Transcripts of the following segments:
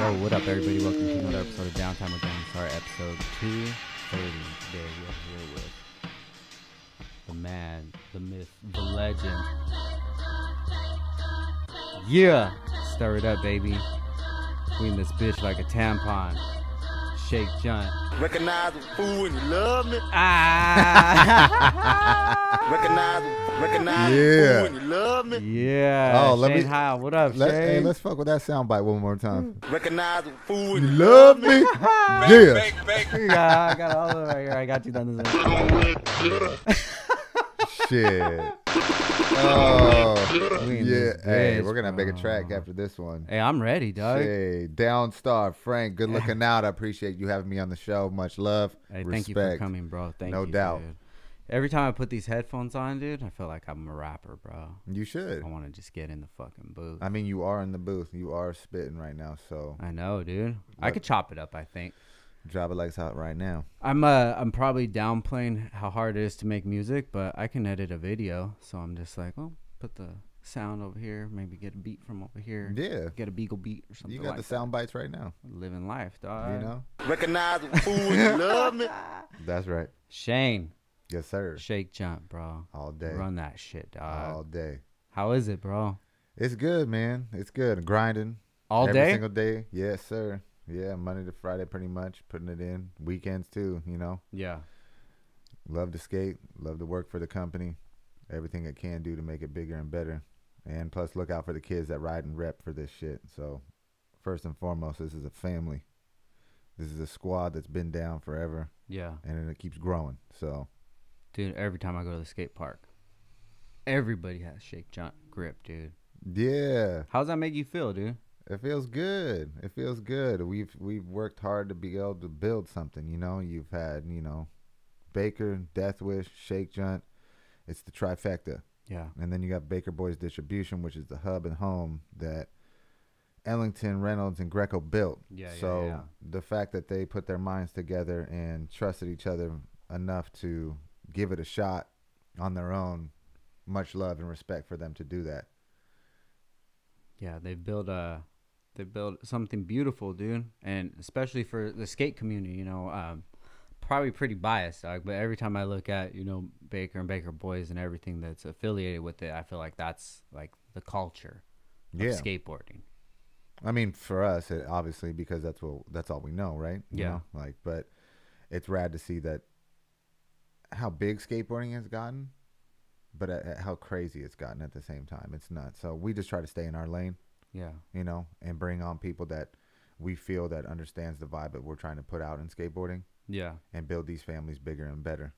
What up, everybody? Welcome to another episode of Downtime with Downstar, episode 230. Today we are here with the man, the myth, the legend. Yeah! Stir it up, baby. Clean this bitch like a tampon. Shake Junt. Recognize the fool and you love me. Recognize the fool and you love me. Yeah. Oh, let Shane me. Heyl, what up, Hey, Shane? let's fuck with that soundbite one more time. Recognize the fool You and you love me? Yeah. Yeah, I got all of it right here. I got you done this. Shit. Oh, We in yeah. this Hey, bitch, we're gonna make a track bro. after this one. Hey, I'm ready, dog. Hey, Downstar, Frank, good looking out. I appreciate you having me on the show. Much love. Hey, Respect. thank you for coming, bro. Thank you. No doubt. Dude. Every time I put these headphones on, dude, I feel like I'm a rapper, bro. You should. I want to just get in the fucking booth. I mean, you are in the booth. You are spitting right now, so I know, dude. I could chop it up, I think. drop it like it's hot right now. I'm probably downplaying how hard it is to make music, but I can edit a video. So I'm just like, well, put the sound over here, maybe get a beat from over here. Yeah. Get a beagle beat or something. You got like the sound bites right now. that. Living life, dog. You know? recognize the fool and you love me. That's right. Shane, Yes, sir. Shake Junt, bro. All day. Run that shit, dog. All day. How is it, bro? It's good, man. It's good. Grinding. All Every day? single day. Yes, sir. Yeah, Monday to Friday pretty much. Putting it in. Weekends too, you know. Yeah. Love to skate. Love to work for the company. Everything I can do to make it bigger and better. And plus look out for the kids that ride and rep for this shit. So first and foremost, this is a family. This is a squad that's been down forever. Yeah. And it keeps growing. So Dude, every time I go to the skate park, everybody has Shake Junt grip, dude. yeah. How's that make you feel, dude? It feels good. It feels good. We've worked hard to be able to build something, you know. You've had, you know, Baker, Death Wish, Shake Junt. It's the trifecta. Yeah. And then you got Baker Boys Distribution, which is the hub and home that Ellington, Reynolds, and Greco built. Yeah, so yeah. the fact that they put their minds together and trusted each other enough to give it a shot on their own, much love and respect for them to do that. Yeah, they built something beautiful, dude, and especially for the skate community, you know, probably pretty biased, dog, but every time I look at, you know, Baker and Baker Boys and everything that's affiliated with it, I feel like that's like the culture of Yeah. skateboarding. I mean, for us, obviously, because that's all we know, right? You Yeah. know? Like, but it's rad to see that how big skateboarding has gotten, but at how crazy it's gotten at the same time. It's nuts. So we just try to stay in our lane, Yeah. you know, and bring on people that we feel that understands the vibe that we're trying to put out in skateboarding Yeah. and build these families bigger and better.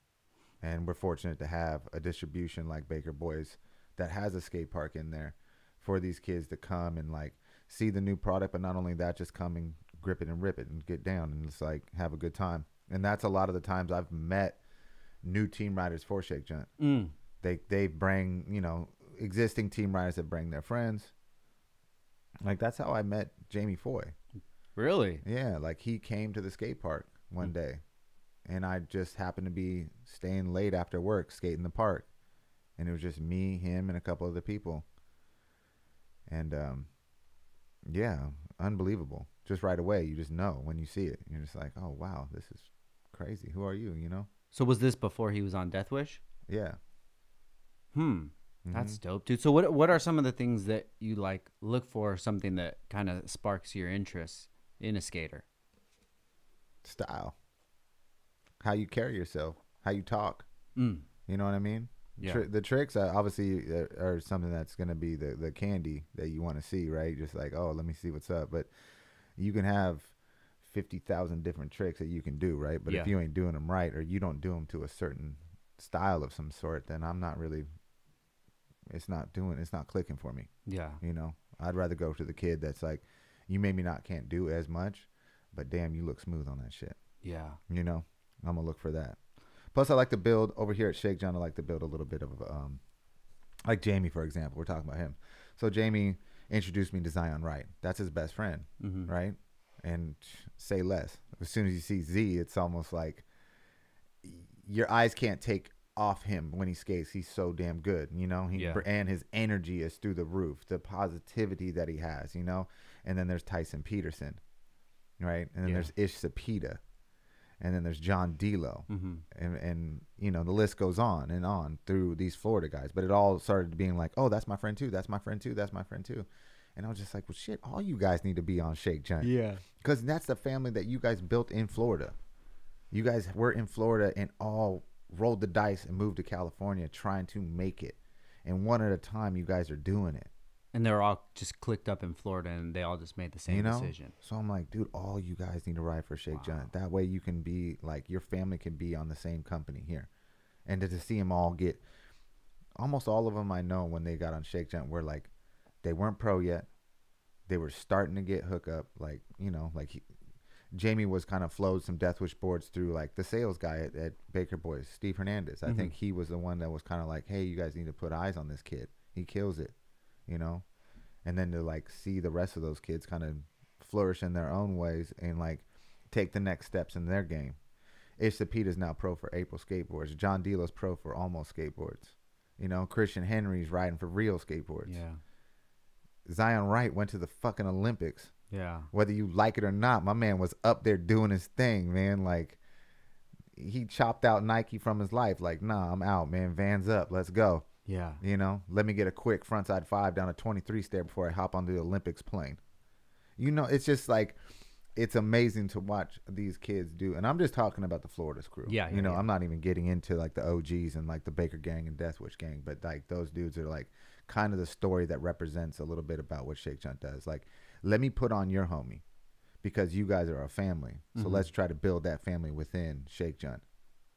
And we're fortunate to have a distribution like Baker Boys that has a skate park in there for these kids to come and like see the new product, but not only that, just come and grip it and rip it and get down and just like have a good time. And that's a lot of the times I've met new team riders for Shake Junt. They bring, you know, existing team riders that bring their friends. Like that's how I met Jamie Foy. Really? Yeah, like he came to the skate park one day, and I just happened to be staying late after work, skating the park, and it was just me, him, and a couple other people. And yeah, unbelievable. Just right away, you just know when you see it. You're just like, oh wow, this is crazy. Who are you? You know? So was this before he was on Death Wish? Yeah. That's dope, dude. So what are some of the things that you like look for, something that kind of sparks your interest in a skater? Style. How you carry yourself. How you talk. You know what I mean? Yeah. The tricks obviously are something that's going to be the candy that you want to see, right? Just like, oh, let me see what's up. But you can have 50,000 different tricks that you can do, right? But Yeah. if you ain't doing them right, or you don't do them to a certain style of some sort, then I'm not really, it's not clicking for me. Yeah. You know, I'd rather go to the kid that's like, you maybe can't do as much, but damn, you look smooth on that shit. Yeah. You know, I'm gonna look for that. Plus, I like to build over here at Shake Junt. I like to build a little bit of, like Jamie, for example. We're talking about him. So Jamie introduced me to Zion Wright. That's his best friend, right? And say less. As soon as you see Z, it's almost like your eyes can't take off him when he skates. He's so damn good, you know. And his energy is through the roof. The positivity that he has, you know. And then there's Tyson Peterson. right? And then Yeah. there's Ish Sapita, and then there's John D'Lo, Mm-hmm. and you know, the list goes on and on through these Florida guys. But it all started being like, oh, that's my friend too, that's my friend too, that's my friend too. And I was just like, well, shit, all you guys need to be on Shake Junt. Yeah. Because that's the family that you guys built in Florida. You guys were in Florida and all rolled the dice and moved to California trying to make it. And one at a time, you guys are doing it. And they're all just clicked up in Florida, and they all just made the same You know? decision. So I'm like, dude, all you guys need to ride for Shake Junt. That way you can be, like, your family can be on the same company here. And to see them all get, almost all of them I know when they got on Shake Junt were like, they weren't pro yet. They were starting to get hookup. Like, you know, like Jamie was kind of flowed some Deathwish boards through, like, the sales guy at Baker Boys, Steve Hernandez. I think he was the one that was kind of like, hey, you guys need to put eyes on this kid. He kills it, you know? And then to, like, see the rest of those kids kind of flourish in their own ways and, like, take the next steps in their game. Ish Sapita's now pro for April Skateboards. John D'Lo's pro for Almost Skateboards. You know, Christian Henry's riding for Real Skateboards. Yeah. Zion Wright went to the fucking Olympics. Yeah. Whether you like it or not, my man was up there doing his thing, man. Like, he chopped out Nike from his life. Like, nah, I'm out, man. Vans up. Let's go. Yeah. You know, let me get a quick frontside 5 down a 23 stair before I hop on the Olympics plane. You know, it's just like, it's amazing to watch these kids do. And I'm just talking about the Florida's crew. Yeah. You know, I'm not even getting into, like, the OGs and, like, the Baker gang and Deathwish gang. But, like, those dudes are, like, kind of the story that represents a little bit about what Shake Junt does. Like, let me put on your homie because you guys are a family. So let's try to build that family within Shake Junt.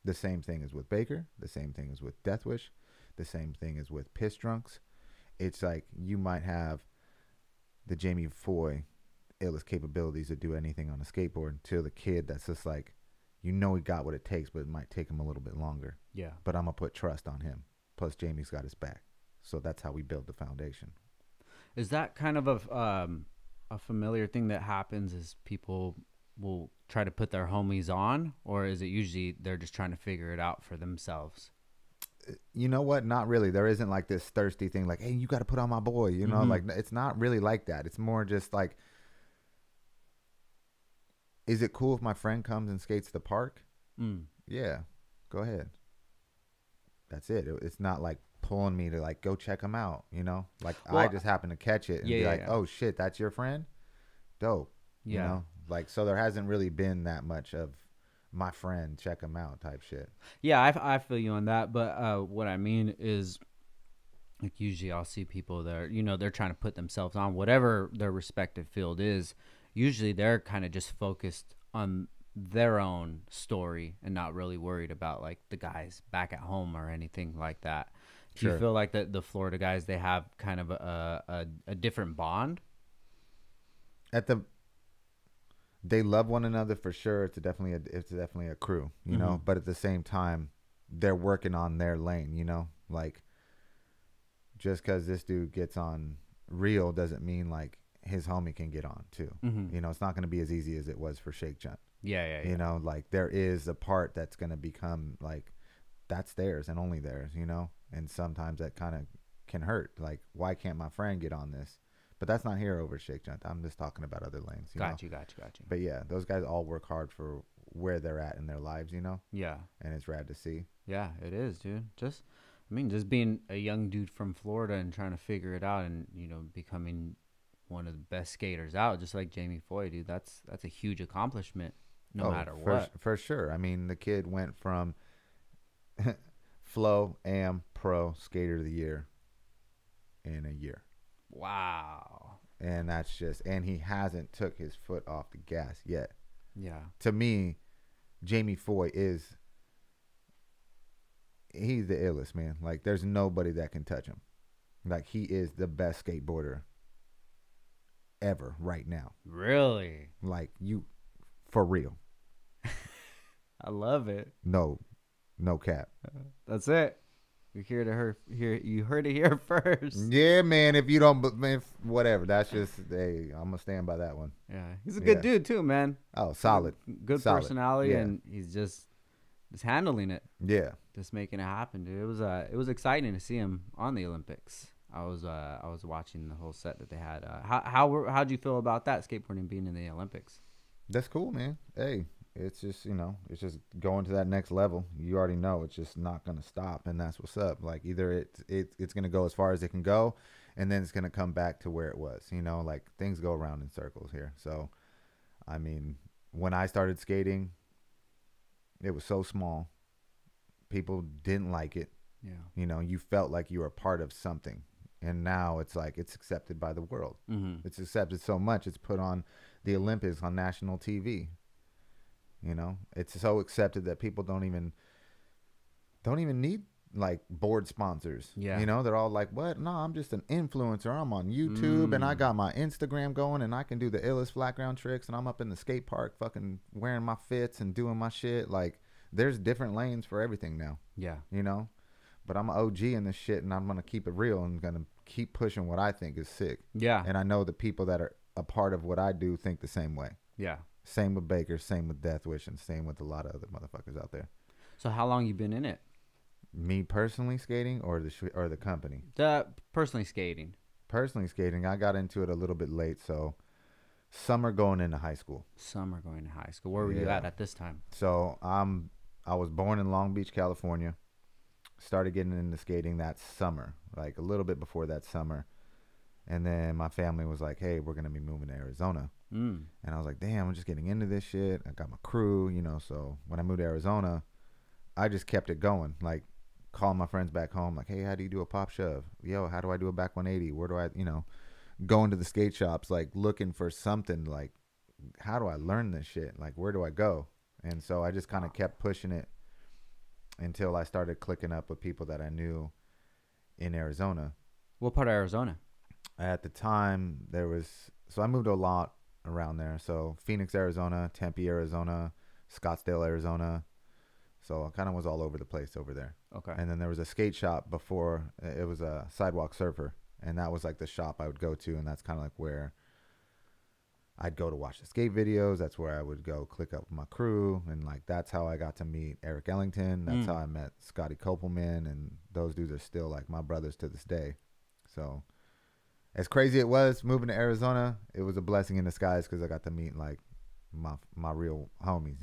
The same thing is with Baker. The same thing is with Deathwish. The same thing is with Piss Drunks. It's like you might have the Jamie Foy illest capabilities to do anything on a skateboard to the kid that's just like, you know, he got what it takes, but it might take him a little bit longer. Yeah. But I'm going to put trust on him. Plus, Jamie's got his back. So that's how we build the foundation. Is that kind of a familiar thing that happens? Is people will try to put their homies on, or is it usually they're just trying to figure it out for themselves? You know what? Not really. There isn't like this thirsty thing like, hey, you got to put on my boy. You know, like, it's not really like that. It's more just like, is it cool if my friend comes and skates the park? Yeah, go ahead. That's it. It's not like pulling me to like go check him out, you know? Like, well, I just happen to catch it and be like, oh shit, that's your friend? Dope. You know? Like, so there hasn't really been that much of my friend, check him out type shit. Yeah, I feel you on that. But what I mean is, like, usually I'll see people that are, you know, they're trying to put themselves on whatever their respective field is. Usually they're kind of just focused on their own story and not really worried about like the guys back at home or anything like that. Do you feel like the Florida guys, they have kind of a different bond? They love one another for sure. It's definitely a crew, you know. But at the same time, they're working on their lane, you know. Like, just because this dude gets on Real doesn't mean like his homie can get on too. You know, it's not going to be as easy as it was for Shake Junt. Yeah. You know, like there is a part that's going to become like that's theirs and only theirs, you know. And sometimes that kind of can hurt. Like, why can't my friend get on this? But that's not here over Shake Junt. I'm just talking about other lanes. Got you. But yeah, those guys all work hard for where they're at in their lives, you know? Yeah. And it's rad to see. Yeah, it is, dude. Just being a young dude from Florida and trying to figure it out and, you know, becoming one of the best skaters out, just like Jamie Foy, dude. That's a huge accomplishment no matter what. For sure. I mean, the kid went from Flow Am Pro Skater of the Year in a year. Wow. And that's just, and he hasn't took his foot off the gas yet. Yeah. To me, Jamie Foy he's the illest, man. Like, there's nobody that can touch him. Like, he is the best skateboarder ever right now. Really? Like, for real. I love it. No cap. That's it. You heard it here first. Yeah, man. If you don't, man, whatever. That's just, hey, I'm gonna stand by that one. Yeah, he's a good dude too, man. Oh, solid. Good solid. personality, and he's just handling it. Yeah, just making it happen, dude. It was exciting to see him on the Olympics. I was watching the whole set that they had. How'd you feel about that, skateboarding being in the Olympics? That's cool, man. Hey, it's just, it's just going to that next level. You already know it's just not gonna stop, and that's what's up. Like either it's gonna go as far as it can go, and then it's gonna come back to where it was. Like things go around in circles here. So, I mean, when I started skating, it was so small. People didn't like it. Yeah. You felt like you were a part of something. And now it's like it's accepted by the world. Mm-hmm. It's accepted so much. It's put on the Olympics on national TV. It's so accepted that people don't even need like board sponsors. Yeah. They're all like, what? No, I'm just an influencer. I'm on YouTube and I got my Instagram going and I can do the illest flat ground tricks and I'm up in the skate park fucking wearing my fits and doing my shit. Like there's different lanes for everything now. Yeah. But I'm an OG in this shit and I'm going to keep it real and going to keep pushing what I think is sick. Yeah. And I know the people that are a part of what I do think the same way. Yeah. Same with Baker, same with Death Wish, and same with a lot of other motherfuckers out there. So how long you been in it? Me personally skating or the company? Personally skating. Personally skating, I got into it a little bit late, so summer going into high school. Summer going to high school. Where were you at this time? So I was born in Long Beach, California. Started getting into skating that summer, like a little bit before that summer. And then my family was like, hey, we're going to be moving to Arizona. And I was like, damn, I'm just getting into this shit. I got my crew, so when I moved to Arizona, I just kept it going. Like calling my friends back home, like, hey, how do you do a pop shove? Yo, how do I do a back 180? Where do I, go into the skate shops, like looking for something, like, how do I learn this shit? Like, where do I go? And so I just kind of kept pushing it until I started clicking up with people that I knew in Arizona. What part of Arizona? At the time, so I moved a lot around there. So Phoenix, Arizona, Tempe, Arizona, Scottsdale, Arizona. So I kind of was all over the place over there. Okay. And then there was a skate shop before. It was a Sidewalk Surfer. And that was like the shop I would go to. And that's kind of like where I'd go to watch the skate videos. That's where I would go click up with my crew. And like that's how I got to meet Eric Ellington. That's how I met Scotty Kopelman. And those dudes are still like my brothers to this day. So as crazy it was moving to Arizona, it was a blessing in disguise because I got to meet like my real homies,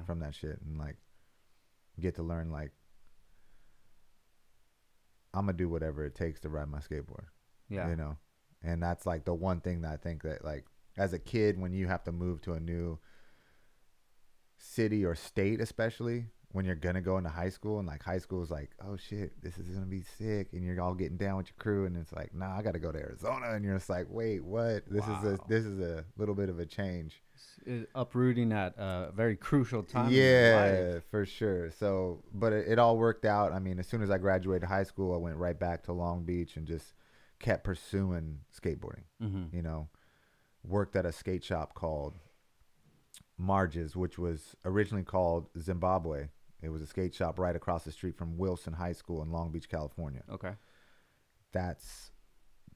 from that shit, and like get to learn like I'm gonna do whatever it takes to ride my skateboard. Yeah. And that's like the one thing that I think that like as a kid when you have to move to a new city or state, especially when you're gonna go into high school, and like high school is like, oh shit, this is gonna be sick, and you're all getting down with your crew, and it's like, nah, I gotta go to Arizona, and you're just like, wait, what? This is a little bit of a change. It's uprooting at a very crucial time. Yeah, for sure. So, but it all worked out. I mean, as soon as I graduated high school, I went right back to Long Beach and just kept pursuing skateboarding. Worked at a skate shop called Marge's, which was originally called Zimbabwe. It was a skate shop right across the street from Wilson High School in Long Beach, California. Okay. That's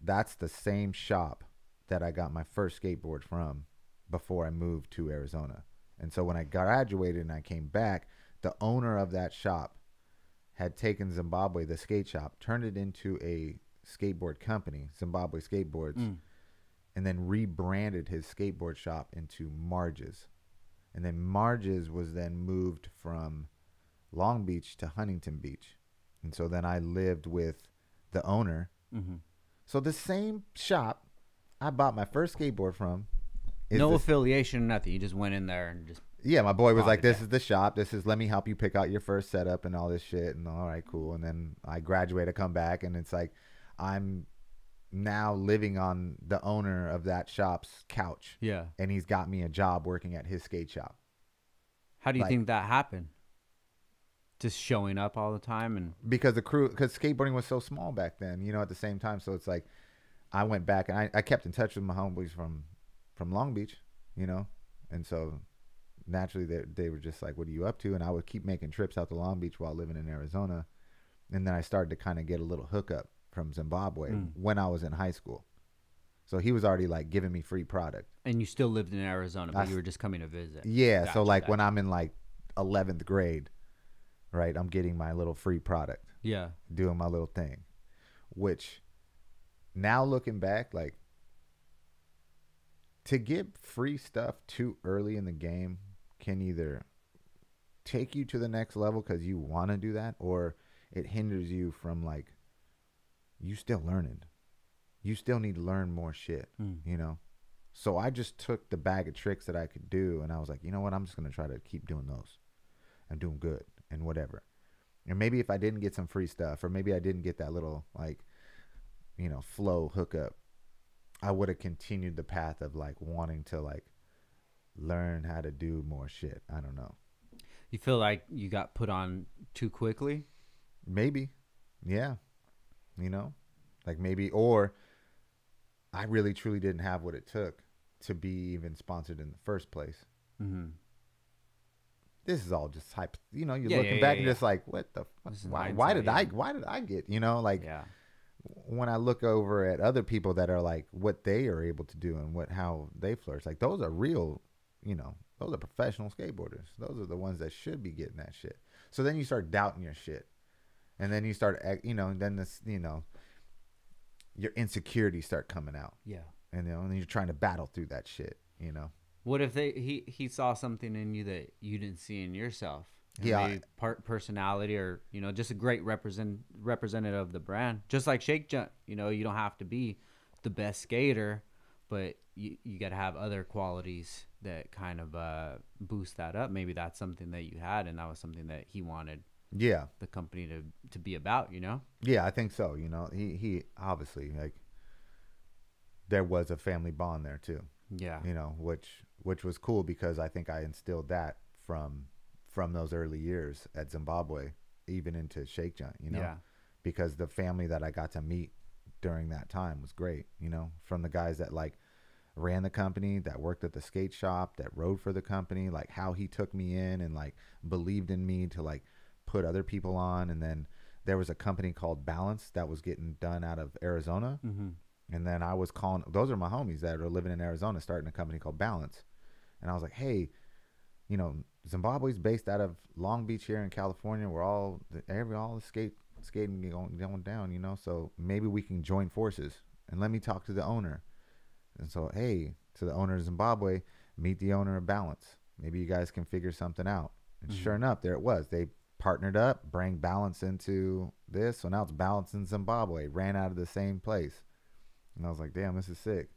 the same shop that I got my first skateboard from before I moved to Arizona. And so when I graduated and I came back, the owner of that shop had taken Zimbabwe, the skate shop, turned it into a skateboard company, Zimbabwe Skateboards, and then rebranded his skateboard shop into Marge's. And then Marge's was then moved from Long Beach to Huntington Beach. And so then I lived with the owner. So the same shop I bought my first skateboard from. No affiliation, nothing. You just went in there and just... Yeah, my boy was like, this is the shop. Let me help you pick out your first setup and all this shit. And all right, cool. And then I graduate, I come back, and it's like I'm now living on the owner of that shop's couch. Yeah. And he's got me a job working at his skate shop. How do you think that happened? Just showing up all the time? And because skateboarding was so small back then, at the same time. So it's like I went back and I kept in touch with my homeboys from Long Beach, and so naturally they were just like, what are you up to? And I would keep making trips out to Long Beach while living in Arizona. And then I started to kind of get a little hookup from Zimbabwe when I was in high school. So he was already like giving me free product. And you still lived in Arizona, but you were just coming to visit. Yeah. Gotcha, so like when I'm in like 11th grade, right, I'm getting my little free product. Yeah. Doing my little thing, which now looking back, like to get free stuff too early in the game can either take you to the next level because you want to do that, or it hinders you from like, you still learning. You still need to learn more shit, you know? So I just took the bag of tricks that I could do, and I was like, you know what? I'm just going to try to keep doing those and doing good and whatever. And maybe if I didn't get some free stuff, or maybe I didn't get that little, like, you know, flow hookup, I would have continued the path of like wanting to like learn how to do more shit. I don't know. You feel like you got put on too quickly? Maybe. Yeah. You know, like maybe, or I really truly didn't have what it took to be even sponsored in the first place. This is all just hype. You know, you're looking back and just like, what the fuck? Why did I get, you know, like, when I look over at other people that are like what they are able to do and how they flourish, like those are real, you know, those are professional skateboarders. Those are the ones that should be getting that shit. So then you start doubting your shit, and then you start, you know, and then this, you know, your insecurities start coming out. Yeah. And, you know, and you're trying to battle through that shit, you know. What if he saw something in you that you didn't see in yourself? Yeah, personality, or, you know, just a great representative of the brand, just like Shake Junt. You know, you don't have to be the best skater, but you got to have other qualities that kind of boost that up. Maybe that's something that you had, and that was something that he wanted the company to be about, you know. Yeah, I think so. You know, he obviously, like, there was a family bond there too. Yeah, you know, which was cool, because I think I instilled that from those early years at Zimbabwe, even into Shake Junt, you know, because the family that I got to meet during that time was great, you know, from the guys that like ran the company, that worked at the skate shop, that rode for the company, like how he took me in and like believed in me to like put other people on. And then there was a company called Balance that was getting done out of Arizona. And then I was calling, those are my homies that are living in Arizona, starting a company called Balance. And I was like, hey, you know, Zimbabwe's based out of Long Beach here in California, where all the skating going down, you know, so maybe we can join forces, and let me talk to the owner. And so, hey, to the owner of Zimbabwe, meet the owner of Balance. Maybe you guys can figure something out. And sure enough, there it was. They partnered up, bring Balance into this. So now it's Balance in Zimbabwe, ran out of the same place. And I was like, damn, this is sick.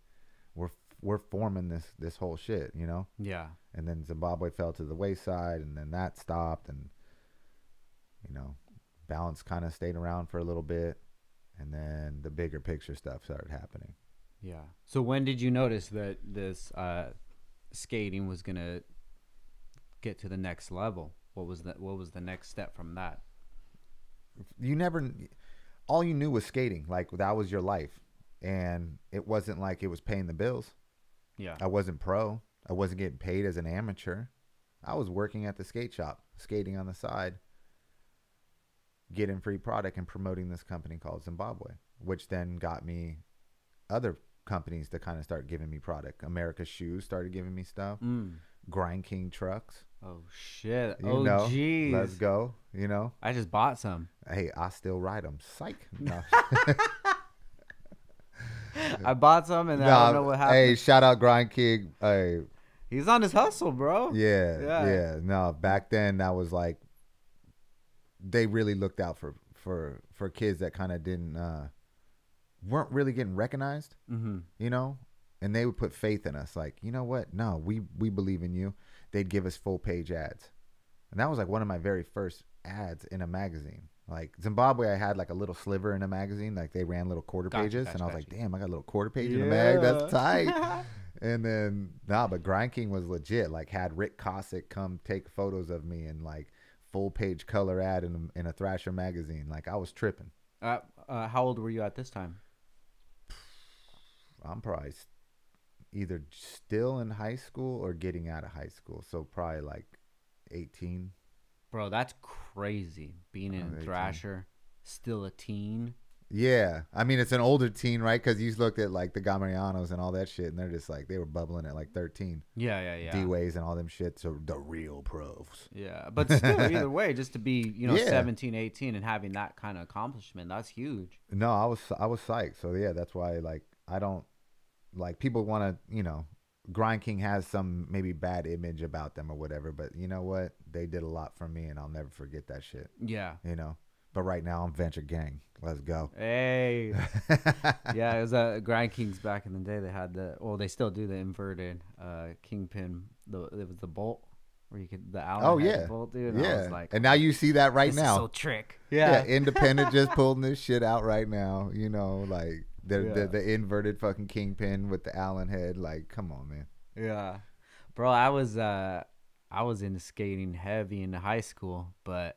We're forming this whole shit, you know? Yeah. And then Zimbabwe fell to the wayside, and then that stopped, and, you know, Balance kind of stayed around for a little bit, and then the bigger picture stuff started happening. Yeah. So when did you notice that this skating was gonna get to the next level? What was the next step from that? All you knew was skating. Like, that was your life. And it wasn't like it was paying the bills. Yeah. I wasn't pro. I wasn't getting paid as an amateur. I was working at the skate shop, skating on the side, getting free product and promoting this company called Zimbabwe, which then got me other companies to kind of start giving me product. America's Shoes started giving me stuff. Grind King trucks. Oh, shit. You know, geez. Let's go. You know, I just bought some. Hey, I still ride them. Psych. No. I bought some, and I don't know what happened. Hey, shout out Grind King. Hey, he's on his hustle, bro. Yeah. No, back then that was like, they really looked out for kids that kind of weren't really getting recognized. You know, and they would put faith in us. Like, you know what? No, we believe in you. They'd give us full page ads, and that was like one of my very first ads in a magazine. Like, Zimbabwe, I had like a little sliver in a magazine. Like, they ran little quarter pages, and I was like, damn, I got a little quarter page in a mag. That's tight. And then, but Grind King was legit. Like, had Rick Cossack come take photos of me, and like full page color ad in a Thrasher magazine. Like, I was tripping. How old were you at this time? I'm probably either still in high school or getting out of high school. So probably like 18. Bro, that's crazy. Being in Thrasher, still a teen. Yeah. I mean, it's an older teen, right? Because you looked at like the Gamarianos and all that shit, and they're just like, they were bubbling at like 13. Yeah. D-Ways and all them shit. So the real pros. Yeah. But still, either way, just to be, 17, 18 and having that kind of accomplishment, that's huge. No, I was psyched. So yeah, that's why, like, I don't, like, people want to, Grind King has some maybe bad image about them or whatever, but you know what? They did a lot for me, and I'll never forget that shit. Yeah. You know. But right now I'm Venture Gang. Let's go. Hey. Yeah, it was Grind Kings back in the day. They had they still do the inverted kingpin. It was the bolt where you could the Allen bolt, dude. And I was like, and now you see that right this now. is so trick. Yeah. Independent just pulling this shit out right now. You know, like the inverted fucking kingpin with the Allen head. Like, come on, man. Yeah, bro. I was into skating heavy in high school, but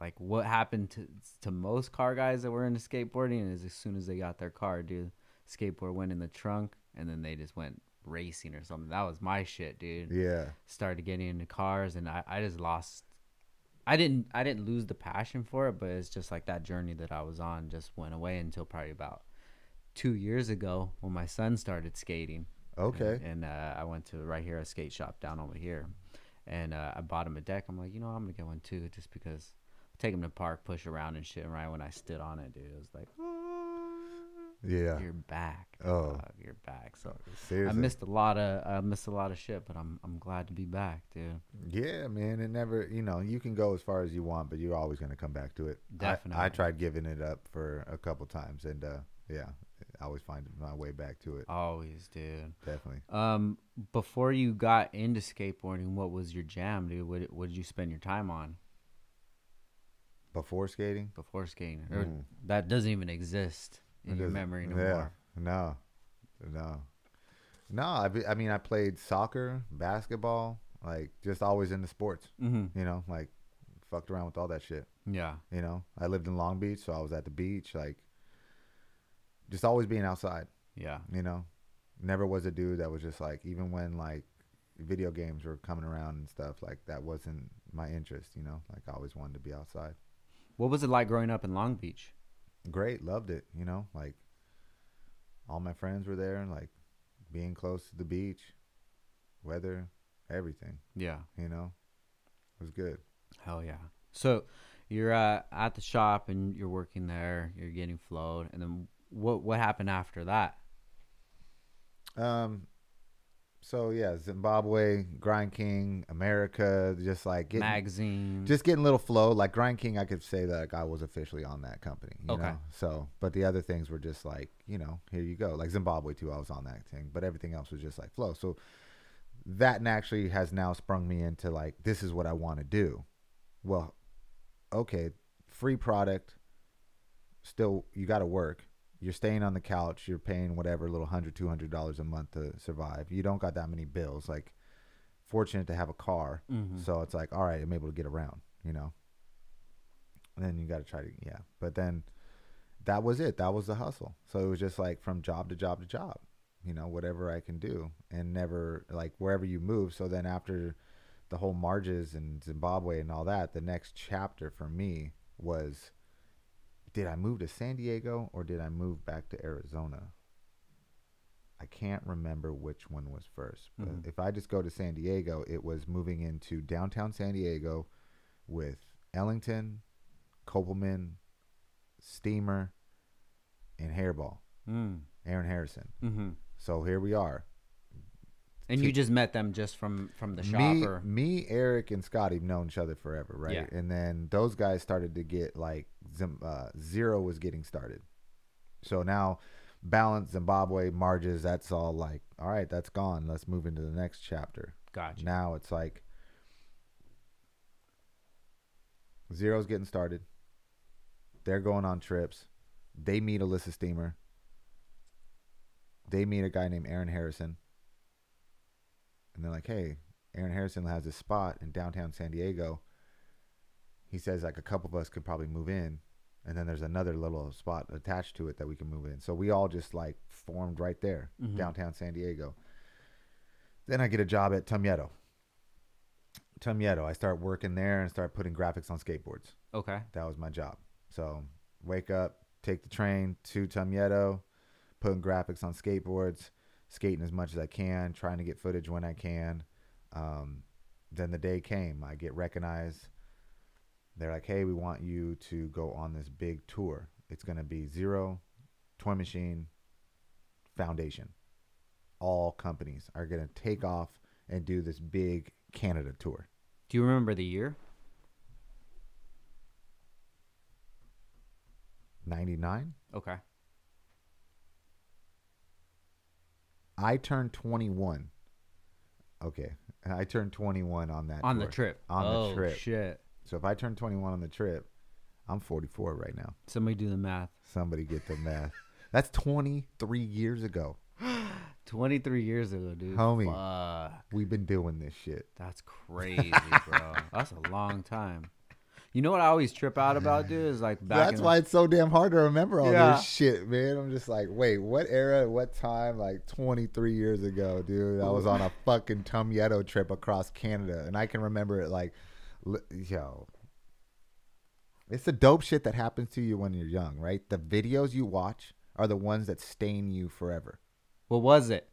like what happened to most car guys that were into skateboarding is as soon as they got their car, dude, skateboard went in the trunk and then they just went racing or something. That was my shit, dude. Yeah. Started getting into cars and I just lost. I didn't lose the passion for it, but it's just like that journey that I was on just went away until probably about 2 years ago when my son started skating. Okay. And I went to right here a skate shop down over here, and I bought him a deck. I'm like, I'm gonna get one too, just because. Take him to the park, push around and shit. And right when I stood on it, dude, it was like, yeah, you're back. Oh, dog. You're back. So seriously. I missed a lot of shit, but I'm glad to be back, dude. Yeah, man. It never, you can go as far as you want, but you're always gonna come back to it. Definitely. I tried giving it up for a couple times, and yeah, I always find my way back to it. Always, dude. Definitely. Before you got into skateboarding, what was your jam, dude? What did you spend your time on? Before skating? Before skating. Or that doesn't even exist in your memory anymore. Yeah. No. I mean, I played soccer, basketball, like just always into sports. Mm-hmm. Like fucked around with all that shit. Yeah. I lived in Long Beach, so I was at the beach, like just always being outside. Yeah. Never was a dude that was just like, even when like video games were coming around and stuff, like that wasn't my interest, like I always wanted to be outside. What was it like growing up in Long Beach? Great. Loved it. Like all my friends were there, like being close to the beach, weather, everything. Yeah. It was good. Hell yeah. So you're at the shop and you're working there, you're getting flowed. And then what happened after that? So yeah, Zimbabwe, Grind King, America, just like getting magazine, just getting a little flow. Like Grind King, I could say that I was officially on that company. You know? So, but the other things were just like, here you go. Like Zimbabwe too, I was on that thing, but everything else was just like flow. So that actually has now sprung me into like, this is what I want to do. Well, okay, free product. Still, you got to work. You're staying on the couch. You're paying whatever, little $100, $200 a month to survive. You don't got that many bills. Like, fortunate to have a car. Mm-hmm. So it's like, all right, I'm able to get around, And then you got to try to, yeah. But then that was it. That was the hustle. So it was just like from job to job to job, whatever I can do, and never like wherever you move. So then after the whole Marges and Zimbabwe and all that, the next chapter for me was, did I move to San Diego or did I move back to Arizona? I can't remember which one was first. But if I just go to San Diego, it was moving into downtown San Diego with Ellington, Kopelman, Steamer, and Hairball. Aaron Harrison. Mm-hmm. So here we are. And you just met them just from the shop? Me, Eric, and Scotty have known each other forever, right? Yeah. And then those guys started to get like Zero was getting started. So now Balance, Zimbabwe, Marges, that's all like, all right, that's gone. Let's move into the next chapter. Gotcha. Now it's like Zero's getting started. They're going on trips. They meet Alyssa Steamer. They meet a guy named Aaron Harrison. And they're like, hey, Aaron Harrison has this spot in downtown San Diego. He says like a couple of us could probably move in. And then there's another little spot attached to it that we can move in. So we all just like formed right there, downtown San Diego. Then I get a job at Tumyeto. I start working there and start putting graphics on skateboards. Okay. That was my job. So wake up, take the train to Tumyeto, putting graphics on skateboards, skating as much as I can, trying to get footage when I can. Then the day came. I get recognized. They're like, hey, we want you to go on this big tour. It's going to be Zero, Toy Machine, Foundation. all companies are going to take off and do this big Canada tour. Do you remember the year? 99. Okay. I turned 21. Okay. I turned 21 on that On tour. the trip. On the trip. Oh, shit. So if I turn 21 on the trip, I'm 44 right now. Somebody do the math. Somebody get the math. That's 23 years ago. 23 years ago, dude. Homie. Fuck. We've been doing this shit. That's crazy, bro. That's a long time. You know what I always trip out about, dude? Is like back That's why it's so damn hard to remember all Yeah. this shit, man. I'm just like, wait, what era, what time? Like 23 years ago, dude. I was on a fucking Tumyeto trip across Canada, and I can remember it like, yo. It's the dope shit that happens to you when you're young, right? The videos you watch are the ones that stain you forever. What was it?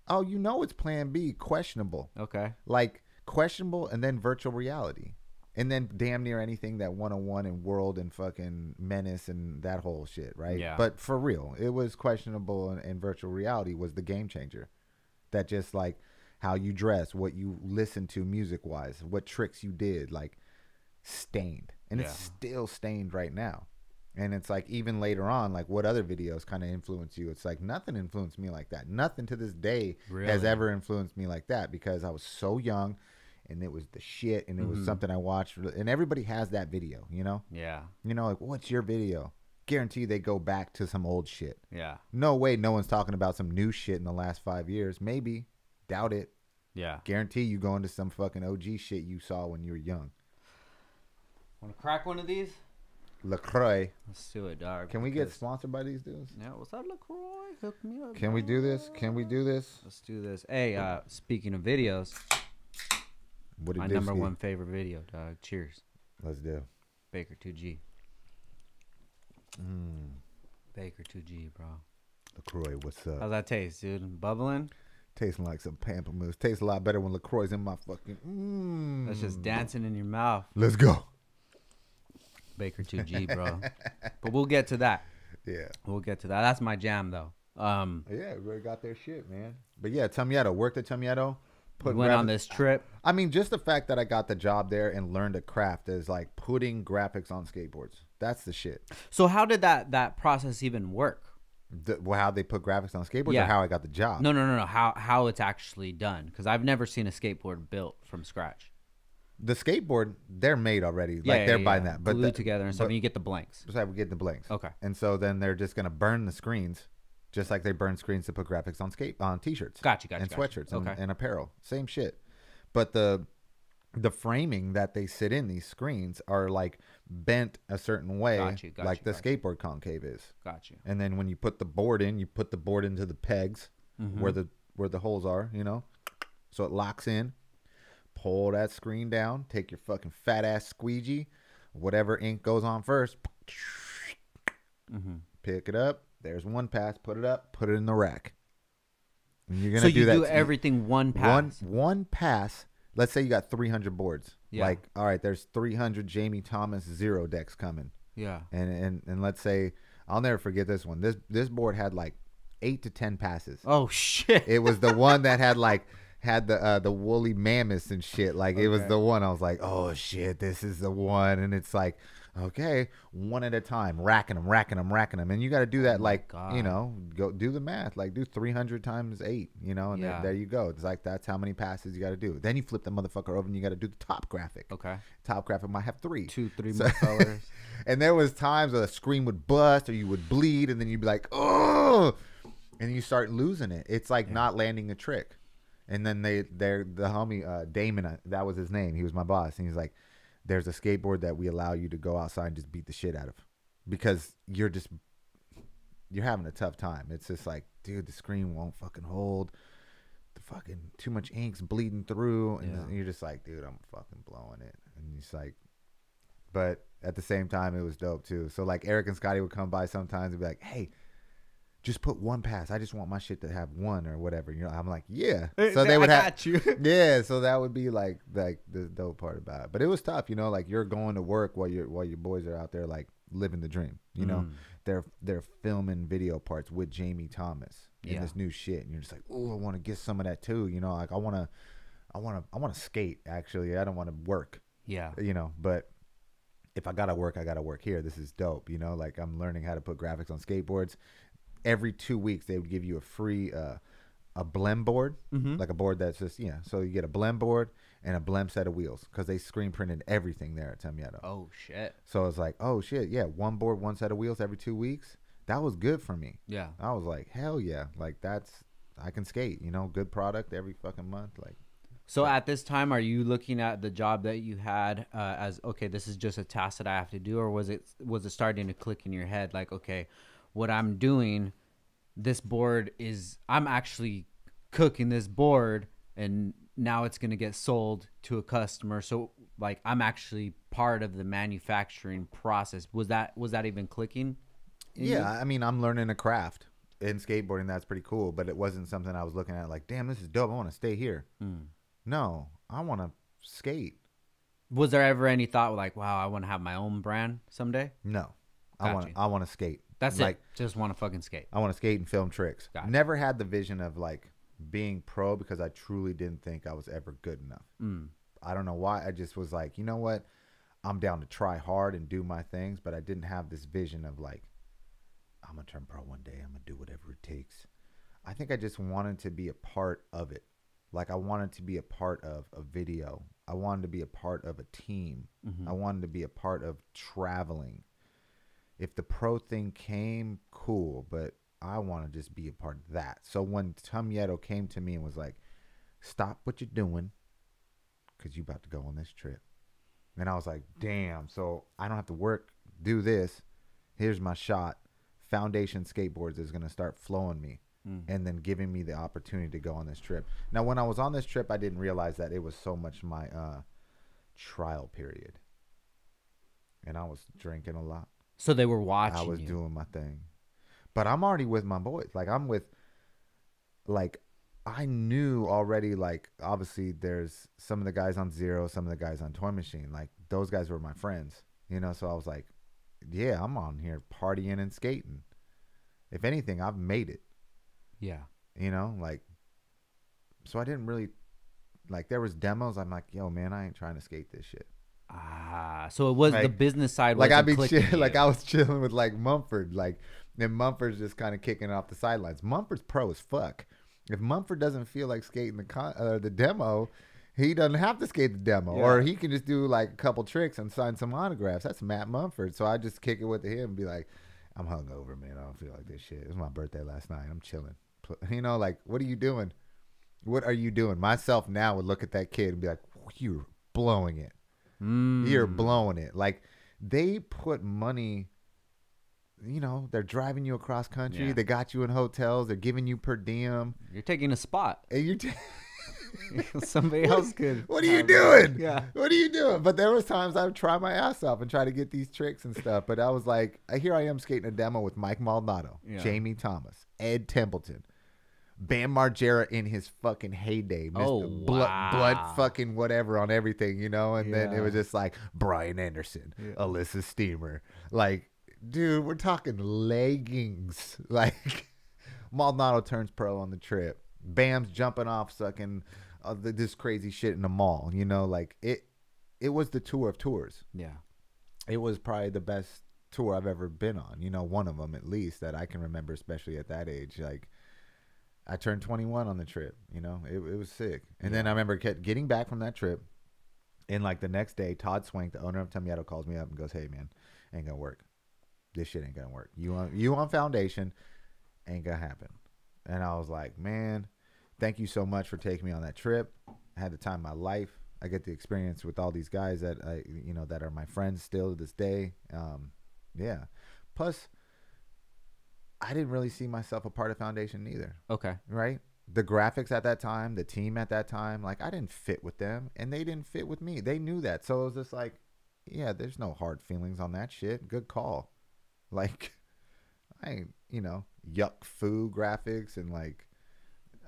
Oh, you know it's Plan B, questionable. Okay. Like questionable, and then virtual reality. And then damn near anything that 101 and World and fucking Menace and that whole shit, right? Yeah. But for real, it was questionable, and virtual reality was the game changer. That just like how you dress, what you listen to music-wise, what tricks you did, like stained. And it's still stained right now. And it's like even later on, like what other videos kind of influence you? It's like nothing influenced me like that. Nothing to this day has ever influenced me like that, because I was so young. And it was the shit, and it was something I watched. And everybody has that video, you know? Yeah. You know, like, what's your video? Guarantee they go back to some old shit. Yeah. No way no one's talking about some new shit in the last 5 years. Maybe. Doubt it. Yeah. Guarantee you go into some fucking OG shit you saw when you were young. Want to crack one of these? LaCroix. Let's do it, dog. Can we get sponsored by these dudes? Yeah, what's up, LaCroix? Hook me up. Can we do this? Can we do this? Let's do this. Hey, speaking of videos, What did my you number see? one favorite video, dog. Cheers. Let's do. Baker 2G. Baker 2G, bro. LaCroix, what's up? How's that taste, dude? Bubbling? Tasting like some pamplemousse. Tastes a lot better when LaCroix's in my fucking... That's just dancing in your mouth. Let's go. Baker 2G, bro. But we'll get to that. Yeah. We'll get to that. That's my jam, though. Yeah, everybody got their shit, man. But yeah, Tumyeto. Worked at Tumyeto. Went on this trip. I mean, just the fact that I got the job there and learned a craft is like putting graphics on skateboards. That's the shit. So how did that process even work? How they put graphics on skateboards, Yeah. or how I got the job? No. How it's actually done? Because I've never seen a skateboard built from scratch. The skateboard, they're made already. Like they're buying that. But glued together and stuff, and you get the blanks. Besides, we get the blanks. Okay. And so then they're just gonna burn the screens, just like they burn screens to put graphics on t-shirts. Gotcha. And sweatshirts Okay. and apparel. Same shit. But the framing that they sit in these screens are like bent a certain way, like the skateboard concave is. Got you. And then when you put the board in, you put the board into the pegs where the holes are, you know, so it locks in. Pull that screen down. Take your fucking fat ass squeegee, whatever ink goes on first. Pick it up. There's one pass. Put it up. Put it in the rack. And you're gonna do everything one pass. One pass. Let's say you got 300 boards. Yeah. Like, all right, there's 300 Jamie Thomas zero decks coming. Yeah. And let's say, I'll never forget this one. This board had like 8 to 10 passes. Oh shit. It was the one that had the woolly mammoths and shit. Like it was the one. I was like, oh shit, this is the one. And it's like, okay, one at a time, racking them, and you got to do that. You know, go do the math. Like do 300 times 8. You know, and there you go. It's like that's how many passes you got to do. Then you flip the motherfucker over, and you got to do the top graphic. Okay. Top graphic might have 3, 2, 3 more colors. And there was times where the screen would bust or you would bleed, and then you'd be like, oh, and you start losing it. It's like not landing a trick. And then the homie Damon, that was his name. He was my boss, and he's like, "There's a skateboard that we allow you to go outside and just beat the shit out of, because you're having a tough time. It's just like, dude, the screen won't fucking hold. The fucking too much ink's bleeding through, and you're just like, dude, I'm fucking blowing it." And he's like, but at the same time, it was dope too. So like Eric and Scotty would come by sometimes and be like, "Hey, just put one pass. I just want my shit to have one," or whatever. You know, I'm like, yeah. So they would have, yeah. So that would be like the dope part about it. But it was tough, you know. Like you're going to work while your boys are out there like living the dream. You know, they're filming video parts with Jamie Thomas. in this new shit, and you're just like, oh, I want to get some of that too. You know, like I want to skate. Actually, I don't want to work. Yeah. You know, but if I gotta work, I gotta work here. This is dope. You know, like I'm learning how to put graphics on skateboards. Every 2 weeks, they would give you a free a blem board, like a board that's just So you get a blem board and a blem set of wheels because they screen printed everything there at Temieto. Oh shit. So it's like, oh shit, yeah, one board, one set of wheels every 2 weeks. That was good for me. Yeah. I was like, hell yeah, like I can skate. You know, good product every fucking month, like. So at this time, are you looking at the job that you had as, okay, this is just a task that I have to do, or was it starting to click in your head like, okay, what I'm doing, this board is, I'm actually cooking this board, and now it's going to get sold to a customer. So like I'm actually part of the manufacturing process. Was that even clicking? Yeah, I mean, I'm learning a craft in skateboarding. That's pretty cool, but it wasn't something I was looking at like, damn, this is dope. I want to stay here. No, I want to skate. Was there ever any thought like, wow, I want to have my own brand someday? No, Gotcha. I want to skate. That's like, it. Just want to fucking skate. I want to skate and film tricks. Gotcha. Never had the vision of like being pro because I truly didn't think I was ever good enough. I don't know why. I just was like, you know what? I'm down to try hard and do my things, but I didn't have this vision of like, I'm going to turn pro one day. I'm going to do whatever it takes. I think I just wanted to be a part of it. Like I wanted to be a part of a video. I wanted to be a part of a team. I wanted to be a part of traveling. If the pro thing came, cool, but I want to just be a part of that. So when Temieto came to me and was like, stop what you're doing because you about to go on this trip. And I was like, damn, so I don't have to work, do this. Here's my shot. Foundation Skateboards is going to start flowing me. And then giving me the opportunity to go on this trip. Now, when I was on this trip, I didn't realize that it was so much my trial period. And I was drinking a lot. So they were watching I was you. doing my thing. But I'm already with my boys. Like, I'm with, like, I knew already, like, obviously there's some of the guys on Zero, some of the guys on Toy Machine. Like, those guys were my friends. You know, so I was like, yeah, I'm on here partying and skating. If anything, I've made it. Yeah. You know, like, so I didn't really, like, there was demos. I'm like, yo, man, I ain't trying to skate this shit. So it was like, the business side. Like, I'd be like I was chilling with, like, Mumford. Like, and Mumford's just kind of kicking off the sidelines. Mumford's pro as fuck. If Mumford doesn't feel like skating the demo, he doesn't have to skate the demo. Yeah. Or he can just do, like, a couple tricks and sign some autographs. That's Matt Mumford. So I just kick it with him and be like, I'm hungover, man. I don't feel like this shit. It was my birthday last night. I'm chilling. You know, like, what are you doing? What are you doing? Myself now would look at that kid and be like, you're blowing it. You're blowing it. Like, they put money, you know, they're driving you across country. Yeah. They got you in hotels. They're giving you per diem. You're taking a spot. And you're somebody else could. What are you doing? Yeah. What are you doing? But there was times I would try my ass off and try to get these tricks and stuff. But I was like, here I am skating a demo with Mike Maldonado, Jamie Thomas, Ed Templeton, Bam Margera in his fucking heyday. Wow. Blood fucking whatever on everything, you know? And then it was just like Brian Anderson, Alyssa Steamer. Like, dude, we're talking leggings. Like, Maldonado turns pro on the trip. Bam's jumping off sucking this crazy shit in the mall, you know? Like, it was the tour of tours. Yeah. It was probably the best tour I've ever been on, you know, one of them at least that I can remember, especially at that age. Like, I turned 21 on the trip, you know, it was sick. And then I remember getting back from that trip, and like the next day, Todd Swank, the owner of Temieto, calls me up and goes, hey, man, ain't gonna work. This shit ain't gonna work. You on Foundation, ain't gonna happen. And I was like, man, thank you so much for taking me on that trip. I had the time of my life. I get the experience with all these guys that that are my friends still to this day. Yeah. Plus, I didn't really see myself a part of Foundation either. Okay. Right? The graphics at that time, the team at that time, like, I didn't fit with them, and they didn't fit with me. They knew that. So it was just like, yeah, there's no hard feelings on that shit. Good call. Like, I ain't, yuck foo graphics, and like,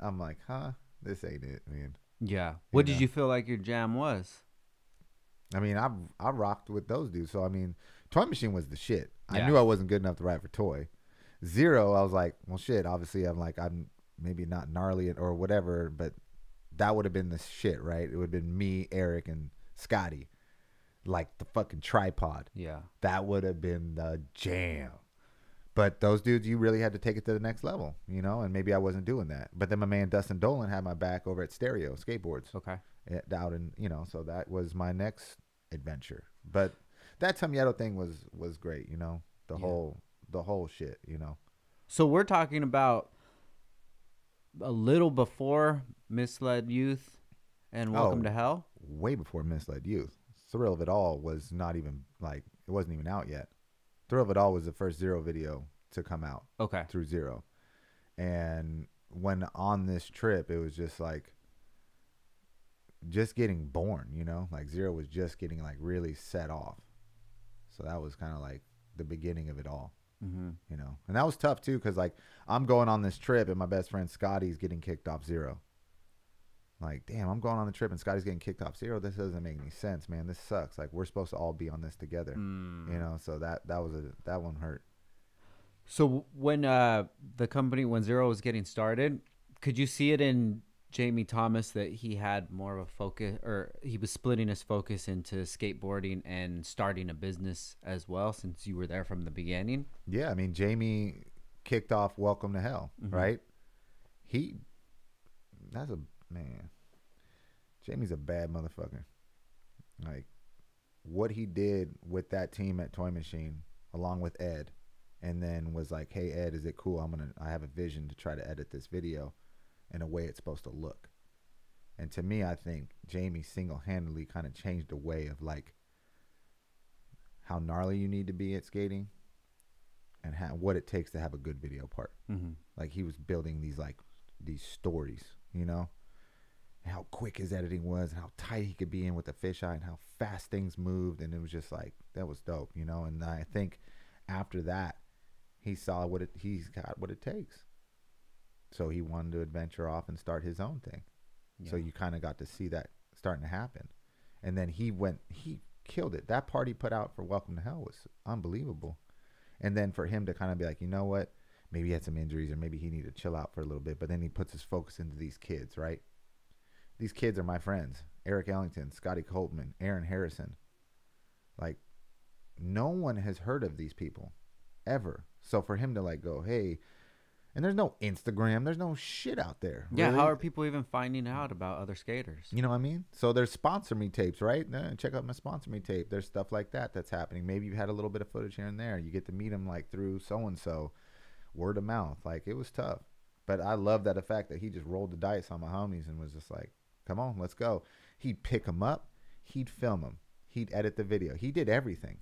I'm like, huh? This ain't it, man. Yeah. What did you feel like your jam was? I mean, I rocked with those dudes. So, I mean, Toy Machine was the shit. Yeah. I knew I wasn't good enough to ride for Toy. Zero, I was like, well, shit. Obviously, I'm maybe not gnarly or whatever, but that would have been the shit, right? It would have been me, Eric, and Scotty, like the fucking tripod. Yeah. That would have been the jam. But those dudes, you really had to take it to the next level, you know? And maybe I wasn't doing that. But then my man Dustin Dolan had my back over at Stereo Skateboards. Okay. Out in, you know, so that was my next adventure. But that Tomieto thing was great, you know? The whole shit, you know? So we're talking about a little before Misled Youth and Welcome to Hell? Way before Misled Youth. Thrill of It All was not even, like, it wasn't even out yet. Thrill of It All was the first Zero video to come out. Okay. Through Zero. And when on this trip, it was just like, just getting born, you know? Like, Zero was just getting, like, really set off. So that was kind of like the beginning of it all. Mm-hmm. You know? And that was tough, too, because, like, I'm going on this trip, and my best friend Scotty's getting kicked off Zero. Like, damn, I'm going on the trip and Scotty's getting kicked off Zero. This doesn't make any sense, man. This sucks. Like, we're supposed to all be on this together, you know. So that one hurt. So when when Zero was getting started, could you see it in Jamie Thomas that he had more of a focus, or he was splitting his focus into skateboarding and starting a business as well, since you were there from the beginning? Yeah, I mean, Jamie kicked off Welcome to Hell, right? That's a man. Jamie's a bad motherfucker. Like, what he did with that team at Toy Machine, along with Ed, and then was like, hey, Ed, is it cool? I have a vision to try to edit this video in a way it's supposed to look. And to me, I think Jamie single-handedly kind of changed the way of, like, how gnarly you need to be at skating and what it takes to have a good video part. Like, he was building these stories, you know? And how quick his editing was, and how tight he could be in with the fisheye, and how fast things moved. And it was just like, that was dope, you know? And I think after that, he saw he's got what it takes. So he wanted to adventure off and start his own thing. Yeah. So you kind of got to see that starting to happen. And then he killed it. That part he put out for Welcome to Hell was unbelievable. And then for him to kind of be like, you know what? Maybe he had some injuries, or maybe he needed to chill out for a little bit. But then he puts his focus into these kids, right? These kids are my friends. Eric Ellington, Scotty Coltman, Aaron Harrison. Like, no one has heard of these people ever. So for him to, like, go, hey, and there's no Instagram, there's no shit out there. Yeah, really. How are people even finding out about other skaters? You know what I mean? So there's sponsor me tapes, right? Check out my sponsor me tape. There's stuff like that's happening. Maybe you had a little bit of footage here and there. You get to meet them, like, through so-and-so, word of mouth. Like, it was tough. But I love that the fact that he just rolled the dice on my homies and was just like, come on, let's go. He'd pick them up. He'd film them. He'd edit the video. He did everything.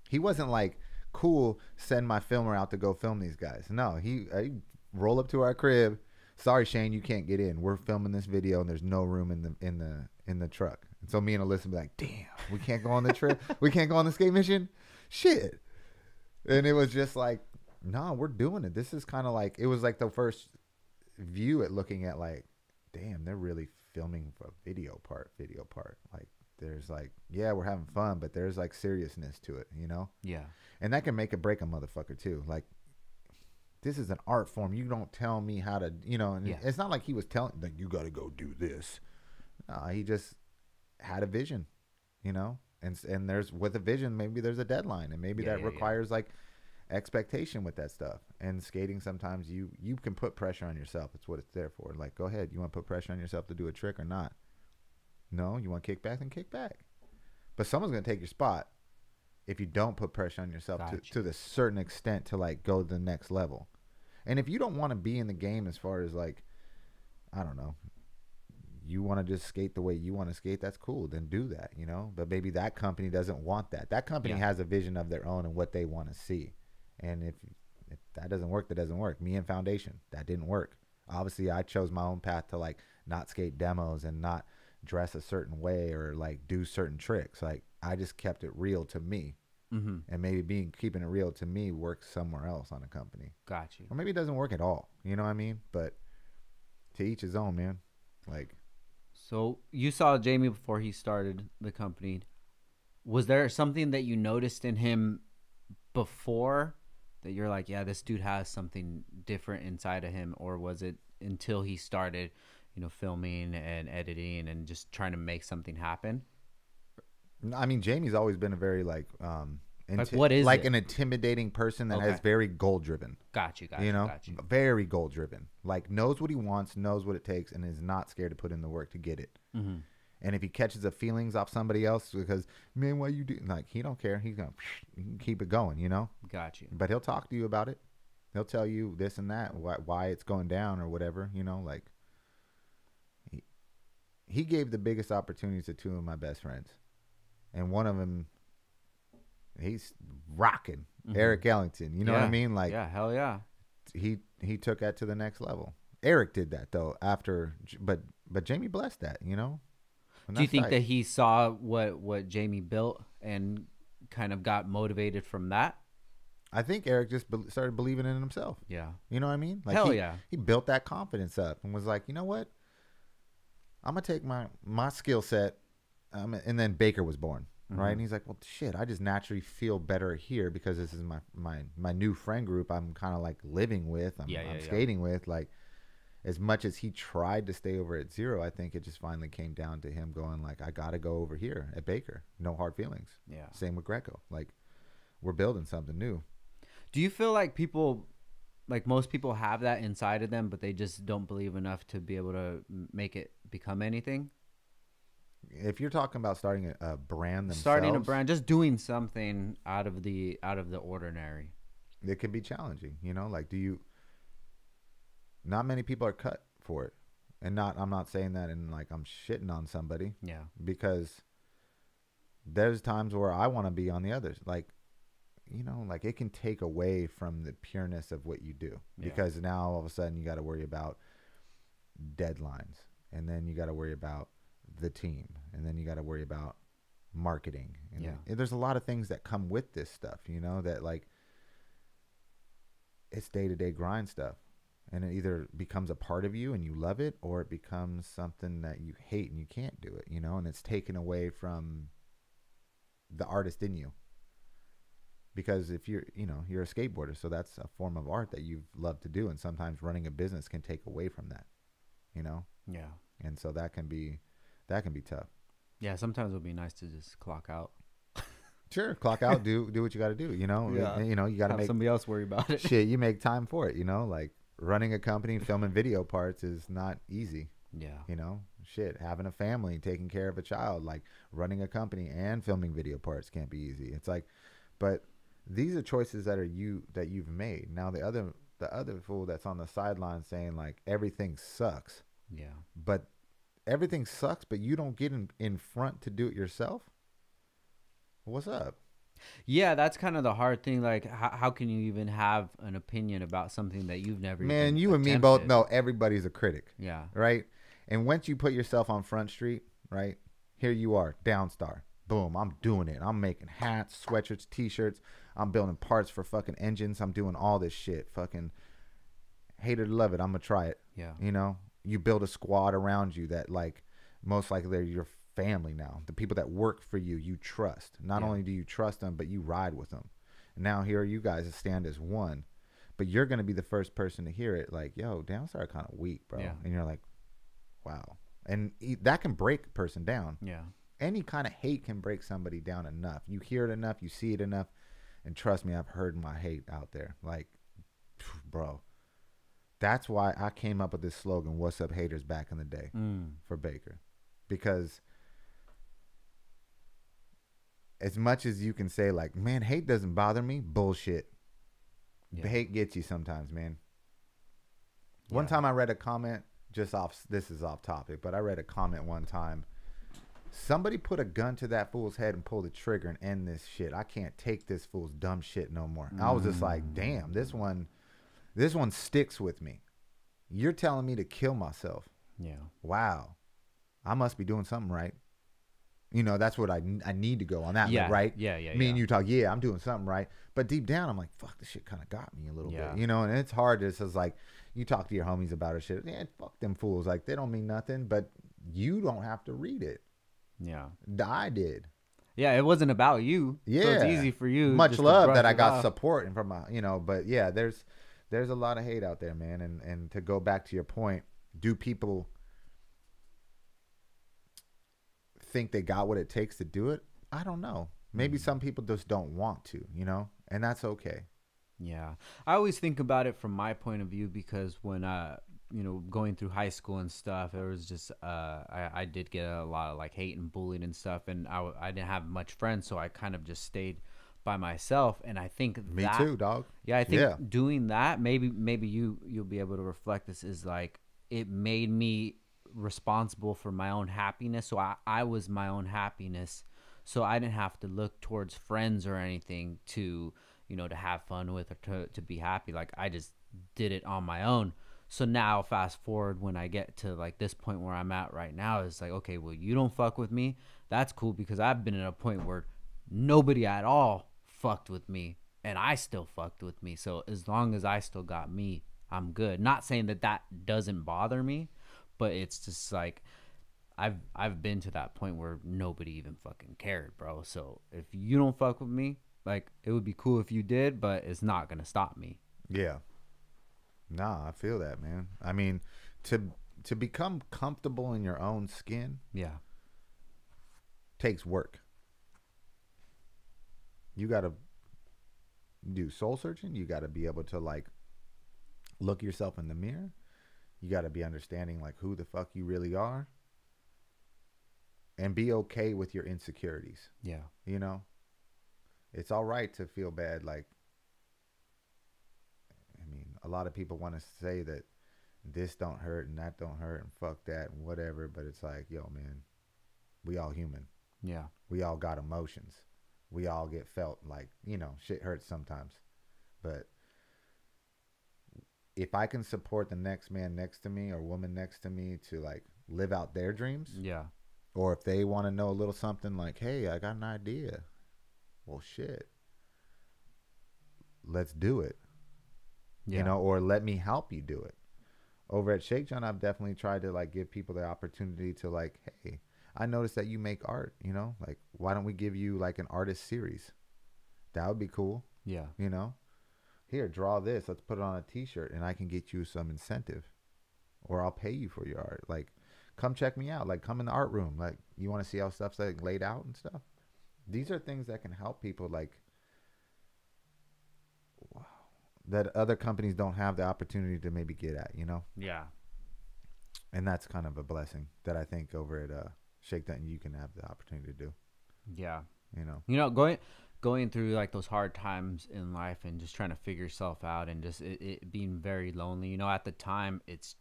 He wasn't like, cool, send my filmer out to go film these guys. No, he roll up to our crib. Sorry, Shane, you can't get in. We're filming this video, and there's no room in the truck. And so me and Alyssa be like, damn, we can't go on the trip. We can't go on the skate mission. Shit. And it was just like, nah, we're doing it. This is kind of like, it was like the first view at looking at, like, damn, they're really filming a video part. Like, there's like, yeah, we're having fun, but there's like seriousness to it, you know? Yeah. And that can make or break a motherfucker too. Like, this is an art form. You don't tell me how to, you know, and it's not like he was telling, like, you got to go do this. He just had a vision, you know? And there's, with a vision, maybe there's a deadline, and maybe that requires like expectation with that stuff. And skating, sometimes you can put pressure on yourself. It's what it's there for. Like, go ahead, you want to put pressure on yourself to do a trick or not? No, you want to kick back, then kick back. But someone's going to take your spot if you don't put pressure on yourself to the certain extent to, like, go to the next level. And if you don't want to be in the game as far as, like, I don't know, you want to just skate the way you want to skate, that's cool. Then do that, you know? But maybe that company doesn't want that. That company has a vision of their own and what they want to see. And if that doesn't work, that doesn't work. Me and Foundation, that didn't work. Obviously, I chose my own path to, like, not skate demos and not dress a certain way or, like, do certain tricks. Like, I just kept it real to me. And maybe keeping it real to me works somewhere else on a company. Got you. Or maybe it doesn't work at all. You know what I mean? But to each his own, man. Like, so you saw Jamie before he started the company. Was there something that you noticed in him before that you're like, yeah, this dude has something different inside of him? Or was it until he started, you know, filming and editing and just trying to make something happen? I mean, Jamie's always been a very like what is like it? an intimidating person that Okay. has very goal driven. Got you. You know, Got you. very goal driven. Like knows what he wants, knows what it takes, and is not scared to put in the work to get it. Mm-hmm. And if he catches the feelings off somebody else because, man, why you do, like, he don't care. He's gonna keep it going, you know. Got you. But he'll talk to you about it. He'll tell you this and that, why it's going down or whatever, you know. Like he gave the biggest opportunities to two of my best friends, and one of them, he's rocking. Eric Ellington. You know what I mean? Like, yeah, hell yeah. He took that to the next level. Eric did that though after, but Jamie blessed that, you know. Do you think that he saw what Jamie built and kind of got motivated from that? I think Eric just started believing in himself. Yeah. You know what I mean? Like hell yeah. He built that confidence up and was like, you know what? I'm gonna take my skill set, and then Baker was born, right? And he's like, well, shit, I just naturally feel better here because this is my new friend group. I'm kind of like living with. I'm skating with. Like, as much as he tried to stay over at zero, I think it just finally came down to him going like, I gotta go over here at Baker. No hard feelings. Yeah. Same with Greco. Like, we're building something new. Do you feel like people, like most people have that inside of them, but they just don't believe enough to be able to make it become anything? If you're talking about starting a brand themselves, starting a brand, just doing something out of the ordinary, it can be challenging. You know, like, not many people are cut for it. And I'm not saying that in like I'm shitting on somebody. Yeah. Because there's times where I want to be on the others. Like, you know, like it can take away from the pureness of what you do. Yeah. Because now all of a sudden you got to worry about deadlines. And then you got to worry about the team. And then you got to worry about marketing. And there's a lot of things that come with this stuff, you know, that like it's day-to-day grind stuff. And it either becomes a part of you and you love it, or it becomes something that you hate and you can't do it, you know, and it's taken away from the artist in you. Because if you're a skateboarder, so that's a form of art that you've loved to do. And sometimes running a business can take away from that, you know? Yeah. And so that can be tough. Yeah. Sometimes it'll be nice to just clock out. Sure. Clock out, do what you got to do, you know? Yeah. You know, you got to make somebody else worry about it. Shit, you make time for it, you know, like, running a company, filming video parts is not easy. Yeah. You know, shit, having a family, taking care of a child, like running a company and filming video parts can't be easy. It's like, but these are choices that you've made. Now the other fool that's on the sideline saying like everything sucks. Yeah. But everything sucks, but you don't get in front to do it yourself. What's up? Yeah, that's kind of the hard thing. Like, how can you even have an opinion about something that you've never Man, even you and me attempted? both know everybody's a critic. Yeah. Right? And once you put yourself on Front Street, right? Here you are, Downstar. Boom, I'm doing it. I'm making hats, sweatshirts, T-shirts. I'm building parts for fucking engines. I'm doing all this shit. Fucking hate it or love it, I'm going to try it. Yeah. You know? You build a squad around you that, like, most likely they're your family now. The people that work for you, you trust. Not only do you trust them, but you ride with them. And now here you guys stand as one. But you're going to be the first person to hear it. Like, yo, Downstar kind of weak, bro. Yeah. And you're like, wow. And that can break a person down. Yeah. Any kind of hate can break somebody down enough. You hear it enough. You see it enough. And trust me, I've heard my hate out there. Like, bro. That's why I came up with this slogan, "What's up, haters," back in the day for Baker. Because as much as you can say, like, man, hate doesn't bother me, bullshit. The hate gets you sometimes, man. One time I read a comment, this is off topic, but I read a comment one time. Somebody put a gun to that fool's head and pull the trigger and end this shit. I can't take this fool's dumb shit no more. I was just like, damn, this one sticks with me. You're telling me to kill myself. Yeah. Wow. I must be doing something right. You know, that's what I need to go on that, right? Yeah. Me and you talk, I'm doing something right. But deep down, I'm like, fuck, this shit kind of got me a little bit. You know, and it's hard. It's just like, you talk to your homies about it, shit. Yeah, fuck them fools. Like, they don't mean nothing, but you don't have to read it. Yeah. I did. Yeah, it wasn't about you. Yeah, so it's easy for you. Much just to love brush that I it got off. support and from my, but yeah, there's a lot of hate out there, man. And to go back to your point, do people think they got what it takes to do it? I don't know. Maybe some people just don't want to, and that's okay. Yeah, I always think about it from my point of view because when going through high school and stuff, it was just I did get a lot of like hate and bullying and stuff, and I didn't have much friends, so I kind of just stayed by myself. And I think Me too, dog. Yeah, I think doing that, maybe you'll be able to reflect this, is like it made me responsible for my own happiness. So I was my own happiness, so I didn't have to look towards friends or anything to to have fun with or to be happy. Like I just did it on my own. So now fast forward when I get to like this point where I'm at right now, it's like, okay, well, you don't fuck with me. That's cool, because I've been at a point where nobody at all fucked with me and I still fucked with me. So as long as I still got me, I'm good. Not saying that doesn't bother me, but it's just like I've been to that point where nobody even fucking cared, bro. So if you don't fuck with me, like, it would be cool if you did, but it's not gonna stop me. Yeah. Nah, I feel that, man. I mean, to become comfortable in your own skin, Yeah. takes work. You got to do soul searching. You got to be able to like look yourself in the mirror. You got to be understanding like who the fuck you really are, and be okay with your insecurities. Yeah. It's all right to feel bad. Like, I mean, a lot of people want to say that this don't hurt and that don't hurt and fuck that and whatever, but it's like, yo, man, we all human. Yeah. We all got emotions. We all get felt like, shit hurts sometimes. But if I can support the next man next to me or woman next to me to like live out their dreams, Yeah. or if they want to know a little something like, hey, I got an idea. Well, shit. Let's do it. Yeah. Or let me help you do it. Over at Shake Junt, I've definitely tried to like give people the opportunity to like, hey, I noticed that you make art, like, why don't we give you like an artist series? That would be cool. Yeah. Here, draw this. Let's put it on a t-shirt and I can get you some incentive, or I'll pay you for your art. Like, come check me out. Like, come in the art room. Like, you want to see how stuff's like laid out and stuff? These are things that can help people, like, wow, that other companies don't have the opportunity to maybe get at, Yeah. And that's kind of a blessing that I think over at Shake Junt you can have the opportunity to do. Yeah. Going Going through like those hard times in life and just trying to figure yourself out and just it being very lonely. At the time, it's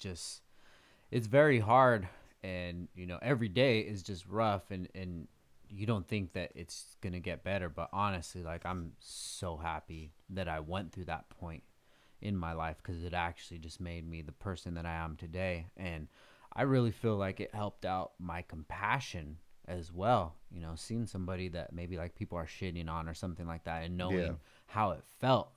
very hard, and every day is just rough, and you don't think that it's gonna get better. But honestly, like, I'm so happy that I went through that point in my life, because it actually just made me the person that I am today. And I really feel like it helped out my compassion as well, seeing somebody that maybe like people are shitting on or something like that, and knowing how it felt.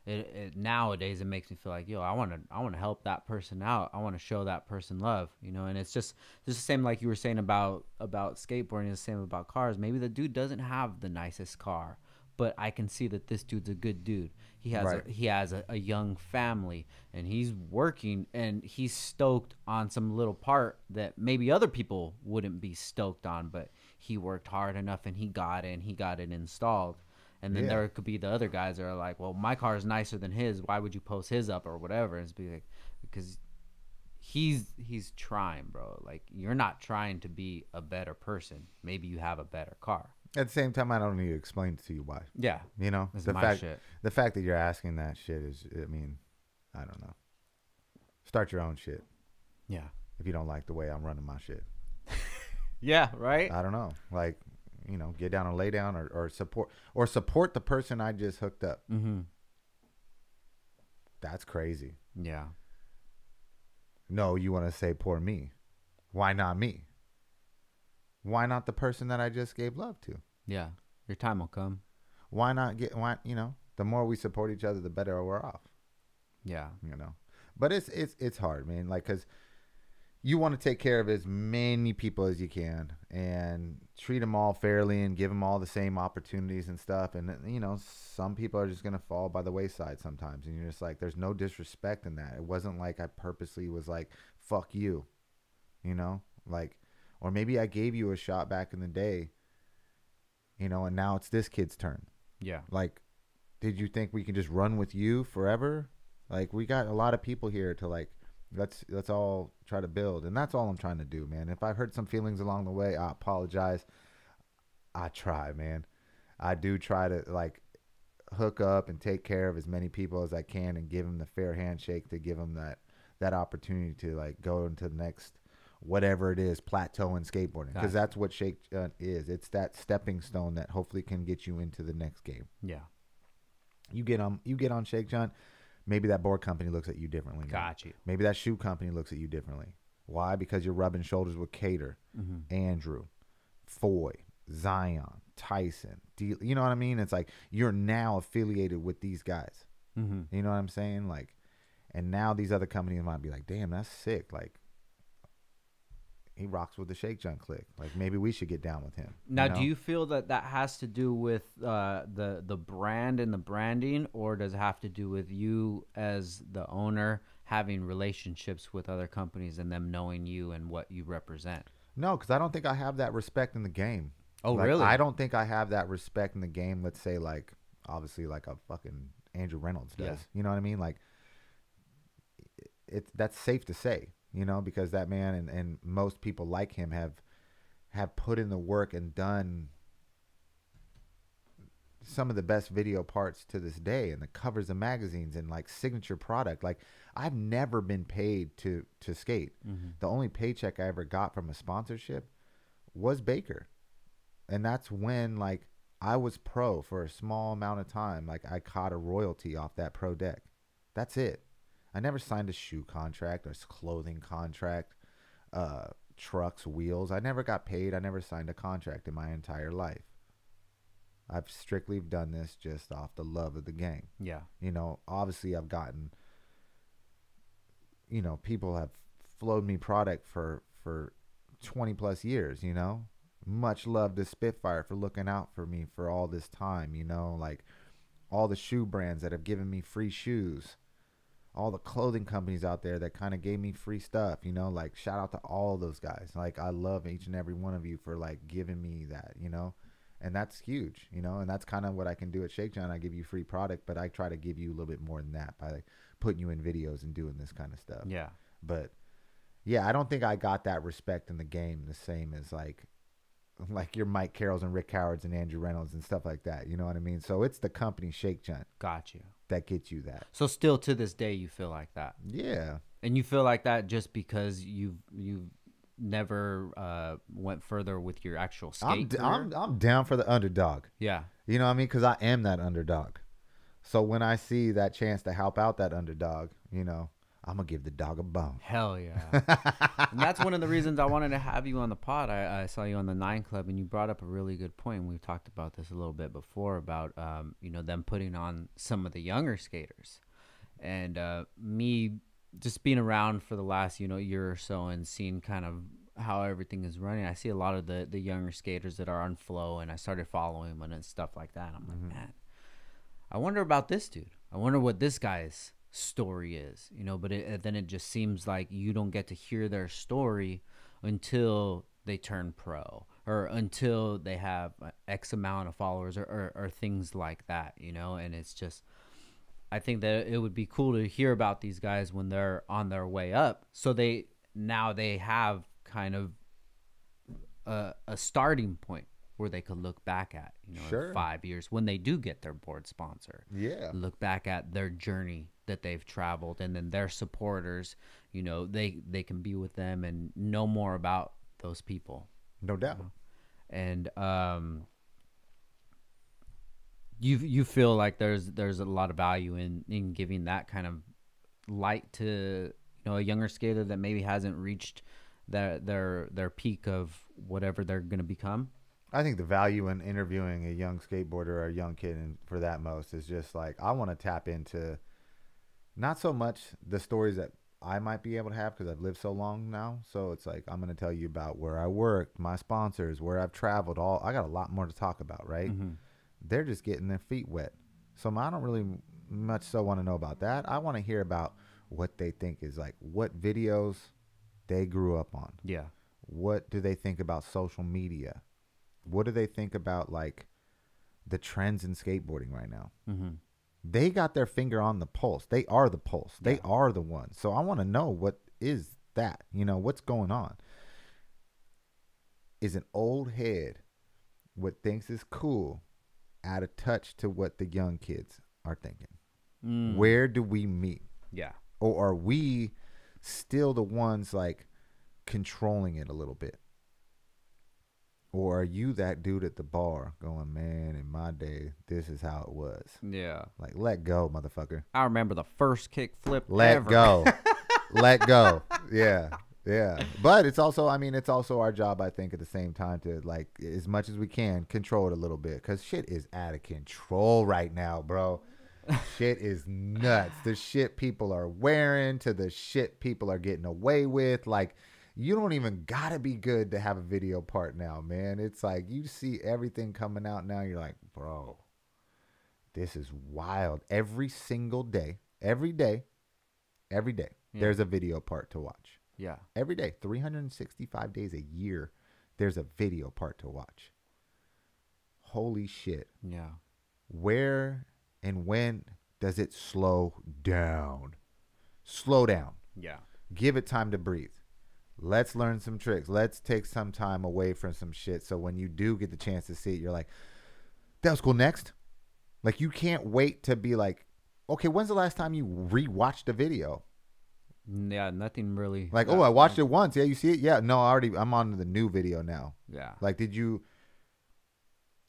It nowadays, it makes me feel like, yo, I want to help that person out. I want to show that person love, and it's just the same like you were saying about skateboarding, the same about cars. Maybe the dude doesn't have the nicest car, but I can see that this dude's a good dude. He has a young family, and he's working, and he's stoked on some little part that maybe other people wouldn't be stoked on, but he worked hard enough and he got it installed. And then there could be the other guys that are like, well, my car is nicer than his. Why would you post his up or whatever? And it's be like, because he's trying, bro. Like, you're not trying to be a better person. Maybe you have a better car. At the same time, I don't need to explain to you why. Yeah. It's my shit. The fact that you're asking that shit is, I mean, I don't know. Start your own shit. Yeah. If you don't like the way I'm running my shit. Yeah, right? I don't know. Like, get down and lay down, or support the person I just hooked up. Mm-hmm. That's crazy. Yeah. No, you want to say poor me. Why not me? Why not the person that I just gave love to? Yeah. Your time will come. Why not the more we support each other, the better we're off. Yeah. But it's hard, man. Like, 'cause you want to take care of as many people as you can and treat them all fairly and give them all the same opportunities and stuff. And, you know, some people are just going to fall by the wayside sometimes. And you're just like, there's no disrespect in that. It wasn't like I purposely was like, fuck you, you know, like, or maybe I gave you a shot back in the day, you know, and now it's this kid's turn. Yeah. Like, did you think we can just run with you forever? Like, we got a lot of people here to like, let's all try to build, and that's all I'm trying to do, man. If I've hurt some feelings along the way, I apologize. I try, man. I do try to like hook up and take care of as many people as I can and give them the fair handshake to give them that opportunity to like go into the next whatever it is, plateau in skateboarding, because that's what Shake Junt is. It's that stepping stone that hopefully can get you into the next game. Yeah. You get on Shake Junt. Maybe that board company looks at you differently. Got you. Maybe that shoe company looks at you differently. Why? Because you're rubbing shoulders with Cater, Andrew, Foy, Zion, Tyson. You know what I mean? It's like you're now affiliated with these guys. You know what I'm saying? Like, and now these other companies might be like, damn, that's sick. Like, he rocks with the Shake Junt clique. Like, maybe we should get down with him. Now, do you feel that has to do with the brand and the branding, or does it have to do with you as the owner having relationships with other companies and them knowing you and what you represent? No, because I don't think I have that respect in the game. Oh, like, really? I don't think I have that respect in the game. Let's say, like, obviously, like a fucking Andrew Reynolds does. Yeah. You know what I mean? Like, that's safe to say. You know, because that man and most people like him have put in the work and done some of the best video parts to this day, and the covers of magazines and like signature product. Like, I've never been paid to skate. The only paycheck I ever got from a sponsorship was Baker. And that's when like I was pro for a small amount of time. Like, I caught a royalty off that pro deck. That's it. I never signed a shoe contract or clothing contract, trucks, wheels. I never got paid. I never signed a contract in my entire life. I've strictly done this just off the love of the game. Yeah. You know, obviously I've gotten, you know, people have flowed me product for 20 plus years, you know. Much love to Spitfire for looking out for me for all this time, you know, like all the shoe brands that have given me free shoes. All the clothing companies out there that kind of gave me free stuff, you know, like shout out to all those guys. Like, I love each and every one of you for like giving me that, you know, and that's huge, you know, and that's kind of what I can do at Shake Junt. I give you free product, but I try to give you a little bit more than that by like putting you in videos and doing this kind of stuff. Yeah. But yeah, I don't think I got that respect in the game the same as like your Mike Carrolls and Rick Howards and Andrew Reynolds and stuff like that. You know what I mean? So it's the company Shake Junt. Got you. That gets you that. So still to this day, you feel like that? Yeah. And you feel like that just because you've never went further with your actual skate career? I'm down for the underdog. Yeah. You know what I mean? Because I am that underdog. So when I see that chance to help out that underdog, you know, I'm going to give the dog a bone. Hell yeah. And that's one of the reasons I wanted to have you on the pod. I saw you on the 9 Club, and you brought up a really good point. We've talked about this a little bit before about, you know, them putting on some of the younger skaters. And me just being around for the last, you know, year or so and seeing kind of how everything is running, I see a lot of the younger skaters that are on Flow, and I started following them and stuff like that. I'm like, man, I wonder about this dude. I wonder what this guy's story is, you know. But then it just seems like you don't get to hear their story until they turn pro or until they have X amount of followers or things like that, you know. And it's just, I think that it would be cool to hear about these guys when they're on their way up, so they have kind of a starting point where they could look back at, you know, Sure. in 5 years when they do get their board sponsor. Yeah. Look back at their journey that they've traveled, and then their supporters, you know, they can be with them and know more about those people. No doubt. And you feel like there's a lot of value in giving that kind of light to, you know, a younger skater that maybe hasn't reached their peak of whatever they're going to become. I think the value in interviewing a young skateboarder or a young kid, and for that most, is just like, I want to tap into not so much the stories that I might be able to have because I've lived so long now. So it's like I'm gonna tell you about where I worked, my sponsors, where I've traveled. I got a lot more to talk about, right? Mm-hmm. They're just getting their feet wet. So I don't really much so want to know about that. I want to hear about what they think is like what videos they grew up on. Yeah. What do they think about social media? What do they think about like the trends in skateboarding right now? Mm-hmm. They got their finger on the pulse. They are the pulse. They are the ones. So I want to know what is that? You know, what's going on? Is an old head what thinks is cool out of touch to what the young kids are thinking? Where do we meet? Yeah. Or are we still the ones like controlling it a little bit? Or are you that dude at the bar going, man, in my day, this is how it was? Yeah. Like, let go, motherfucker. I remember the first kick flip Let ever. go. Let go. Yeah. Yeah. But it's also, I mean, it's also our job, I think, at the same time to, like, as much as we can, control it a little bit. Because shit is out of control right now, bro. Shit is nuts. The shit people are wearing to the shit people are getting away with. Like, you don't even gotta be good to have a video part now, man. It's like you see everything coming out now. You're like, bro, this is wild. Every single day, every day, there's a video part to watch. Yeah. Every day, 365 days a year, there's a video part to watch. Holy shit. Yeah. Where and when does it slow down? Slow down. Yeah. Give it time to breathe. Let's learn some tricks. Let's take some time away from some shit. So when you do get the chance to see it, you're like, that was cool. Next. Like, you can't wait to be like, okay, when's the last time you rewatched a video? Yeah, nothing really. Like, oh, I watched it once. Yeah, you see it? Yeah, no, I'm on to the new video now. Yeah. Like, did you,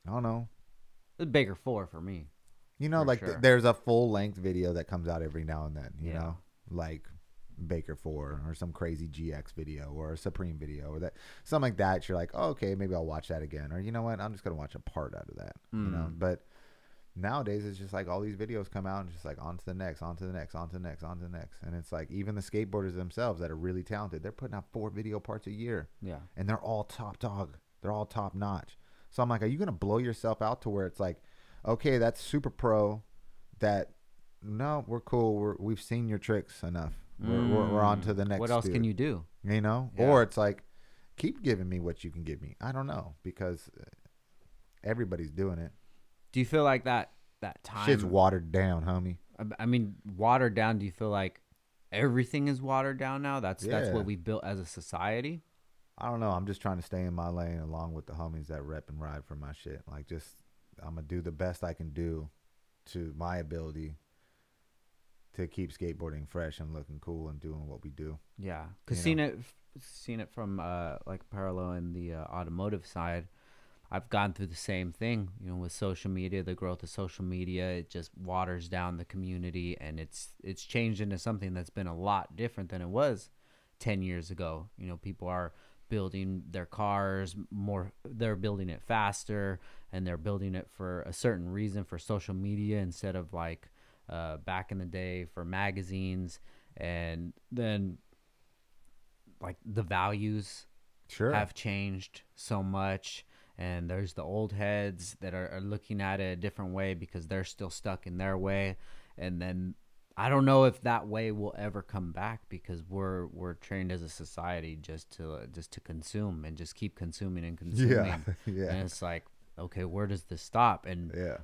I don't know. It's Baker 4 for me. You know, For like sure. there's a full length video that comes out every now and then, you Yeah. know, like Baker 4 or some crazy GX video or a Supreme video or that something like that. You're like, oh, okay, maybe I'll watch that again. Or you know what? I'm just going to watch a part out of that, you know, but nowadays it's just like all these videos come out and just like on to the next, on to the next, on to the next, on to the next. And it's like even the skateboarders themselves that are really talented, they're putting out 4 video parts a year. Yeah. And they're all top dog. They're all top notch. So I'm like, are you going to blow yourself out to where it's like, okay, that's super pro. That no, we're cool. We've seen your tricks enough. We're on to the next. What else dude. can you do? You know, Yeah. or it's like, keep giving me what you can give me. I don't know because everybody's doing it. Do you feel like that time? Shit's watered down, homie. I mean, watered down. Do you feel like everything is watered down now? That's Yeah. what we built as a society. I don't know. I'm just trying to stay in my lane along with the homies that rep and ride for my shit. Like, just I'm gonna do the best I can do to my ability to keep skateboarding fresh and looking cool and doing what we do. Yeah, because You know. seeing it from like parallel in the automotive side, I've gone through the same thing. You know, with social media, the growth of social media, it just waters down the community, and it's changed into something that's been a lot different than it was 10 years ago. You know, people are building their cars more, they're building it faster, and they're building it for a certain reason, for social media, instead of like back in the day for magazines. And then like the values Sure. have changed so much, and there's the old heads that are looking at it a different way because they're still stuck in their way. And then I don't know if that way will ever come back, because we're trained as a society just to consume and just keep consuming and consuming. Yeah. Yeah. And it's like, okay, where does this stop? And Yeah.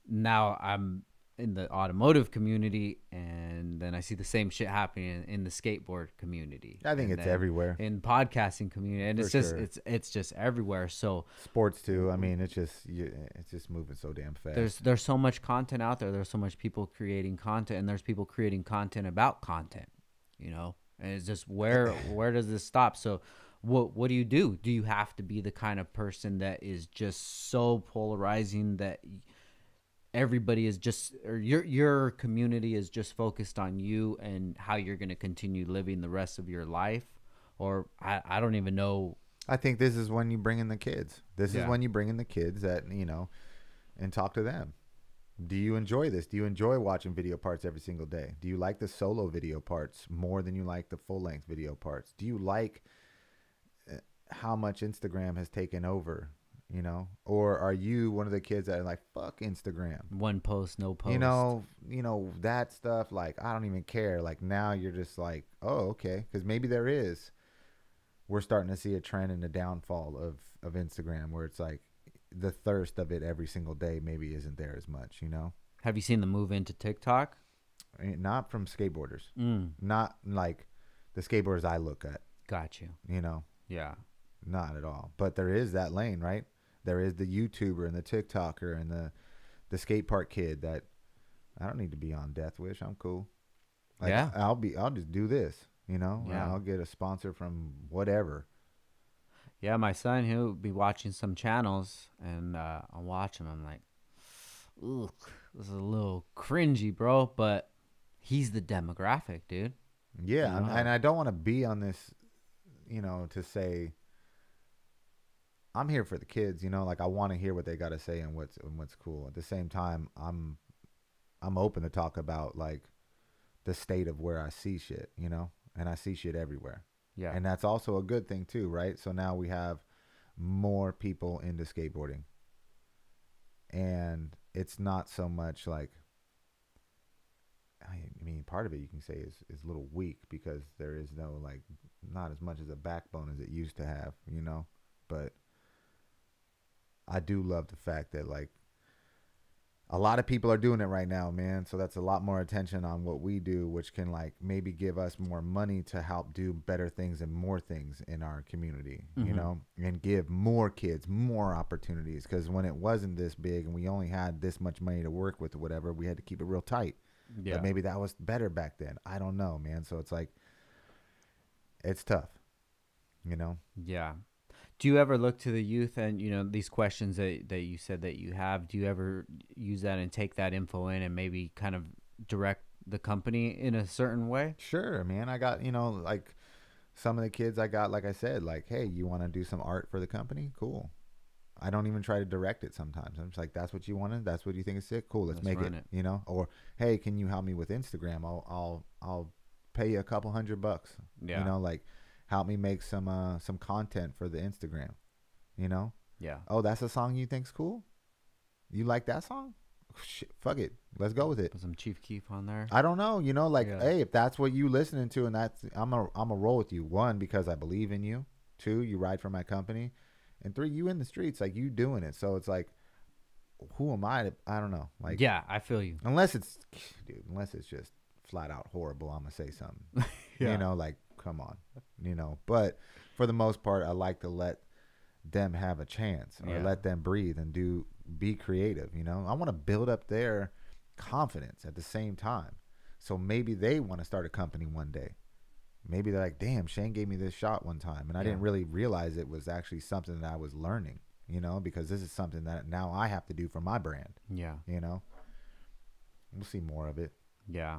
now I'm in the automotive community, and then I see the same shit happening in the skateboard community. I think and it's then everywhere. in podcasting community, and For it's just sure. it's just everywhere. So Sports too. I mean, it's just moving so damn fast. there's so much content out there. There's so much people creating content, and there's people creating content about content. You know, and it's just where does this stop? So what do you do? Do you have to be the kind of person that is just so polarizing that everybody is just, or your community is just focused on you and how you're going to continue living the rest of your life? Or I don't even know. I think this is when you bring in the kids. This Yeah. is when you bring in the kids that, you know, and talk to them. Do you enjoy this? Do you enjoy watching video parts every single day? Do you like the solo video parts more than you like the full length video parts? Do you like how much Instagram has taken over, you know? Or are you one of the kids that are like, fuck Instagram? One post, no post. You know, that stuff, like, I don't even care. Like, now you're just like, oh, okay. Because maybe we're starting to see a trend in the downfall of Instagram where it's like the thirst of it every single day maybe isn't there as much, you know? Have you seen the move into TikTok? Not from skateboarders. Not like the skateboarders I look at. Got you. You know? Yeah. Not at all. But there is that lane, right? There is the YouTuber and the TikToker and the skate park kid that I don't need to be on Death Wish. I'm cool. Like, yeah. I'll just do this, you know? Yeah. I'll get a sponsor from whatever. Yeah, my son, he'll be watching some channels, and I'll watch him. I'm like, ooh, this is a little cringy, bro, but he's the demographic, dude. Yeah, You know? and I don't want to be on this, you know, to say I'm here for the kids, you know, like I want to hear what they got to say and what's cool. At the same time, I'm open to talk about like the state of where I see shit, you know, and I see shit everywhere. Yeah. And that's also a good thing too, right? So now we have more people into skateboarding. And it's not so much like, I mean, part of it you can say is a little weak because there is no, like, not as much as a backbone as it used to have, you know? But I do love the fact that, like, a lot of people are doing it right now, man. So that's a lot more attention on what we do, which can, like, maybe give us more money to help do better things and more things in our community, you know, and give more kids more opportunities. Because when it wasn't this big and we only had this much money to work with or whatever, we had to keep it real tight. Yeah. But maybe that was better back then. I don't know, man. So it's like, it's tough, you know? Yeah. Do you ever look to the youth and, you know, these questions that you said that you have, do you ever use that and take that info in and maybe kind of direct the company in a certain way? Sure, man. I got, you know, like some of the kids I got, like I said, like, hey, you want to do some art for the company? Cool. I don't even try to direct it sometimes. I'm just like, that's what you wanted? That's what you think is sick? Cool, let's make it, you know? Or, hey, can you help me with Instagram? I'll pay you a couple $100. Yeah. You know, like, help me make some content for the Instagram, you know? Yeah. Oh, that's a song you think's cool? You like that song? Shit, fuck it. Let's go with it. Put some Chief Keef on there. I don't know, you know, like, hey, if that's what you listening to and that's, I'm a roll with you. 1, because I believe in you. 2, you ride for my company. And 3, you in the streets, like, you doing it. So it's like, who am I to, I don't know. Like, yeah, I feel you. Unless it's just flat out horrible, I'm going to say something. Yeah. You know, like, come on, you know. But for the most part, I like to let them have a chance or let them breathe and be creative, you know. I want to build up their confidence at the same time. So maybe they want to start a company one day. Maybe they're like, damn, Shane gave me this shot one time, and I didn't really realize it was actually something that I was learning, you know, because this is something that now I have to do for my brand. Yeah. You know, we'll see more of it. Yeah.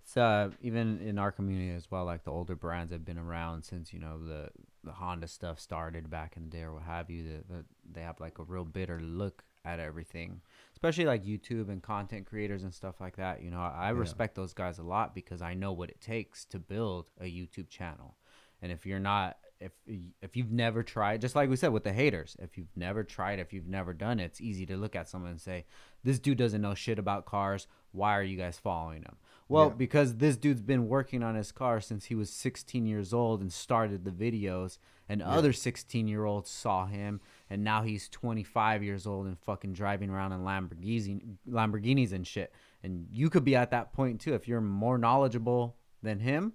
It's even in our community as well, like the older brands have been around since, you know, the Honda stuff started back in the day or what have you. They have like a real bitter look at everything, especially like YouTube and content creators and stuff like that. You know, I respect those guys a lot because I know what it takes to build a YouTube channel. And if you're not, if you've never tried, just like we said with the haters, if you've never tried, if you've never done it, it's easy to look at someone and say, this dude doesn't know shit about cars. Why are you guys following him? Well, because this dude's been working on his car since he was 16 years old and started the videos, and other 16-year-olds saw him, and now he's 25 years old and fucking driving around in Lamborghinis and shit. And you could be at that point too. If you're more knowledgeable than him,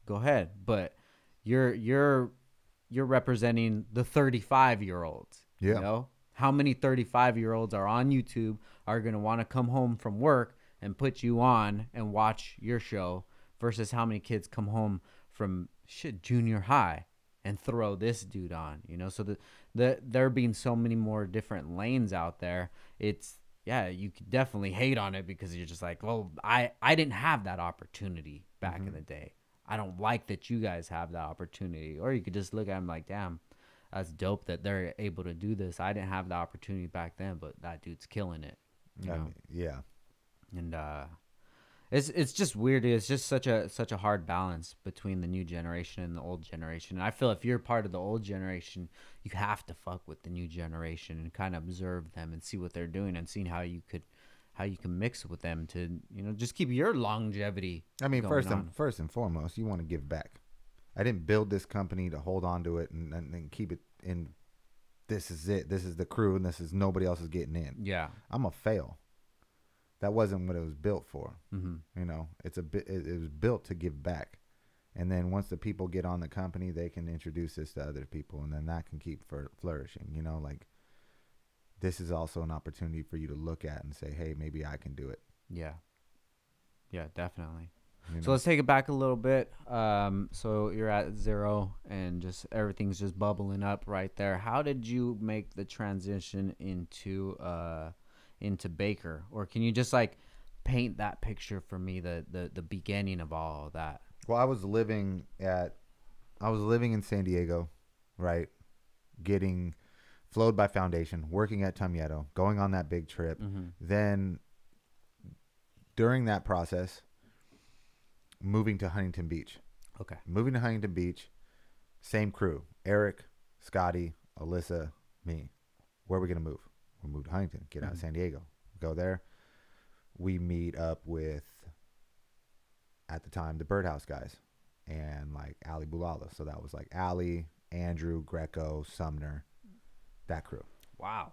go ahead. But you're representing the 35-year-olds. Yeah. You know? How many 35-year-olds are on YouTube are going to want to come home from work and put you on and watch your show versus how many kids come home from junior high and throw this dude on, you know? So there being so many more different lanes out there, it's, you could definitely hate on it because you're just like, well, I didn't have that opportunity back in the day. I don't like that you guys have that opportunity. Or you could just look at them like, damn, that's dope that they're able to do this. I didn't have the opportunity back then, but that dude's killing it. You know? Yeah. And it's just weird. It's just such a hard balance between the new generation and the old generation. And I feel if you're part of the old generation, you have to fuck with the new generation and kind of observe them and see what they're doing and seeing how you can mix with them to, you know, just keep your longevity. I mean, going on. first and foremost, you want to give back. I didn't build this company to hold on to it and keep it in. This is it. This is the crew, and this is nobody else is getting in. Yeah, I'm a fail. That wasn't what it was built for. mm-hmm. You know, it was built to give back. And then once the people get on the company, they can introduce this to other people, and then that can keep flourishing. You know, like this is also an opportunity for you to look at and say, hey, maybe I can do it. Yeah, definitely. You know? So let's take it back a little bit. So you're at 0 and just everything's just bubbling up right there. How did you make the transition into Baker? Or can you just like paint that picture for me, the beginning of all of that? Well, I was living in San Diego, right? Getting flowed by Foundation, working at Tamieto, going on that big trip. Mm-hmm. Then during that process, moving to Huntington Beach. Okay. Moving to Huntington Beach, same crew. Eric, Scotty, Alyssa, me. Where are we going to move? We'll move to Huntington, get out of San Diego. Go there. We meet up with, at the time, the Birdhouse guys and like Ali Bulala. So that was like Ali, Andrew, Greco, Sumner, that crew. Wow.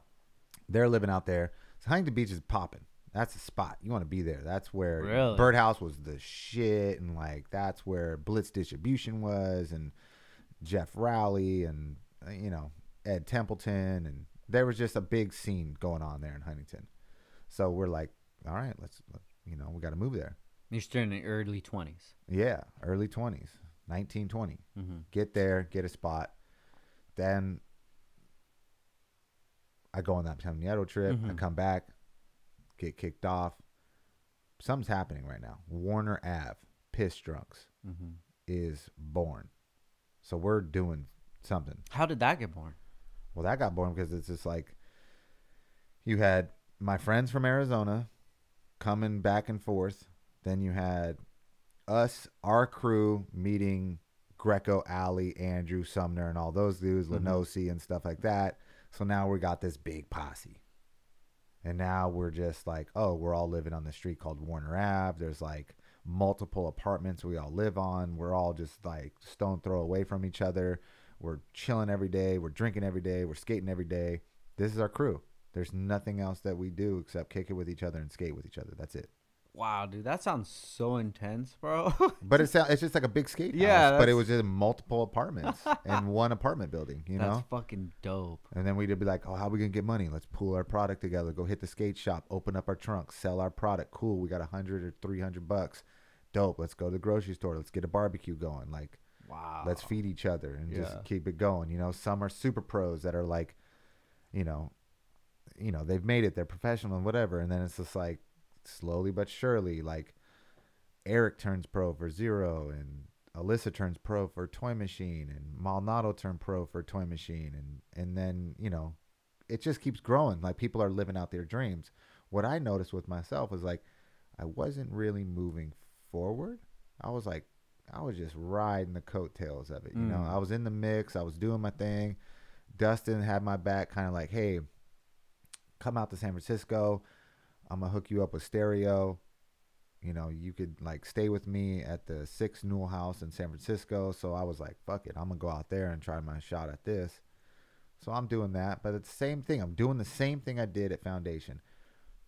They're living out there. So Huntington Beach is popping. That's the spot. You want to be there. That's where Really? Birdhouse was the shit. And like, that's where Blitz Distribution was, and Jeff Rowley and, you know, Ed Templeton. And there was just a big scene going on there in Huntington. So we're like, all right, let's you know, we got to move there. You're still in the early 20s. Yeah. Early 20s, 19, 20. Mm-hmm. Get there, get a spot. Then I go on that Tamieto trip. Mm-hmm. I come back, get kicked off. Something's happening right now. Warner Ave, Piss Drunks, Mm-hmm. is born. So we're doing something. How did that get born? Well, that got born because it's just like you had my friends from Arizona coming back and forth. Then you had us, our crew, meeting Greco, Alley, Andrew, Sumner, and all those dudes, Lenosi and stuff like that. So now we got this big posse. And now we're just like, oh, we're all living on the street called Warner Ave. There's like multiple apartments we all live on. We're all just like stone throw away from each other. We're chilling every day. We're drinking every day. We're skating every day. This is our crew. There's nothing else that we do except kick it with each other and skate with each other. That's it. Wow, dude, that sounds so intense, bro. But it's just like a big skate house. Yeah, But it was just multiple apartments in one apartment building, you That's know? fucking dope. And then we'd be like, oh, how are we going to get money? Let's pool our product together. Go hit the skate shop, open up our trunk, sell our product. Cool. We got $100 or $300. Dope. Let's go to the grocery store. Let's get a barbecue going. Like, Wow. let's feed each other and Yeah. just keep it going. You know, some are super pros that are like, you know, they've made it. They're professional and whatever. And then it's just like slowly but surely, like Eric turns pro for Zero, and Alyssa turns pro for Toy Machine, and Maldonado turned pro for Toy Machine. And then, you know, it just keeps growing. Like people are living out their dreams. What I noticed with myself was like, I wasn't really moving forward. I was just riding the coattails of it. You know, I was in the mix. I was doing my thing. Dustin had my back, kind of like, hey, come out to San Francisco. I'm going to hook you up with stereo. You know, you could like stay with me at the 6 Newell House in San Francisco. So I was like, fuck it. I'm going to go out there and try my shot at this. So I'm doing that. But it's the same thing. I'm doing the same thing I did at Foundation.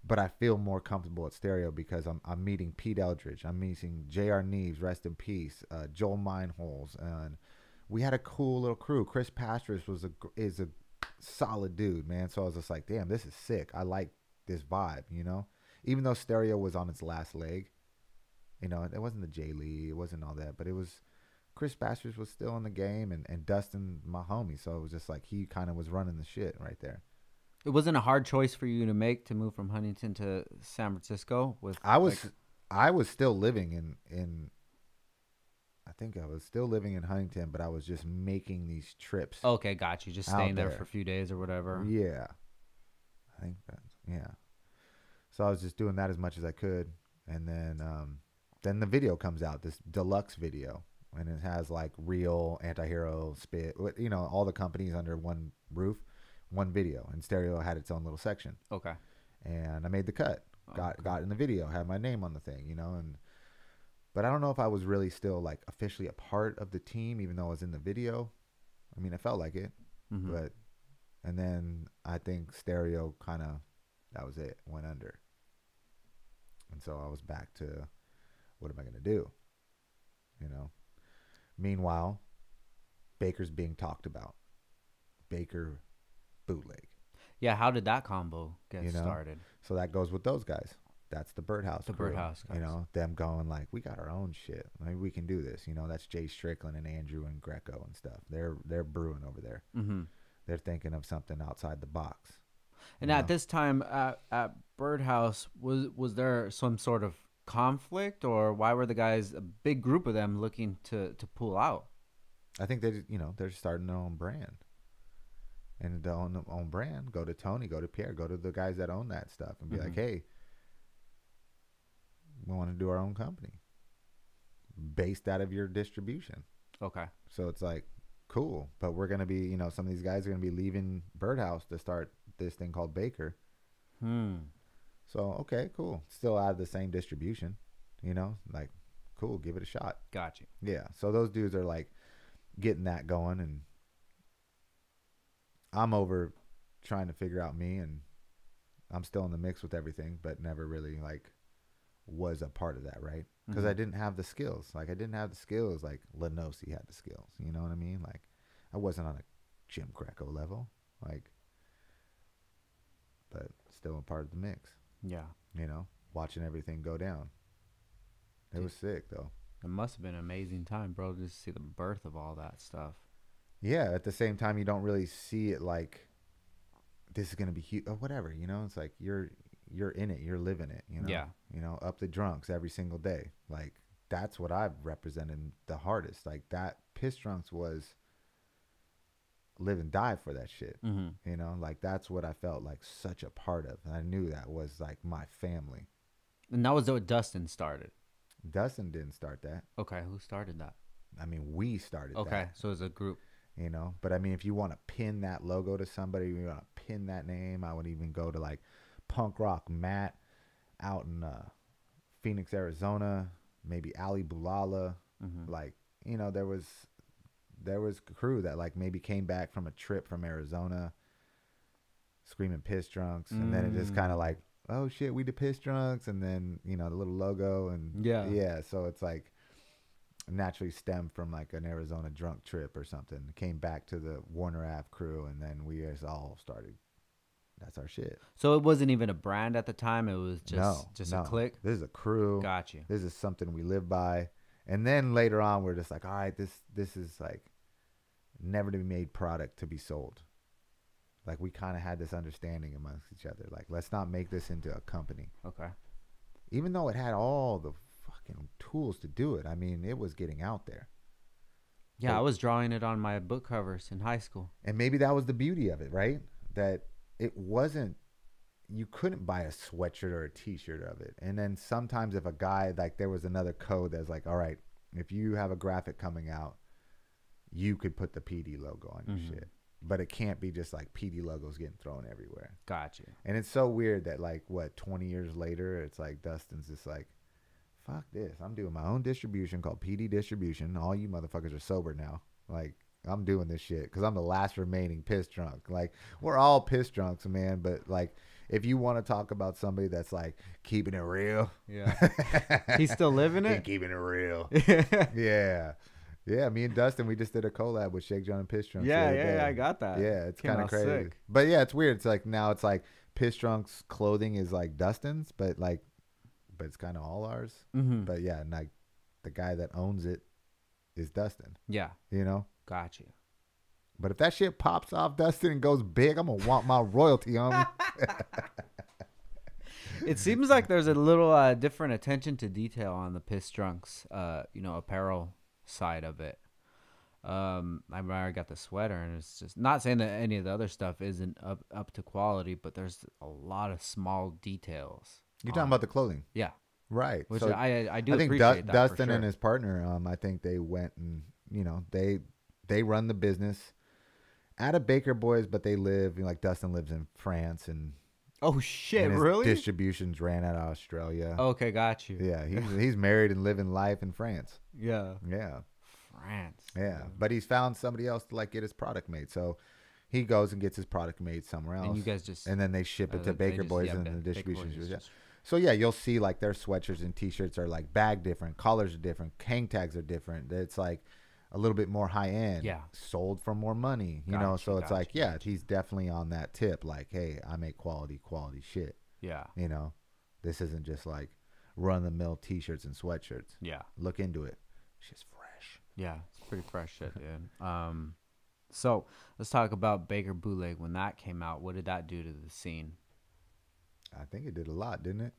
But I feel more comfortable at stereo because I'm meeting Pete Eldridge. I'm meeting J.R. Neves, rest in peace, Joel Meinholz. And we had a cool little crew. Chris Pastris is a solid dude, man. So I was just like, damn, this is sick. I like this vibe, you know? Even though stereo was on its last leg, you know, it wasn't the J Lee, it wasn't all that, but it was Chris Pastris was still in the game, and Dustin, my homie. So it was just like he kind of was running the shit right there. It wasn't a hard choice for you to make to move from Huntington to San Francisco. I was still living in I think I was still living in Huntington, but I was just making these trips. Okay, got you. Just staying there for a few days or whatever. Yeah. I think that's, yeah. So I was just doing that as much as I could. And then the video comes out, this deluxe video. And it has like Real, Antihero, Spit, you know, all the companies under one roof, one video. And Stereo had its own little section. Okay. And I made the cut. Got in the video, had my name on the thing, you know. But I don't know if I was really still like officially a part of the team, even though I was in the video. I mean, it felt like it. Mm-hmm. And then I think Stereo kind of, that was it, went under. And so I was back to, what am I going to do? You know? Meanwhile, Baker's being talked about. Baker bootleg. Yeah, how did that combo get started? So that goes with those guys. That's the Birdhouse. The crew, Birdhouse guys. You know, them going like, we got our own shit. Maybe we can do this. You know, that's Jay Strickland and Andrew and Greco and stuff. They're brewing over there. Mm-hmm. They're thinking of something outside the box. And at this time at Birdhouse, was there some sort of conflict, or why were the guys, a big group of them, looking to pull out? I think they're starting their own brand. And to own their own brand, go to Tony, go to Pierre, go to the guys that own that stuff and be like, hey, we want to do our own company based out of your distribution. Okay. So it's like, cool. But we're going to be, you know, some of these guys are going to be leaving Birdhouse to start this thing called Baker. So, okay, cool. Still out of the same distribution, you know, like, cool, give it a shot. Got you. Yeah. So those dudes are like getting that going, and I'm over trying to figure out me, and I'm still in the mix with everything, but never really like was a part of that, right? Because I didn't have the skills. Like, I didn't have the skills like Lenosi had the skills. You know what I mean? Like, I wasn't on a Jim Greco level, like, but still a part of the mix. Yeah. You know, watching everything go down. It was sick, though. It must have been an amazing time, bro, just to see the birth of all that stuff. Yeah, at the same time, you don't really see it like this is going to be huge or whatever, you know? It's like you're in it, you're living it, you know? Yeah. You know, up the drunks every single day. Like, that's what I've represented the hardest. Like, that Piss Drunks was live and die for that shit. You know, like, that's what I felt like such a part of. And I knew that was like my family. And that was what Dustin started. Dustin didn't start that. Okay, who started that? I mean, we started that. Okay, so as a group. You know, but I mean, if you want to pin that logo to somebody, you want to pin that name, I would even go to like Punk Rock Matt out in Phoenix, Arizona, maybe Ali Bulala. Like, you know, there was a crew that like maybe came back from a trip from Arizona screaming Piss Drunks, and then it just kind of like, oh shit, we the Piss Drunks, and then, you know, the little logo, and yeah, so it's like naturally stemmed from like an Arizona drunk trip or something. Came back to the Warner Ave crew, and then we just all started. That's our shit. So it wasn't even a brand at the time. It was just a clique. This is a crew. Got you. This is something we live by. And then later on, we're just like, all right, this is like never to be made product to be sold. Like, we kind of had this understanding amongst each other. Like, let's not make this into a company. Okay. Even though it had all the fucking tools to do it. I mean, it was getting out there. Yeah, But I was drawing it on my book covers in high school. And maybe that was the beauty of it, right? That it wasn't, you couldn't buy a sweatshirt or a t-shirt of it. And then sometimes if a guy, like, there was another code that's like, all right, if you have a graphic coming out, you could put the PD logo on your shit. But it can't be just like PD logos getting thrown everywhere. Got you. And it's so weird that like, what, 20 years later, it's like Dustin's just like, fuck this. I'm doing my own distribution called PD Distribution. All you motherfuckers are sober now. Like, I'm doing this shit because I'm the last remaining piss drunk. Like, we're all piss drunks, man. But like, if you want to talk about somebody that's like keeping it real, yeah, he's still living it. Keeping it real, yeah. Yeah, me and Dustin, we just did a collab with Shake Junt and Piss Drunks. Yeah, I got that. Yeah, it's kind of crazy. Sick. But yeah, it's weird. It's like now it's like Piss Drunks clothing is like Dustin's, but it's kind of all ours. But yeah, and like the guy that owns it is Dustin. Yeah. You know? Got you. But if that shit pops off, Dustin, and goes big, I'm going to want my royalty on me. It seems like there's a little different attention to detail on the Piss Drunks, apparel side of it. I remember I got the sweater, and it's just not saying that any of the other stuff isn't up to quality, but there's a lot of small details You're talking about the clothing, Yeah. right? Which So I do I think appreciate that for Dustin sure. and his partner, I think they went and they run the business out of Baker Boys, but they live like Dustin lives in France and Oh shit! his Really? distributions ran out of Australia. Okay, got you. Yeah, he's married and living life in France. Yeah. Yeah, France. yeah, but he's found somebody else to like get his product made. So he goes and gets his product made somewhere else, And you guys just and then they ship it to Baker Boys and the distribution. Yeah. Just, So yeah, you'll see like their sweatshirts and t-shirts are like bagged different, collars are different, hang tags are different. It's like a little bit more high end. Yeah. Sold for more money, you know. So it's like, yeah, he's definitely on that tip. Like, hey, I make quality shit. yeah. You know, this isn't just like run the mill t-shirts and sweatshirts. Yeah. Look into it. Shit's fresh. Yeah. It's pretty fresh shit, dude. So let's talk about Baker Bootleg. When that came out, what did that do to the scene? I think it did a lot, didn't it?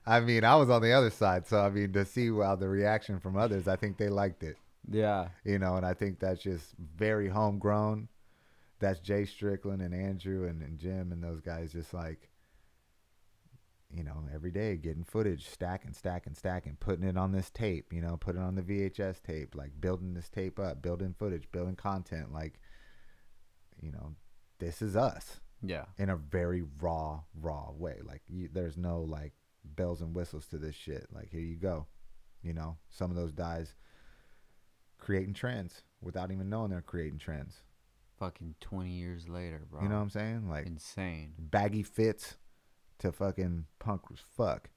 I mean, I was on the other side, so I mean, to see the reaction from others, I think they liked it. Yeah. You know, and I think that's just very homegrown. That's Jay Strickland and Andrew and Jim and those guys just like, you know, every day getting footage, stacking, putting it on this tape, you know, put it on the VHS tape, like building this tape up, building footage, building content. Like, you know, this is us. Yeah. In a very raw way. Like, there's no like bells and whistles to this shit. Like, here you go. You know, some of those guys creating trends without even knowing they're creating trends. Fucking 20 years later, bro. You know what I'm saying? Like, insane. Baggy fits to fucking punk as fuck.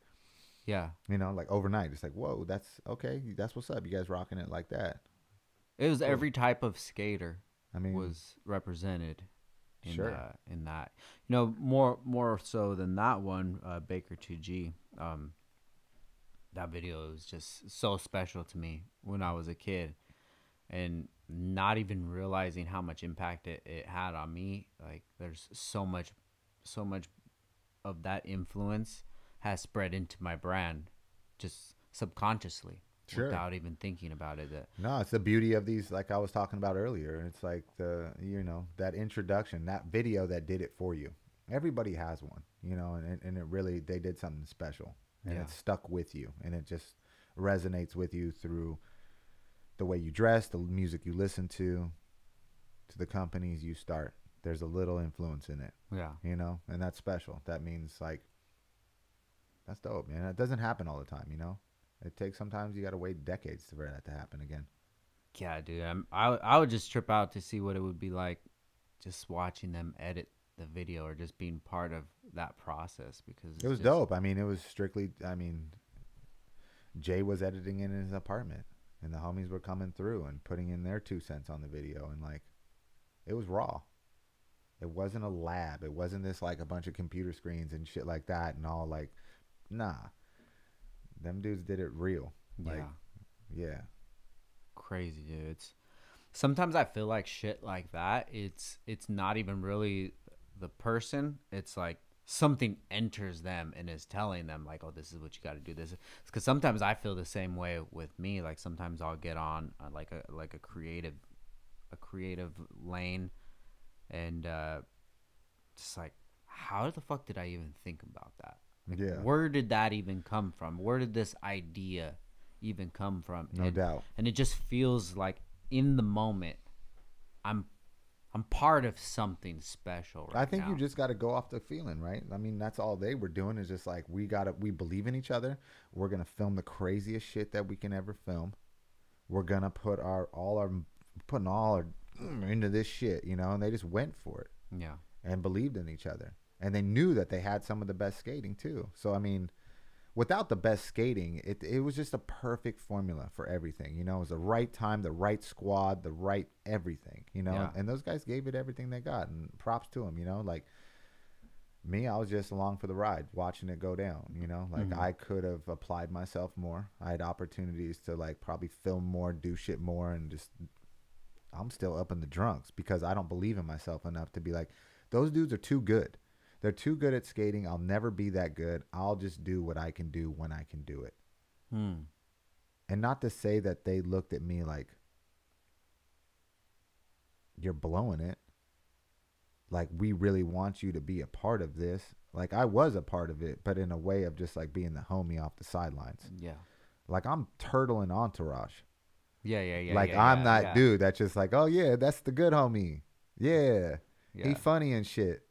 Yeah. You know, like overnight. It's like, whoa, that's okay. That's what's up. You guys rocking it like that. It was every type of skater. I mean, was represented. In, sure. In that, you know, more so than that one, Baker 2G. That video was just so special to me when I was a kid, and not even realizing how much impact it had on me. Like, there's so much of that influence has spread into my brand, just subconsciously. Sure. Without even thinking about it. No, it's the beauty of these, like I was talking about earlier. It's like you know, that introduction, that video that did it for you. Everybody has one, you know, and it really, they did something special, and it stuck with you, and it just resonates with you through the way you dress, the music you listen to the companies you start. There's a little influence in it. Yeah. You know, and that's special. That means like, that's dope, man. It doesn't happen all the time, you know. It takes, sometimes you got to wait decades for that to happen again. Yeah, dude. I would just trip out to see what it would be like just watching them edit the video or just being part of that process, because it was dope. I mean, it was strictly, I mean, Jay was editing in his apartment and the homies were coming through and putting in their 2 cents on the video, and like, it was raw. It wasn't a lab. It wasn't this like a bunch of computer screens and shit like that and all, like, nah. Them dudes did it real. Like, yeah. Crazy, dude. Sometimes I feel like shit like that, it's not even really the person. It's like something enters them and is telling them like, oh, this is what you got to do. This, because sometimes I feel the same way with me. Like, sometimes I'll get on like a creative lane, and just like, how the fuck did I even think about that? Like, where did that even come from? Where did this idea even come from? No doubt. And it just feels like in the moment, I'm part of something special right I think now. you just got to go off the feeling, right? I mean, that's all they were doing, is just like, we believe in each other. We're going to film the craziest shit that we can ever film. We're going to put all our into this shit, you know? And they just went for it. Yeah. And believed in each other. And they knew that they had some of the best skating too. So, I mean, without the best skating, it was just a perfect formula for everything. You know, it was the right time, the right squad, the right everything, you know. Yeah. And those guys gave it everything they got. And props to them, you know. Like, me, I was just along for the ride, watching it go down, you know. Like, I could have applied myself more. I had opportunities to, like, probably film more, do shit more, and just, I'm still up in the drunks because I don't believe in myself enough to be like, those dudes are too good. They're too good at skating. I'll never be that good. I'll just do what I can do when I can do it. And not to say that they looked at me like, you're blowing it. like, we really want you to be a part of this. Like, I was a part of it, but in a way of just like being the homie off the sidelines. Yeah. Like, I'm Turtle in Entourage. Yeah. Like, yeah, I'm yeah, that yeah. dude that's just like, oh yeah, that's the good homie. Yeah. Yeah. He funny and shit.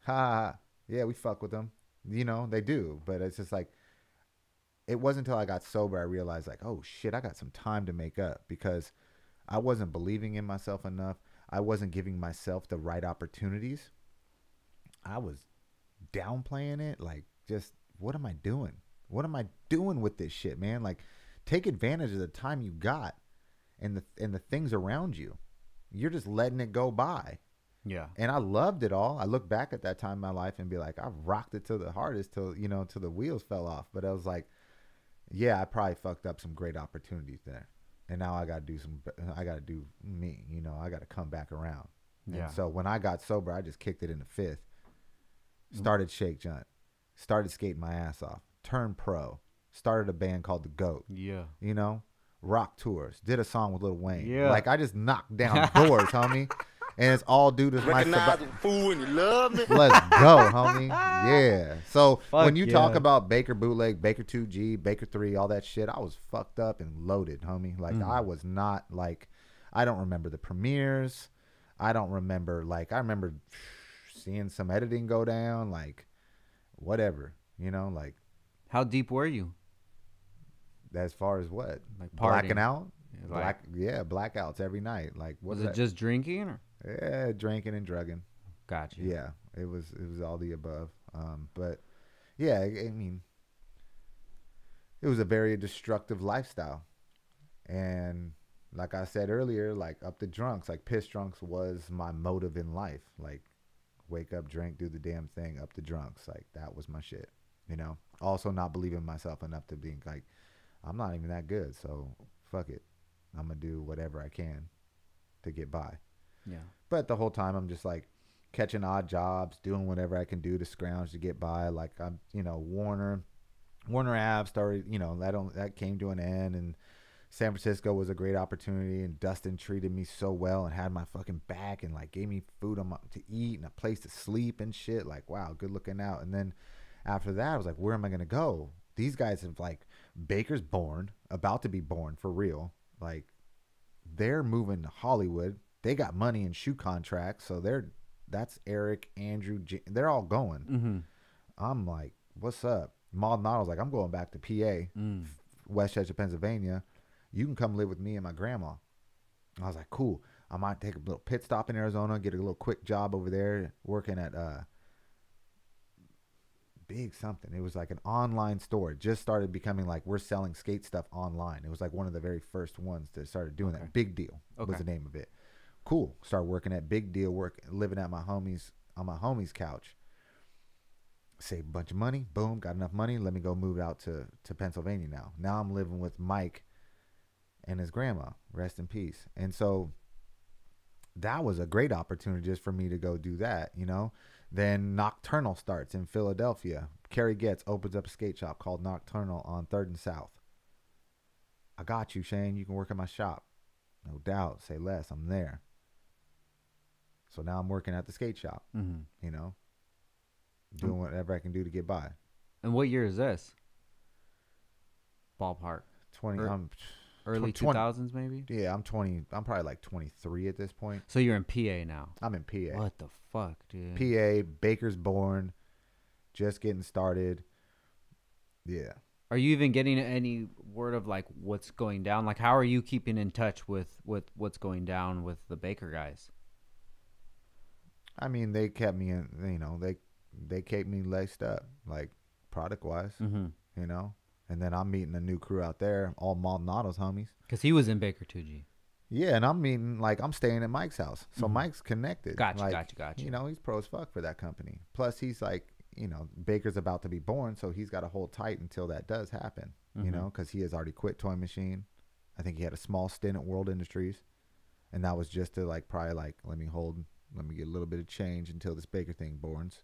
Ha ha, ha. Yeah, we fuck with him. You know, they do. But it's just like, it wasn't until I got sober I realized, like, oh shit, I got some time to make up, because I wasn't believing in myself enough. I wasn't giving myself the right opportunities. I was downplaying it. Like, just, what am I doing? What am I doing with this shit, man? Like, take advantage of the time you got and the things around you. You're just letting it go by. Yeah. And I loved it all. I look back at that time in my life and be like, I rocked it to the hardest till the wheels fell off. But I was like, yeah, I probably fucked up some great opportunities there. And now I got to do me, I got to come back around. Yeah. And so when I got sober, I just kicked it in the fifth. Started Shake Junt. Started skating my ass off. Turned pro. Started a band called The GOAT. Yeah. Rock tours. Did a song with Lil Wayne. Yeah. Like, I just knocked down doors, homie. And it's all due to my Recognize a fool when you love me. Let's go, homie. Yeah. So Fuck when you talk yeah. about Baker Bootleg, Baker 2G, Baker 3, all that shit, I was fucked up and loaded, homie. Like, I was not, like, I don't remember the premieres. I don't remember, like, I remember seeing some editing go down, like, whatever, like. How deep were you? As far as what? Like blacking partying? out? Yeah, Blackouts every night. Like, Was what's it just drinking or? Yeah, drinking and drugging. Gotcha. Yeah, it was all the above. But yeah, I mean, it was a very destructive lifestyle. And like I said earlier, like, up the drunks, like, piss drunks was my motive in life. Like, wake up, drink, do the damn thing, up the drunks. Like, that was my shit, Also not believing myself enough to be like, I'm not even that good, so fuck it. I'm going to do whatever I can to get by. Yeah. But the whole time I'm just like catching odd jobs, doing whatever I can do to scrounge to get by. Like, I'm, Warner Ave started, that came to an end, and San Francisco was a great opportunity, and Dustin treated me so well and had my fucking back and like gave me food to eat and a place to sleep and shit. Like, wow, good looking out. And then after that, I was like, where am I going to go? These guys have, like, Baker's born, about to be born for real. Like, they're moving to Hollywood. They got money and shoe contracts, so that's Eric, Andrew, they're all going. Mm-hmm. I'm like, what's up? Maldonado's like, I'm going back to PA, Westchester, Pennsylvania. You can come live with me and my grandma. I was like, cool. I might take a little pit stop in Arizona, get a little quick job over there, working at big something. It was like an online store. It just started becoming like, we're selling skate stuff online. It was like one of the very first ones that started doing that. Big Deal was the name of it. Cool. Started working at Big Deal, living at my homie's couch. Saved a bunch of money. Boom, got enough money. Let me go move out to Pennsylvania now. Now I'm living with Mike and his grandma. Rest in peace. And so that was a great opportunity just for me to go do that, Then Nocturnal starts in Philadelphia. Kerry Getz opens up a skate shop called Nocturnal on 3rd and South. I got you, Shane. You can work in my shop. No doubt. Say less. I'm there. So now I'm working at the skate shop, doing whatever I can do to get by. And what year is this? Ballpark. Early 2000s, maybe? Yeah, I'm 20. I'm probably like 23 at this point. So you're in PA now? I'm in PA. What the fuck, dude? PA, Baker's born, just getting started. Yeah. Are you even getting any word of, like, what's going down? Like, how are you keeping in touch with what's going down with the Baker guys? I mean, they kept me in, they kept me laced up, like, product-wise, And then I'm meeting a new crew out there, all Maldonado's homies. Because he was in Baker 2G. Yeah, and I'm staying at Mike's house. So Mike's connected. Gotcha. He's pro as fuck for that company. Plus, he's like, Baker's about to be born, so he's got to hold tight until that does happen, because he has already quit Toy Machine. I think he had a small stint at World Industries, and that was just to, like, probably, like, let me get a little bit of change until this Baker thing borns.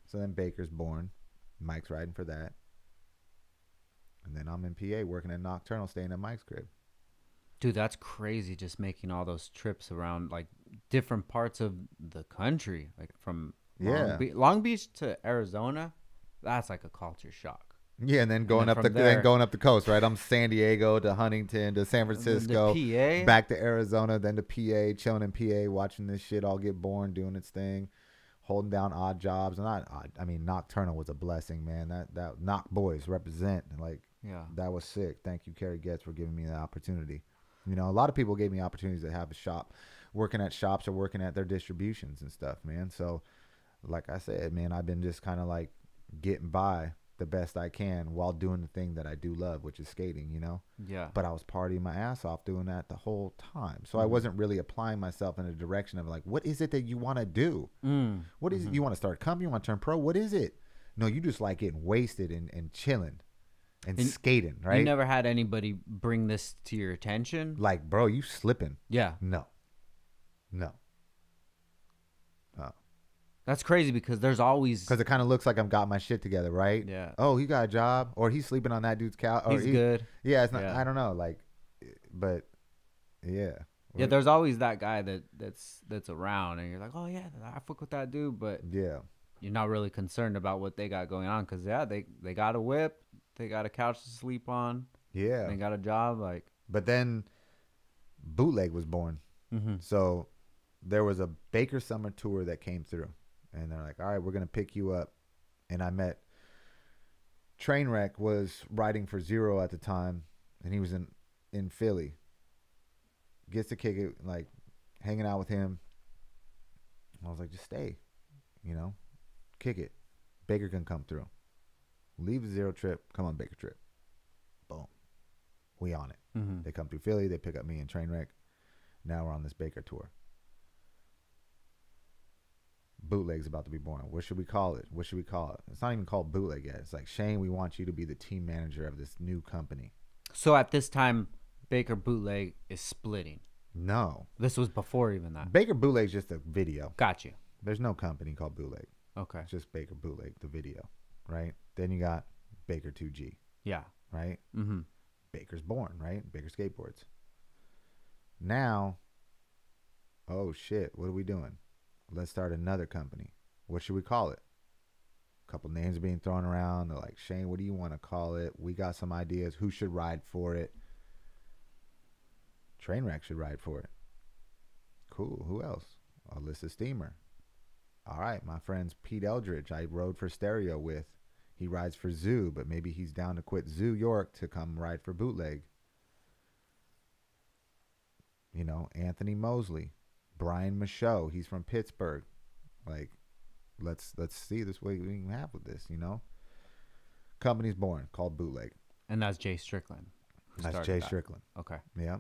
So then Baker's born. Mike's riding for that. And then I'm in PA working at Nocturnal, staying at Mike's crib. Dude, that's crazy. Just making all those trips around like different parts of the country, like from Long Beach to Arizona. That's like a culture shock. Yeah, and then going up the coast, right? I'm San Diego to Huntington to San Francisco, PA, back to Arizona, then to PA, chilling in PA, watching this shit all get born, doing its thing, holding down odd jobs. Not odd. I mean, Nocturnal was a blessing, man. That Knock Boys represent. Like, yeah, that was sick. Thank you, Kerry Getz, for giving me the opportunity. You know, a lot of people gave me opportunities to have a shop, working at shops or working at their distributions and stuff, man. So, like I said, man, I've been just kind of like getting by the best I can while doing the thing that I do love, which is skating, you know? Yeah. But I was partying my ass off doing that the whole time. So I wasn't really applying myself in a direction of like, what is it that you want to do? What is it? You want to start a company? You want to turn pro? What is it? No, you just like getting wasted and chilling and skating, right? You never had anybody bring this to your attention? Like, bro, you slipping. Yeah. No. That's crazy because there's always... Because it kind of looks like I've got my shit together, right? Yeah. Oh, he got a job. Or he's sleeping on that dude's couch. He's good. Yeah, it's not... Yeah. I don't know. Like, but, yeah. Yeah, there's always that guy that's around. And you're like, oh, yeah, I fuck with that dude. But yeah, you're not really concerned about what they got going on. Because, yeah, they got a whip. They got a couch to sleep on. Yeah. They got a job. Like. But then Bootleg was born. So there was a Baker Summer Tour that came through. And they're like, all right, we're going to pick you up. And I met Trainwreck was riding for Zero at the time. And he was in Philly. Gets to kick it, like, hanging out with him. I was like, just stay. You know? Kick it. Baker can come through. Leave the Zero trip. Come on, Baker trip. Boom. We on it. They come through Philly. They pick up me and Trainwreck. Now we're on this Baker tour. Bootleg's about to be born. What should we call it? What should we call it? It's not even called Bootleg yet. It's like, Shane, we want you to be the team manager of this new company. So at this time, Baker Bootleg is splitting. No. This was before even that. Baker Bootleg's just a video. Got you. There's no company called Bootleg. Okay. It's just Baker Bootleg, the video, right? Then you got Baker 2G. Yeah. Right? Baker's born, right? Baker Skateboards. Now, oh shit, what are we doing? Let's start another company. What should we call it? A couple names are being thrown around. They're like, Shane, what do you want to call it? We got some ideas. Who should ride for it? Trainwreck should ride for it. Cool. Who else? Alyssa Steamer. All right, my friend's Pete Eldridge. I rode for Stereo with. He rides for Zoo, but maybe he's down to quit Zoo York to come ride for Bootleg. You know, Anthony Mosley. Brian Michaud, he's from Pittsburgh. Like, let's see this way we can have with this, you know. Company's born called Bootleg, and that's Jay Strickland. That's Jay Strickland. Okay. Yeah,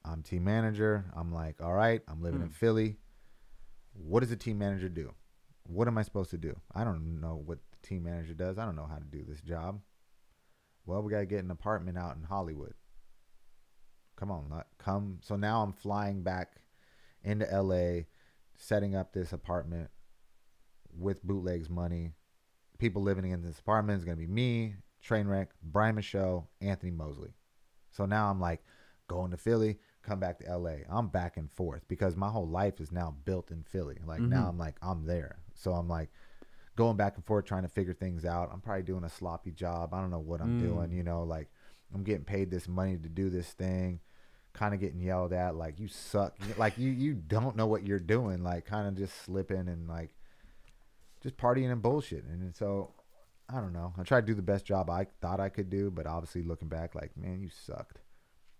I'm team manager. I'm like, all right, I'm living in Philly. What does a team manager do? What am I supposed to do? I don't know what the team manager does. I don't know how to do this job. Well, we gotta get an apartment out in Hollywood. Come on, come. So now I'm flying back into LA, setting up this apartment with Bootleg's money. People living in this apartment is going to be me, Trainwreck, Brian Michaud, Anthony Mosley. So now I'm like going to Philly, come back to LA. I'm back and forth because my whole life is now built in Philly. Like now I'm like, I'm there. So I'm like going back and forth trying to figure things out. I'm probably doing a sloppy job. I don't know what I'm doing, you know, like I'm getting paid this money to do this thing. Kind of getting yelled at, like, you suck, like you don't know what you're doing, like kind of just slipping and like just partying and bullshit. And so I don't know, I tried to do the best job I thought I could do, but obviously looking back, like, man, you sucked.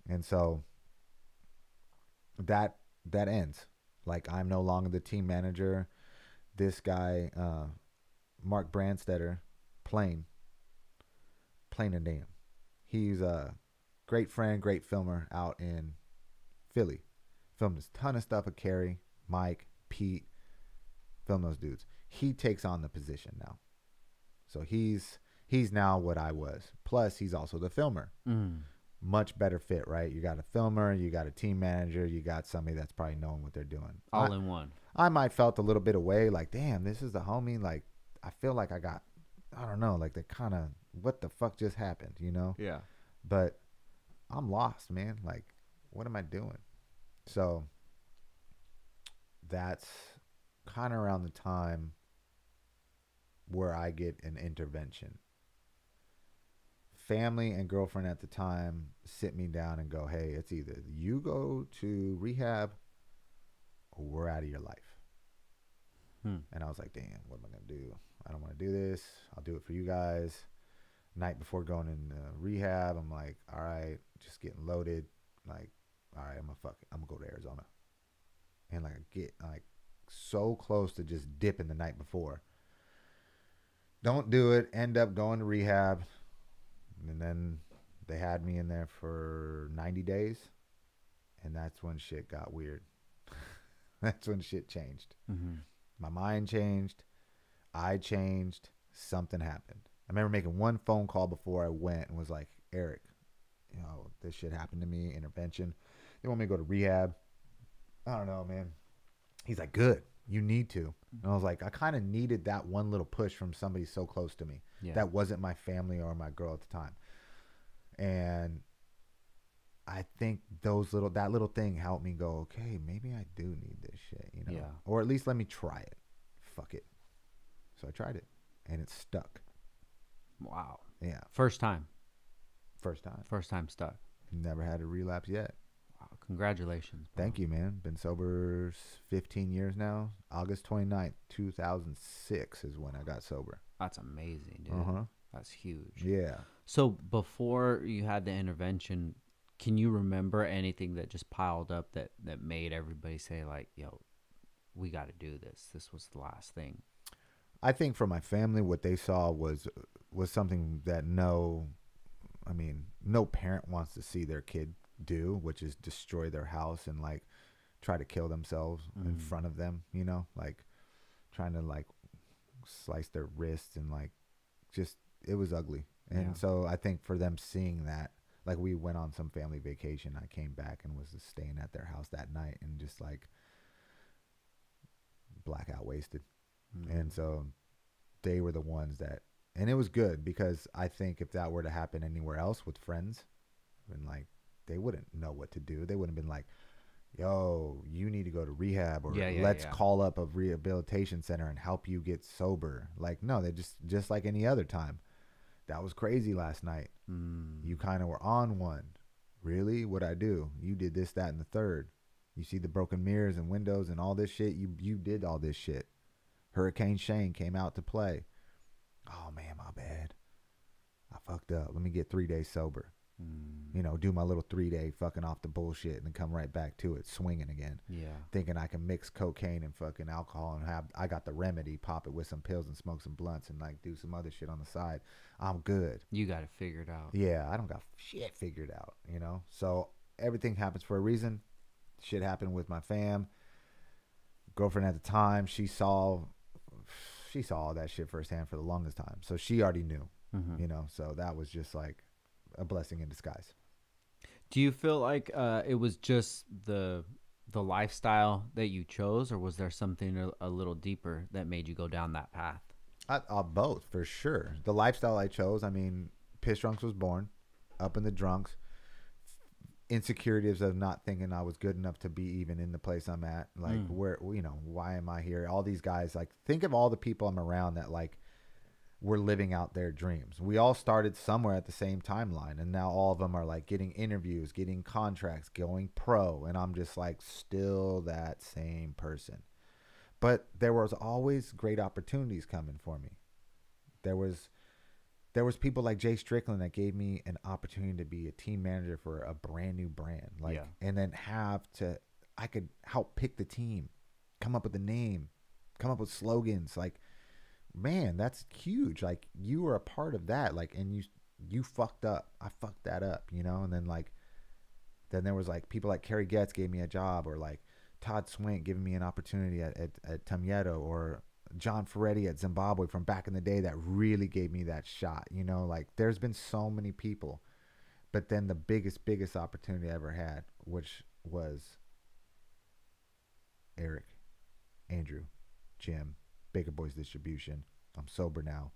And so that ends. Like, I'm no longer the team manager. This guy, Mark Brandstetter, plain and damn, he's a great friend, great filmer out in Philly. Filmed a ton of stuff with Kerry, Mike, Pete. Film those dudes. He takes on the position now. So he's now what I was. Plus, he's also the filmer. Much better fit, right? You got a filmer, you got a team manager, you got somebody that's probably knowing what they're doing. All in one. I might felt a little bit away, like, damn, this is the homie. Like, I feel like I don't know, like the kind of, what the fuck just happened, you know? Yeah. But I'm lost, man. Like, what am I doing? So that's kind of around the time where I get an intervention. Family and girlfriend at the time sit me down and go, hey, it's either you go to rehab or we're out of your life. And I was like, damn, what am I going to do? I don't want to do this. I'll do it for you guys. Night before going in rehab, I'm like, all right, just getting loaded. Like, all right, I'm going to go to Arizona. And like, I get like so close to just dipping the night before. Don't do it. End up going to rehab. And then they had me in there for 90 days. And that's when shit got weird. That's when shit changed. My mind changed. I changed. Something happened. I remember making one phone call before I went and was like, Eric, you know, this shit happened to me, intervention. They want me to go to rehab. I don't know, man. He's like, good. You need to. And I was like, I kind of needed that one little push from somebody so close to me. Yeah. That wasn't my family or my girl at the time. And I think that little thing helped me go, okay, maybe I do need this shit, you know? Yeah. Or at least let me try it. Fuck it. So I tried it and it stuck. Wow. Yeah. First time stuck. Never had a relapse yet. Wow. Congratulations, bro. Thank you, man. Been sober 15 years now. August 29th, 2006 is when I got sober. That's amazing, dude. That's huge. Yeah. So before you had the intervention, can you remember anything that just piled up that made everybody say like, yo, we got to do this. This was the last thing. I think for my family, what they saw was something that no parent wants to see their kid do, which is destroy their house and like try to kill themselves in front of them, you know, like trying to like slice their wrists and like just, it was ugly. And so I think for them seeing that, like we went on some family vacation. I came back and was just staying at their house that night and just like blackout wasted. And so they were the ones that, and it was good because I think if that were to happen anywhere else with friends, and like they wouldn't know what to do. They wouldn't have been like, yo, you need to go to rehab or let's call up a rehabilitation center and help you get sober. Like, no, they just like any other time. That was crazy last night. You kind of were on one. Really? What'd I do? You did this, that, and the third. You see the broken mirrors and windows and all this shit. You did all this shit. Hurricane Shane came out to play. Oh, man, my bad. I fucked up. Let me get 3 days sober. You know, do my little 3-day fucking off the bullshit and then come right back to it, swinging again. Yeah. Thinking I can mix cocaine and fucking alcohol and I got the remedy, pop it with some pills and smoke some blunts and like do some other shit on the side. I'm good. You got it figured out. Yeah, I don't got shit figured out, you know? So everything happens for a reason. Shit happened with my fam. Girlfriend at the time, she saw all that shit firsthand for the longest time. So she already knew, you know? So that was just like a blessing in disguise. Do you feel like it was just the lifestyle that you chose, or was there something a little deeper that made you go down that path? Both, for sure. The lifestyle I chose, I mean, Piss Drunks was born, Up in the Drunks, insecurities of not thinking I was good enough to be even in the place I'm at. Like, where, you know, why am I here? All these guys, like, think of all the people I'm around that, like, were living out their dreams. We all started somewhere at the same timeline, and now all of them are like getting interviews, getting contracts, going pro, and I'm just like still that same person. But there was always great opportunities coming for me. There was people like Jay Strickland that gave me an opportunity to be a team manager for a brand new brand, like, and then I could help pick the team, come up with a name, come up with slogans, like. Man, that's huge. Like, you were a part of that. Like, and you fucked up. I fucked that up, you know? And then, like, then there was, like, people like Kerry Getz gave me a job, or, like, Todd Swink giving me an opportunity at Tumieto, or John Ferretti at Zimbabwe from back in the day that really gave me that shot, you know? Like, there's been so many people. But then the biggest opportunity I ever had, which was Eric, Andrew, Jim, Baker Boys Distribution. I'm sober now.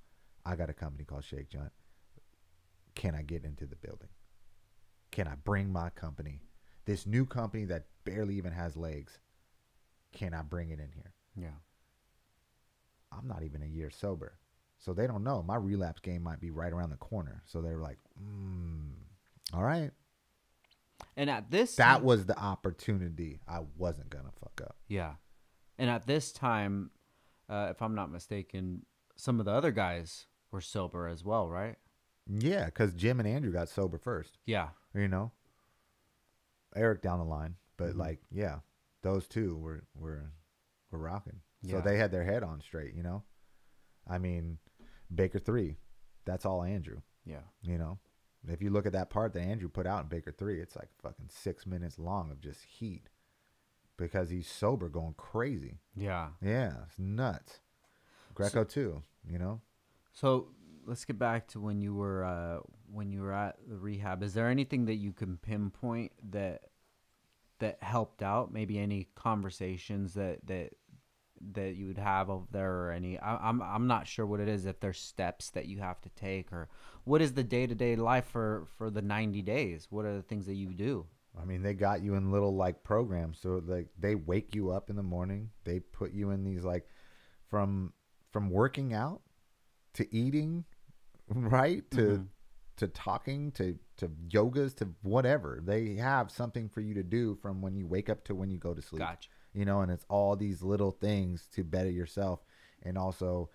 I got a company called Shake Junt. Can I get into the building? Can I bring my company? This new company that barely even has legs, can I bring it in here? Yeah. I'm not even a year sober. So they don't know. My relapse game might be right around the corner. So they're like, all right. And at this That was the opportunity I wasn't going to fuck up. Yeah. And at this time, if I'm not mistaken, some of the other guys were sober as well, right? Yeah, because Jim and Andrew got sober first. Yeah. You know? Eric down the line. But like, yeah, those two were rocking. So they had their head on straight, you know? I mean, Baker 3, that's all Andrew. Yeah. You know? If you look at that part that Andrew put out in Baker 3, it's like fucking 6 minutes long of just heat. Because he's sober going crazy. Yeah. Yeah, it's nuts. Greco too, you know? So let's get back to when you were at the rehab. Is there anything that you can pinpoint that helped out? Maybe any conversations that you would have over there, or any? I'm not sure what it is. If there's steps that you have to take, or what is the day-to-day life for the 90 days? What are the things that you do? I mean, they got you in little like programs. So like they wake you up in the morning. They put you in these like from working out to eating, right? To talking to yogas to whatever. They have something for you to do from when you wake up to when you go to sleep. Gotcha. You know, and it's all these little things to better yourself and also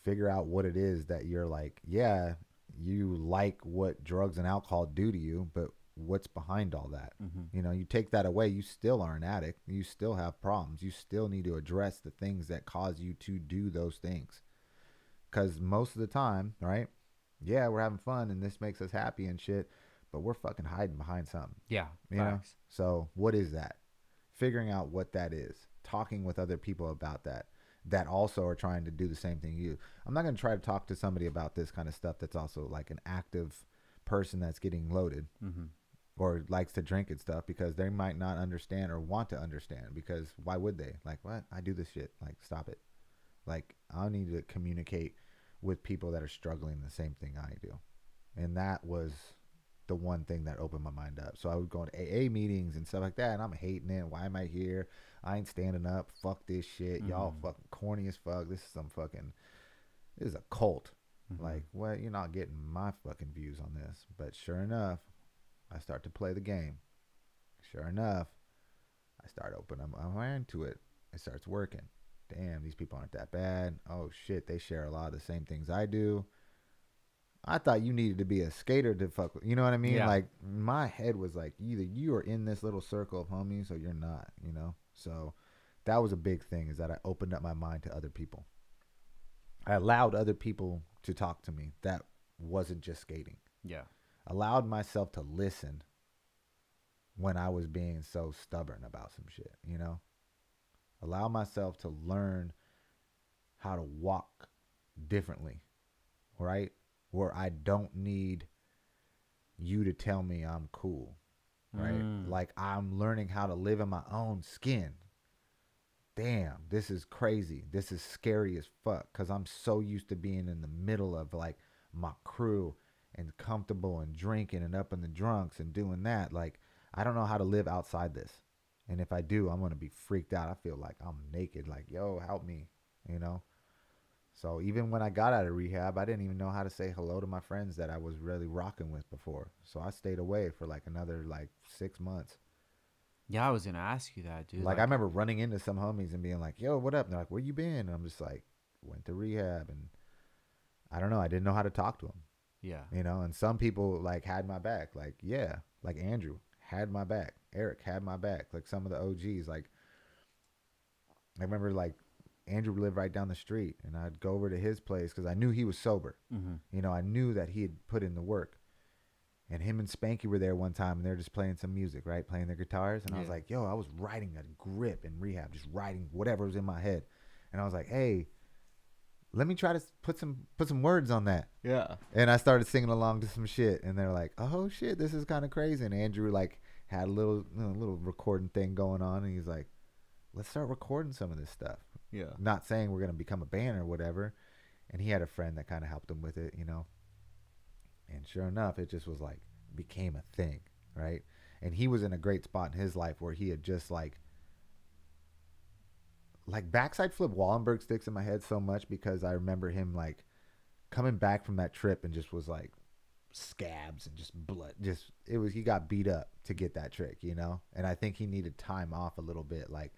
figure out what it is that you're like, yeah, you like what drugs and alcohol do to you, but what's behind all that? You know, you take that away, you still are an addict. You still have problems. You still need to address the things that cause you to do those things. Because most of the time, right? Yeah, we're having fun and this makes us happy and shit, but we're fucking hiding behind something. Yeah. You know? So what is that? Figuring out what that is. Talking with other people about that also are trying to do the same thing you. I'm not going to try to talk to somebody about this kind of stuff that's also like an active person that's getting loaded. Or likes to drink and stuff, because they might not understand or want to understand, because why would they? Like, what? I do this shit. Like, stop it. Like, I need to communicate with people that are struggling the same thing I do. And that was the one thing that opened my mind up. So I would go to AA meetings and stuff like that, and I'm hating it. Why am I here? I ain't standing up. Fuck this shit. Y'all fucking corny as fuck. This is a cult. Like, well, you're not getting my fucking views on this. But sure enough, I start to play the game. Sure enough, I start opening my mind to it. It starts working. Damn, these people aren't that bad. Oh shit, they share a lot of the same things I do. I thought you needed to be a skater to fuck with, you know what I mean? Yeah. Like, my head was like, either you are in this little circle of homies or you're not, you know? So that was a big thing, is that I opened up my mind to other people. I allowed other people to talk to me that wasn't just skating. Yeah. Allowed myself to listen when I was being so stubborn about some shit, you know? Allow myself to learn how to walk differently, right? Where I don't need you to tell me I'm cool, right? Like, I'm learning how to live in my own skin. Damn, this is crazy. This is scary as fuck, because I'm so used to being in the middle of like my crew and comfortable and drinking and up in the drunks and doing that. Like, I don't know how to live outside this. And if I do, I'm going to be freaked out. I feel like I'm naked. Like, yo, help me, you know? So even when I got out of rehab, I didn't even know how to say hello to my friends that I was really rocking with before. So I stayed away for like another like 6 months. Yeah, I was going to ask you that, dude. Like, I remember running into some homies and being like, yo, what up? And they're like, where you been? And I'm just like, went to rehab. And I don't know. I didn't know how to talk to them. Yeah. You know, and some people like had my back. Like, yeah, like Andrew had my back. Eric had my back. Like some of the OGs. Like, I remember like Andrew lived right down the street, and I'd go over to his place because I knew he was sober. You know, I knew that he had put in the work. And him and Spanky were there one time, and they're just playing some music, right? Playing their guitars. And I was like, yo, I was riding a grip in rehab, just writing whatever was in my head. And I was like, hey, let me try to put some words on that. Yeah. And I started singing along to some shit, and they're like, oh shit, this is kind of crazy. And Andrew like had a little recording thing going on, and he's like, let's start recording some of this stuff. Yeah. Not saying we're going to become a band or whatever. And he had a friend that kind of helped him with it, you know. And sure enough, it just was like, became a thing, right? And he was in a great spot in his life where he had just like backside flip Wallenberg sticks in my head so much because I remember him like coming back from that trip and just was like scabs and just blood. Just he got beat up to get that trick, you know? And I think he needed time off a little bit. Like,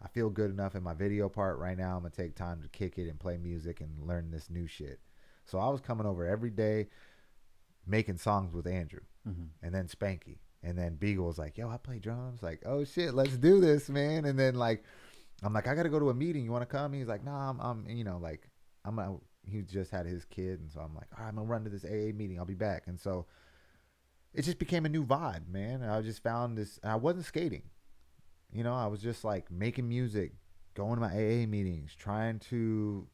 I feel good enough in my video part right now. I'm going to take time to kick it and play music and learn this new shit. So I was coming over every day making songs with Andrew and then Spanky. And then Beagle was like, yo, I play drums. Like, oh shit, let's do this, man. And then like, I'm like, I got to go to a meeting. You want to come? He's like, nah, I'm you know, like, he just had his kid. And so I'm like, all right, I'm going to run to this AA meeting. I'll be back. And so it just became a new vibe, man. And I just found this, I wasn't skating. You know, I was just like making music, going to my AA meetings, trying to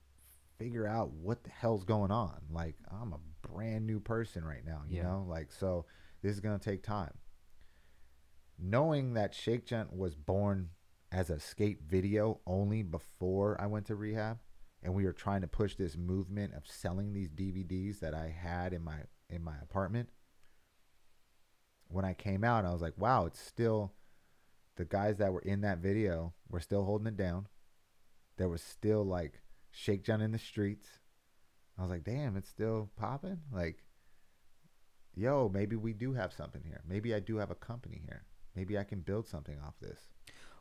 figure out what the hell's going on. Like, I'm a brand new person right now, you know? Like, so this is going to take time. Knowing that Shake Junt was born as a skate video only before I went to rehab, and we were trying to push this movement of selling these DVDs that I had in my apartment. When I came out, I was like, wow, it's still, the guys that were in that video were still holding it down. There was still like Shake Junt in the streets. I was like, damn, it's still popping. Like, yo, maybe we do have something here. Maybe I do have a company here. Maybe I can build something off this.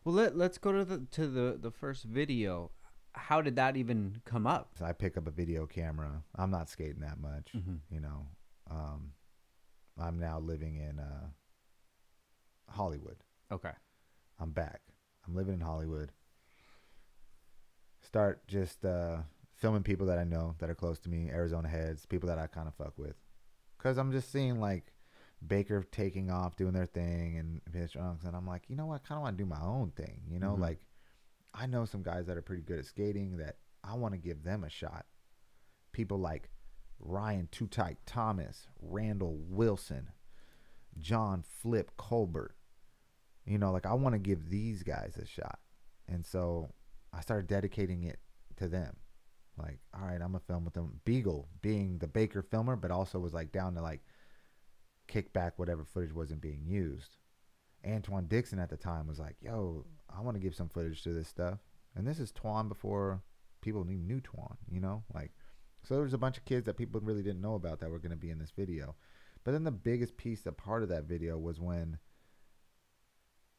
Well, let's go to the first video. How did that even come up? So I pick up a video camera. I'm not skating that much, you know. I'm now living in Hollywood. Okay. I'm back. I'm living in Hollywood. Start just filming people that I know that are close to me, Arizona heads, people that I kind of fuck with. Because I'm just seeing like Baker taking off, doing their thing, and Pitch Drunks, and I'm like, you know what? I kind of want to do my own thing. You know, like, I know some guys that are pretty good at skating that I want to give them a shot. People like Ryan Too Tight Thomas, Randall Wilson, John Flip Colbert. You know, like, I want to give these guys a shot. And so I started dedicating it to them. Like, all right, I'm going to film with them. Beagle being the Baker filmer, but also was like down to like kick back whatever footage wasn't being used. Antoine Dixon at the time was like, yo, I want to give some footage to this stuff. And this is Twan before people even knew Twan, you know? Like, so there was a bunch of kids that people really didn't know about that were going to be in this video. But then the biggest piece, a part of that video, was when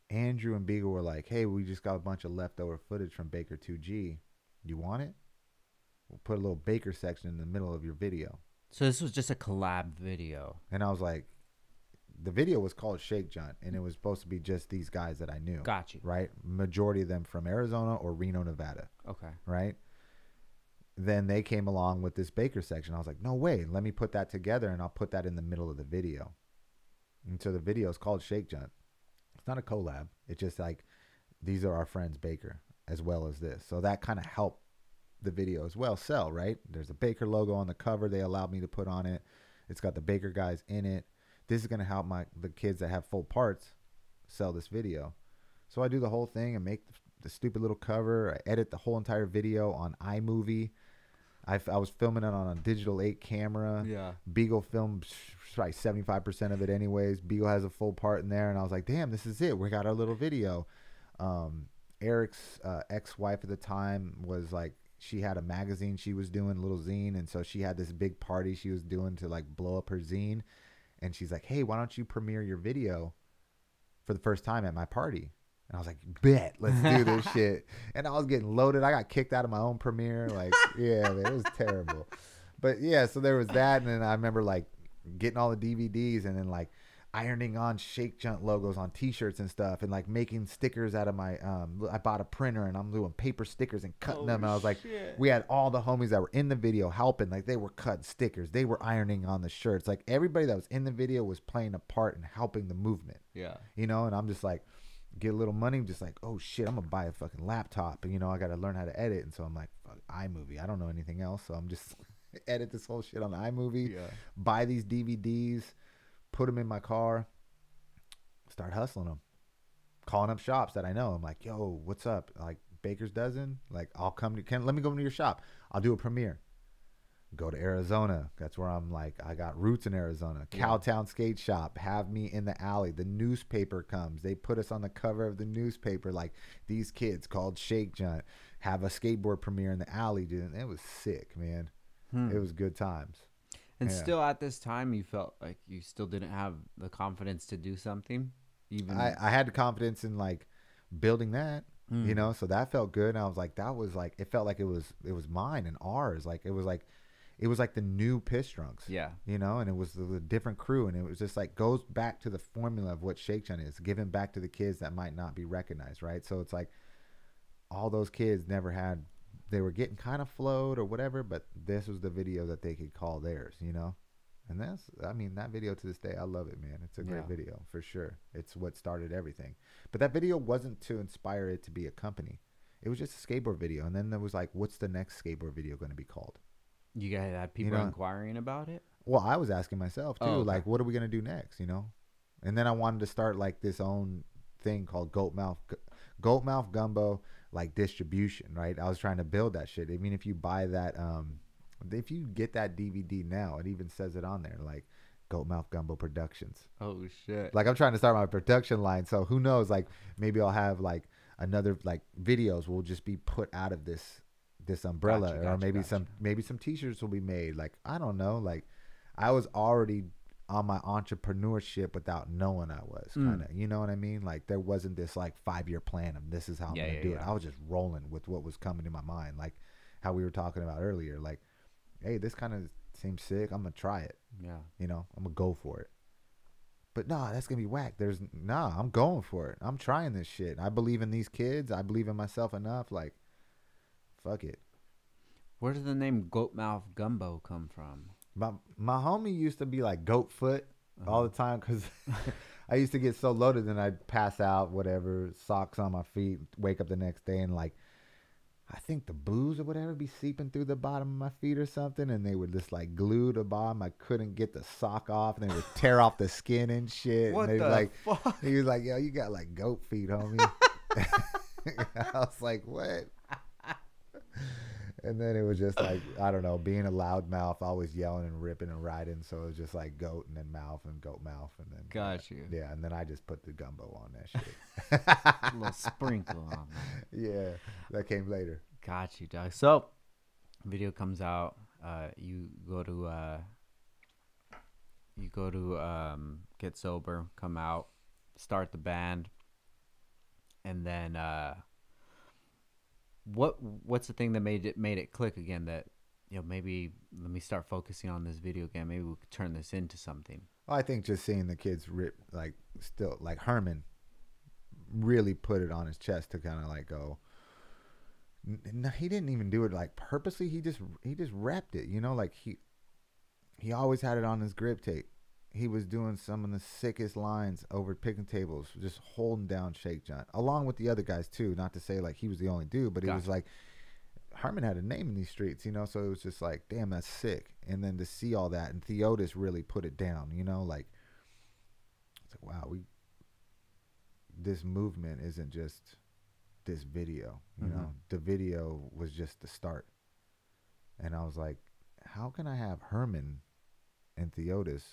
Andrew and Beagle were like, hey, we just got a bunch of leftover footage from Baker 2G. You want it? We'll put a little Baker section in the middle of your video. So this was just a collab video. And I was like, the video was called Shake Junt, and it was supposed to be just these guys that I knew. Got you. Right? Majority of them from Arizona or Reno, Nevada. Okay. Right? Then they came along with this Baker section. I was like, no way. Let me put that together, and I'll put that in the middle of the video. And so the video is called Shake Junt. It's not a collab. It's just like, these are our friends Baker as well as this. So that kind of helped the video as well sell, right? There's a Baker logo on the cover they allowed me to put on it. It's got the Baker guys in it. This is going to help the kids that have full parts sell this video. So I do the whole thing and make the stupid little cover. I edit the whole entire video on iMovie. I was filming it on a digital 8 camera. Yeah. Beagle filmed like 75% of it anyways. Beagle has a full part in there. And I was like, damn, this is it. We got our little video. Eric's ex-wife at the time was like, she had a magazine she was doing, a little zine. And so she had this big party she was doing to like blow up her zine. And she's like, hey, why don't you premiere your video for the first time at my party? And I was like, bet, let's do this shit. And I was getting loaded. I got kicked out of my own premiere. Like, yeah, man, it was terrible. But yeah, so there was that. And then I remember like getting all the DVDs and then like ironing on Shake Junt logos on t-shirts and stuff, and like making stickers out of my I bought a printer and I'm doing paper stickers and cutting them. And I was like, we had all the homies that were in the video helping. Like, they were cutting stickers, they were ironing on the shirts. Like, everybody that was in the video was playing a part in helping the movement. Yeah. You know, and I'm just like, get a little money, just like, oh shit, I'm gonna buy a fucking laptop, and you know, I gotta learn how to edit. And so I'm like, fuck, iMovie, I don't know anything else, so I'm just edit this whole shit on iMovie. Buy these DVDs, put them in my car, start hustling them, calling up shops that I know. I'm like, yo, what's up? Like, Baker's Dozen, like, I'll come to, let me go into your shop, I'll do a premiere. Go to Arizona. That's where I'm like, I got roots in Arizona. Cowtown Skate Shop. Have me in the alley. The newspaper comes. They put us on the cover of the newspaper. Like, these kids called Shake Junt have a skateboard premiere in the alley, dude. And it was sick, man. It was good times. And still at this time, you felt like you still didn't have the confidence to do something? Even I had the confidence in, like, building that. You know, so that felt good. And I was like, that was like, it felt like it was mine and ours. Like, it was like the new Piss Drunks. Yeah. You know, and it was a different crew. And it was just like, goes back to the formula of what Shake Junt is, giving back to the kids that might not be recognized, right? So it's like, all those kids never had, they were getting kind of flowed or whatever, but this was the video that they could call theirs, you know? And that's, I mean, that video to this day, I love it, man. It's a great video for sure. It's what started everything. But that video wasn't to inspire it to be a company. It was just a skateboard video. And then there was like, what's the next skateboard video going to be called? You guys had people inquiring about it? Well, I was asking myself too, like, what are we going to do next, you know? And then I wanted to start like this own thing called Goat Mouth Gumbo, like distribution, right? I was trying to build that shit. I mean, if you buy that, if you get that DVD now, it even says it on there, like Goat Mouth Gumbo Productions. Oh shit! Like, I'm trying to start my production line, so who knows? Like, maybe I'll have like another, like, videos will just be put out of this umbrella, or maybe some T-shirts will be made. Like, I don't know. Like, I was already on my entrepreneurship without knowing I was, kind of, you know what I mean? Like, there wasn't this like 5-year plan of this is how I'm gonna do it. I was just rolling with what was coming to my mind, like how we were talking about earlier. Like, hey, this kind of seems sick. I'm gonna try it. Yeah, you know, I'm gonna go for it. But nah, that's gonna be whack. I'm going for it. I'm trying this shit. I believe in these kids. I believe in myself enough. Like, fuck it. Where does the name Goat Mouth Gumbo come from? My homie used to be like goat foot all the time, because I used to get so loaded and I'd pass out, whatever, socks on my feet, wake up the next day, and like, I think the booze or whatever be seeping through the bottom of my feet or something, and they would just like glue the bottom. I couldn't get the sock off, and they would tear off the skin and shit. What and the like, fuck? He was like, yo, you got like goat feet, homie. I was like, what? And then it was just like, I don't know, being a loudmouth, always yelling and ripping and riding. So it was just like goat and then mouth and goat mouth. And then, got you. Yeah. And then I just put the gumbo on that shit. A little sprinkle on that. Yeah. That came later. Got you, dog. So, video comes out. You go to get sober, come out, start the band. And then, what's the thing that made it click again, that, you know, maybe let me start focusing on this video again, maybe we could turn this into something? Well, I think just seeing the kids rip, like, still, like, Herman really put it on his chest to kind of like go, he didn't even do it like purposely, he just repped it, you know, like he always had it on his grip tape. He was doing some of the sickest lines over picking tables, just holding down Shake Junt, along with the other guys too. Not to say like he was the only dude, but it was like Herman had a name in these streets, you know. So it was just like, damn, that's sick. And then to see all that, and Theotis really put it down, you know, like it's like, wow, this movement isn't just this video, you know. The video was just the start. And I was like, how can I have Herman and Theotis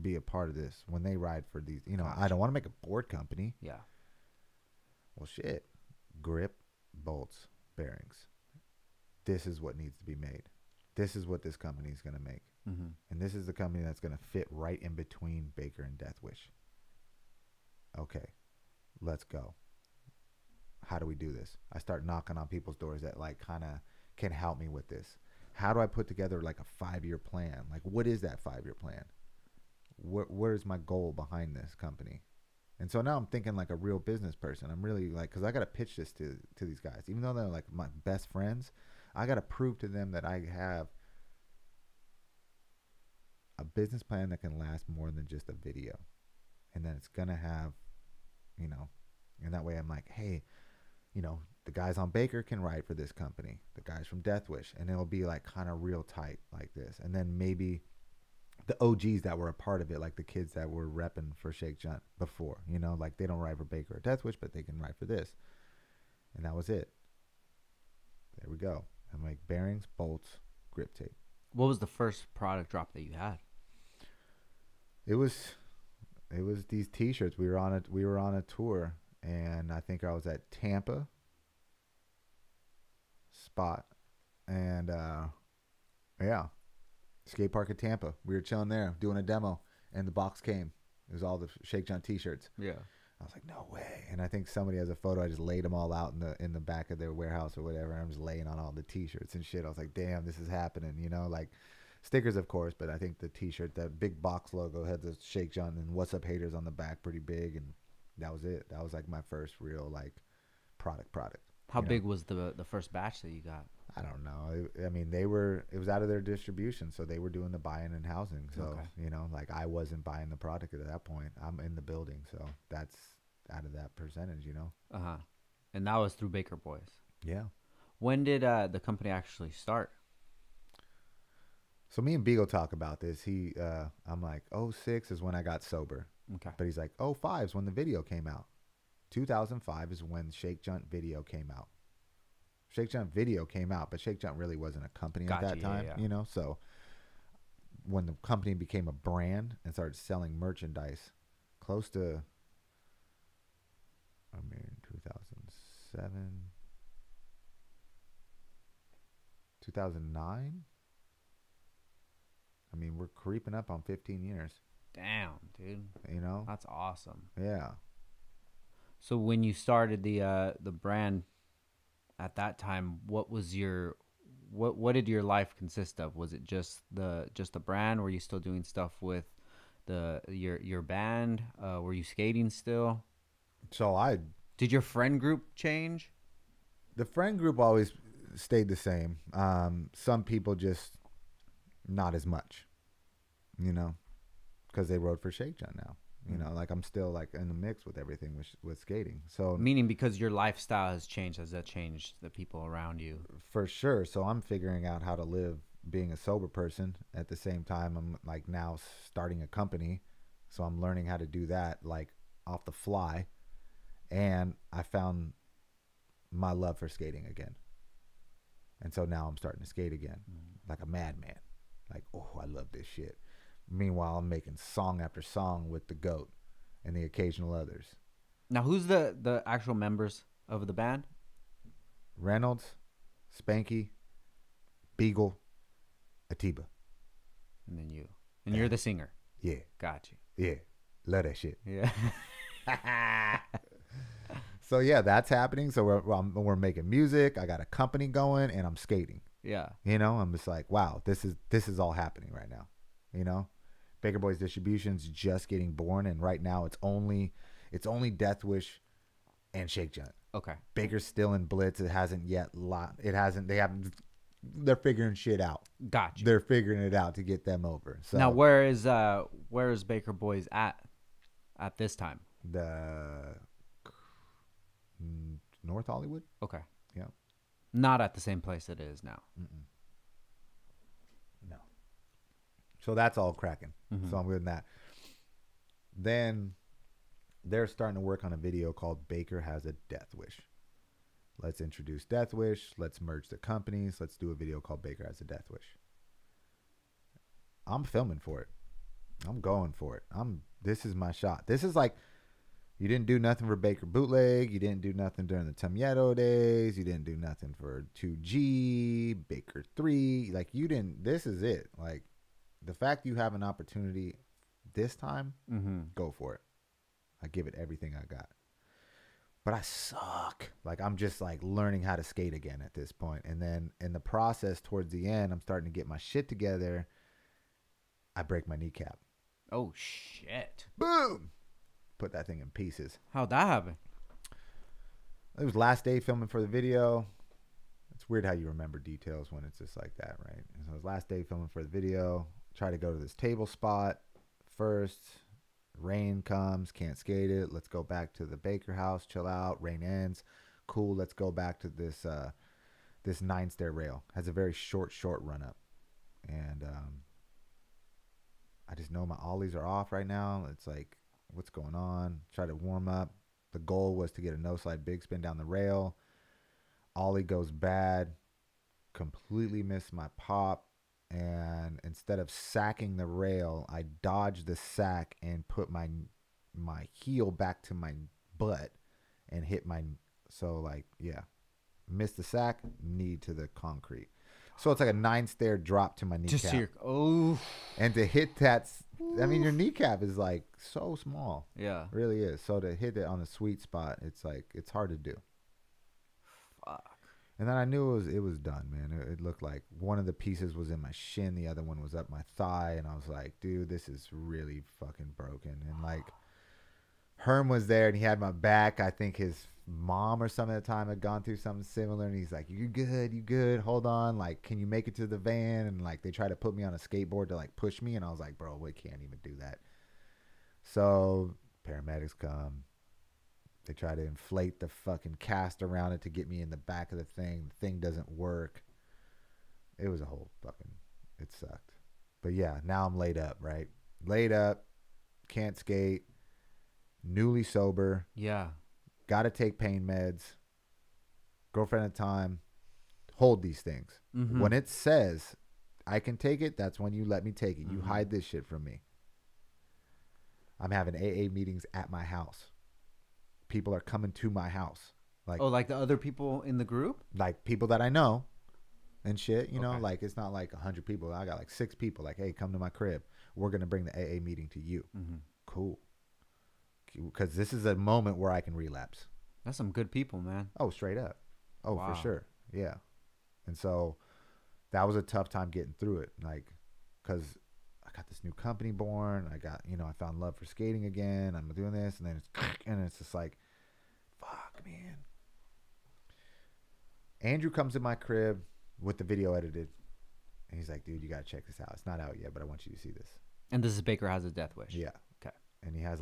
be a part of this when they ride for these, you know? Gotcha. I don't want to make a board company. Yeah. Well, shit. Grip, bolts, bearings. This is what needs to be made. This is what this company is going to make. And this is the company that's going to fit right in between Baker and Death Wish. Okay, let's go. How do we do this? I start knocking on people's doors that like kind of can help me with this. How do I put together like a 5-year plan? Like, what is that 5-year plan? Where's my goal behind this company? And so now I'm thinking like a real business person. I'm really like, because I got to pitch this to these guys. Even though they're like my best friends, I got to prove to them that I have a business plan that can last more than just a video. And then it's going to have, you know, and that way I'm like, hey, you know, the guys on Baker can ride for this company. The guys from Death Wish. And it'll be like kind of real tight like this. And then maybe the OGs that were a part of it, like the kids that were repping for Shake Junt before, you know, like they don't ride for Baker or Death Wish, but they can ride for this. And that was it. There we go. I'm like, bearings, bolts, grip tape. What was the first product drop that you had? It was these T-shirts. We were on a tour, and I think I was at Tampa spot, and yeah, skate park at Tampa. We were chilling there doing a demo, and the box came. It was all the Shake Junt T-shirts. Yeah. I was like, no way. And I think somebody has a photo. I just laid them all out in the back of their warehouse or whatever. And I'm just laying on all the T-shirts and shit. I was like, damn, this is happening. You know, like stickers, of course, but I think the T-shirt, that big box logo, had the Shake Junt and "What's Up Haters" on the back, pretty big, and that was it. That was like my first real like product. How big was the first batch that you got? I don't know. I mean, it was out of their distribution, so they were doing the buying and housing. So, Okay. you know, like I wasn't buying the product at that point. I'm in the building, so that's out of that percentage, you know? Uh-huh. And that was through Baker Boys. Yeah. When did the company actually start? So me and Beagle talk about this. I'm like, 06 is when I got sober. Okay. But he's like, 05 is when the video came out. 2005 is when Shake Junt video came out. Shake Junt video came out, but Shake Junt really wasn't a company at that time, yeah. you know? So when the company became a brand and started selling merchandise, close to, 2007, 2009. I mean, we're creeping up on 15 years. Damn, dude. You know? That's awesome. Yeah. So when you started the brand at that time, what was what did your life consist of? Was it just the brand? Were you still doing stuff with your band? Were you skating still? So Did your friend group change? the friend group always stayed the same. Some people just not as much, you know, because they rode for Shake Junt now. You know, like I'm still like in the mix with everything with skating. So Meaning because your lifestyle has changed, has that changed the people around you? for sure. So I'm figuring out how to live being a sober person. At the same time, I'm like now starting a company. So I'm learning how to do that like off the fly. And I found my love for skating again. And so now I'm starting to skate again like a madman. Like, oh, I love this shit. Meanwhile, I'm making song after song with the GOAT and the occasional others. Now, who's the actual members of the band? Reynolds, Spanky, Beagle, Atiba. And then you. And you're the singer. Yeah, Got you. yeah. Love that shit. Yeah. So, yeah, that's happening. So we're making music. I got a company going, and I'm skating. Yeah. You know, I'm just like, wow, this is all happening right now. You know? Baker Boys Distribution's just getting born, and right now it's only Death Wish and Shake Junt. Okay. Baker's still in Blitz. It hasn't yet. They're figuring shit out. Got you. They're figuring it out to get them over. So Now, where is Baker Boys at this time? the North Hollywood. Okay. Yeah. Not at the same place it is now. No. So that's all cracking. Mhm. So I'm with that. Then they're starting to work on a video called Baker Has a Death Wish. Let's introduce Death Wish. Let's merge the companies. Let's do a video called Baker Has a Death Wish. I'm filming for it. I'm going for it. This is my shot. This is like, you didn't do nothing for Baker Bootleg. You didn't do nothing during the Tomieto days. You didn't do nothing for 2G, Baker 3. Like, you didn't. This is it. Like, the fact you have an opportunity this time, go for it. I give it everything I got. But I suck. Like, I'm just like learning how to skate again at this point. And then in the process towards the end, I'm starting to get my shit together. I break my kneecap. Oh, shit. Boom! Put that thing in pieces. How'd that happen? It was last day filming for the video. It's weird how you remember details when it's just like that, right? So it was last day filming for the video. Try to go to this table spot first. Rain comes, can't skate it. Let's go back to the Baker house, chill out. Rain ends. Cool, let's go back to this this 9-stair rail. Has a very short run up. And I just know my ollies are off right now. It's like, what's going on? Try to warm up. The goal was to get a no-slide big spin down the rail. Ollie goes bad. Completely missed my pop. and instead of sacking the rail, I dodged the sack and put my heel back to my butt and hit my, so like, yeah, missed the sack, knee to the concrete. So it's like a 9-stair drop to my kneecap. Just here. Oh. And to hit that, I mean, your kneecap is like so small. Yeah. It really is. So to hit it on a sweet spot, it's like, it's hard to do. Fuck. And then I knew it was done, man. It looked like one of the pieces was in my shin, the other one was up my thigh, and I was like, dude, this is really fucking broken. And like, Herm was there, and he had my back. I think his mom or something at the time had gone through something similar, and he's like, you good, hold on, like, can you make it to the van? And like, they tried to put me on a skateboard to like push me, and I was like, bro, we can't even do that. So paramedics come. They try to inflate the fucking cast around it to get me in the back of the thing. The thing doesn't work. It was a whole fucking, it sucked. But yeah, now I'm laid up, right? Laid up, can't skate, newly sober. Yeah. Got to take pain meds. Girlfriend at the time. Hold these things. Mm-hmm. When it says I can take it, that's when you let me take it. You hide this shit from me. I'm having AA meetings at my house. People are coming to my house. Like, oh, like the other people in the group? Like people that I know and shit, you know, Okay. like it's not like 100 people. I got like 6 people like, hey, come to my crib. We're going to bring the AA meeting to you. Mm-hmm. Cool. Because this is a moment where I can relapse. That's some good people, man. Oh, straight up. Oh, Wow. for sure. Yeah. And so that was a tough time getting through it. Like, because I got this new company born. I got, I found love for skating again. I'm doing this. And then it's just like, fuck, man. Andrew comes in my crib with the video edited. And he's like, dude, you got to check this out. It's not out yet, but I want you to see this. And this is Baker Has a Death Wish. Yeah. Okay. And he has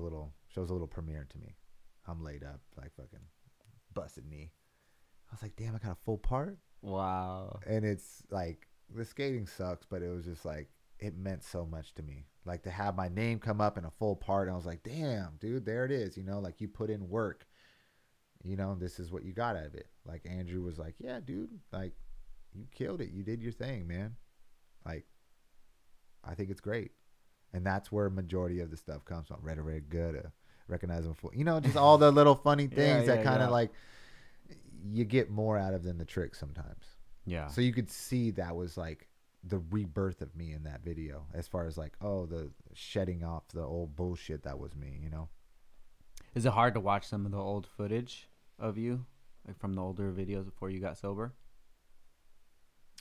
shows a little premiere to me. I'm laid up, like fucking busted knee. I was like, damn, I got a full part. Wow. And it's like, the skating sucks, but it was just like, it meant so much to me. Like to have my name come up in a full part. And I was like, damn, dude, there it is. Like you put in work, this is what you got out of it. Like Andrew was like, yeah, dude, like you killed it. You did your thing, man. Like, I think it's great. And that's where majority of the stuff comes from. Red, good, recognizable. Just all the little funny things that kind of like you get more out of than the tricks sometimes. Yeah. So you could see that was like the rebirth of me in that video, as far as like, oh, the shedding off the old bullshit that was me, Is it hard to watch some of the old footage of you, like from the older videos before you got sober?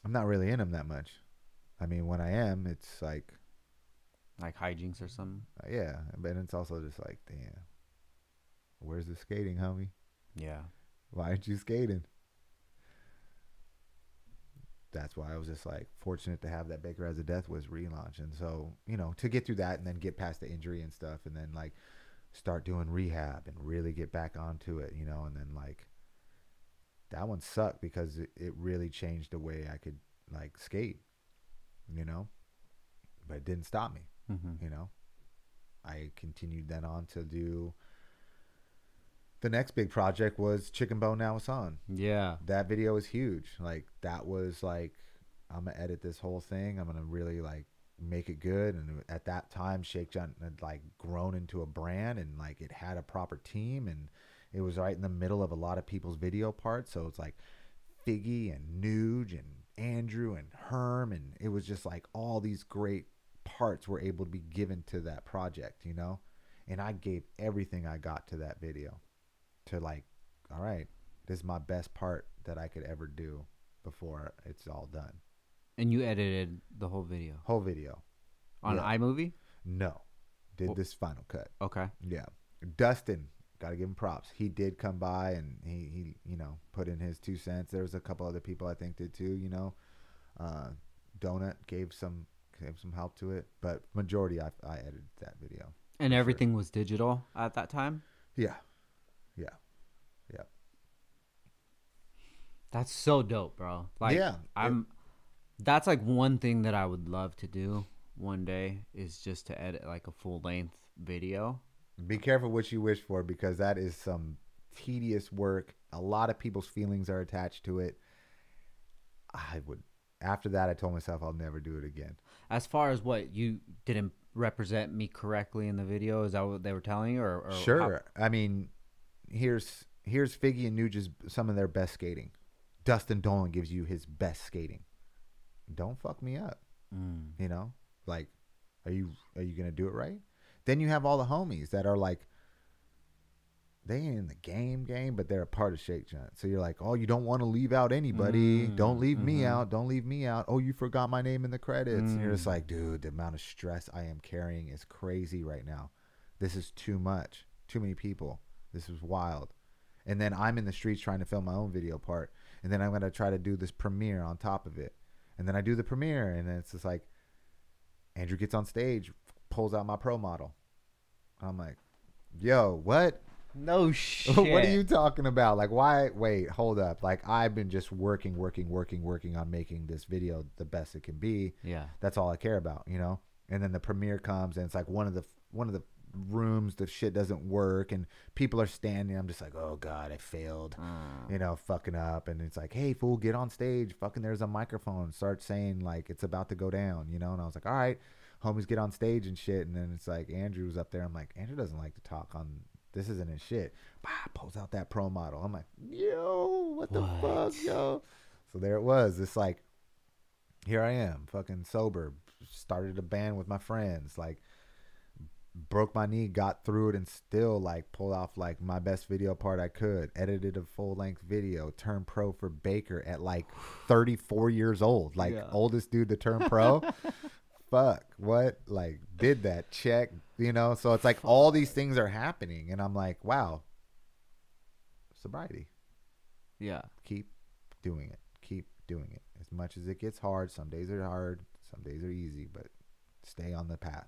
I'm not really in them that much. I mean, when I am, it's like hijinks or something? Yeah, but it's also just like, damn, where's the skating, homie? Yeah. Why aren't you skating? That's why I was just like fortunate to have that Baker Has a Death Wish relaunch. And so, to get through that and then get past the injury and stuff and then like start doing rehab and really get back onto it, and then like that one sucked because it really changed the way I could like skate, but it didn't stop me. Mm-hmm. I continued then on to do the next big project was Bone Nowison. Yeah. That video was huge. Like that was like, I'm gonna edit this whole thing. I'm gonna really like make it good. And at that time, Shake Junt had like grown into a brand and like it had a proper team and it was right in the middle of a lot of people's video parts. So it's like Figgy and Nuge and Andrew and Herm, and it was just like all these great parts were able to be given to that project, and I gave everything I got to that video to like, all right, this is my best part that I could ever do before it's all done. And you edited the whole video? Whole video. On iMovie? No. Did this Final Cut. Okay. Yeah. Dustin, got to give him props. He did come by and he put in his 2 cents. There was a couple other people I think did too, Donut gave some help to it, but majority I edited that video. And everything was digital at that time? Yeah. That's so dope, bro. Like, yeah. That's like one thing that I would love to do one day is just to edit like a full length video. Be careful what you wish for because that is some tedious work. A lot of people's feelings are attached to it. I would after that, I told myself I'll never do it again. As far as what, you didn't represent me correctly in the video? Is that what they were telling you? Or Sure. I mean, here's Figgy and Nuge's some of their best skating. Dustin Dolan gives you his best skating. Don't fuck me up. You know, like, are you gonna do it right? Then you have all the homies that are like, they ain't in the game, but they're a part of Shake Junt. So you're like, oh, you don't want to leave out anybody. Don't leave me out. Don't leave me out. Oh, you forgot my name in the credits. And you're just like, dude, the amount of stress I am carrying is crazy right now. This is too much. Too many people. This is wild. And then I'm in the streets trying to film my own video part. And then I'm going to try to do this premiere on top of it. And then I do the premiere. And then it's just like, Andrew gets on stage, pulls out my pro model. I'm like, yo, what? No shit. What are you talking about? Like, why? Wait, hold up. Like, I've been just working on making this video the best it can be. Yeah. That's all I care about, you know? And then the premiere comes and it's like one of the rooms, the shit doesn't work and people are standing. I'm just like, oh God, I failed, you know, fucking up. And it's like, hey, fool, get on stage. Fucking there's a microphone. Start saying like it's about to go down, you know? And I was like, all right, homies get on stage and shit. And then it's like Andrew's up there. I'm like, Andrew doesn't like to talk on, this isn't his shit. Bah, pulls out that pro model. I'm like, yo, what the fuck, yo? So there it was. It's like, here I am, fucking sober. Started a band with my friends. Like, broke my knee, got through it, and still like pulled off like my best video part I could. Edited a full-length video. Turned pro for Baker at like 34 years old. Like, oldest dude to turn pro. Fuck, what? Like, did that, check, you know? So it's like all these things are happening and I'm like, wow, sobriety. Yeah. Keep doing it. Keep doing it. As much as it gets hard, some days are hard, some days are easy, but stay on the path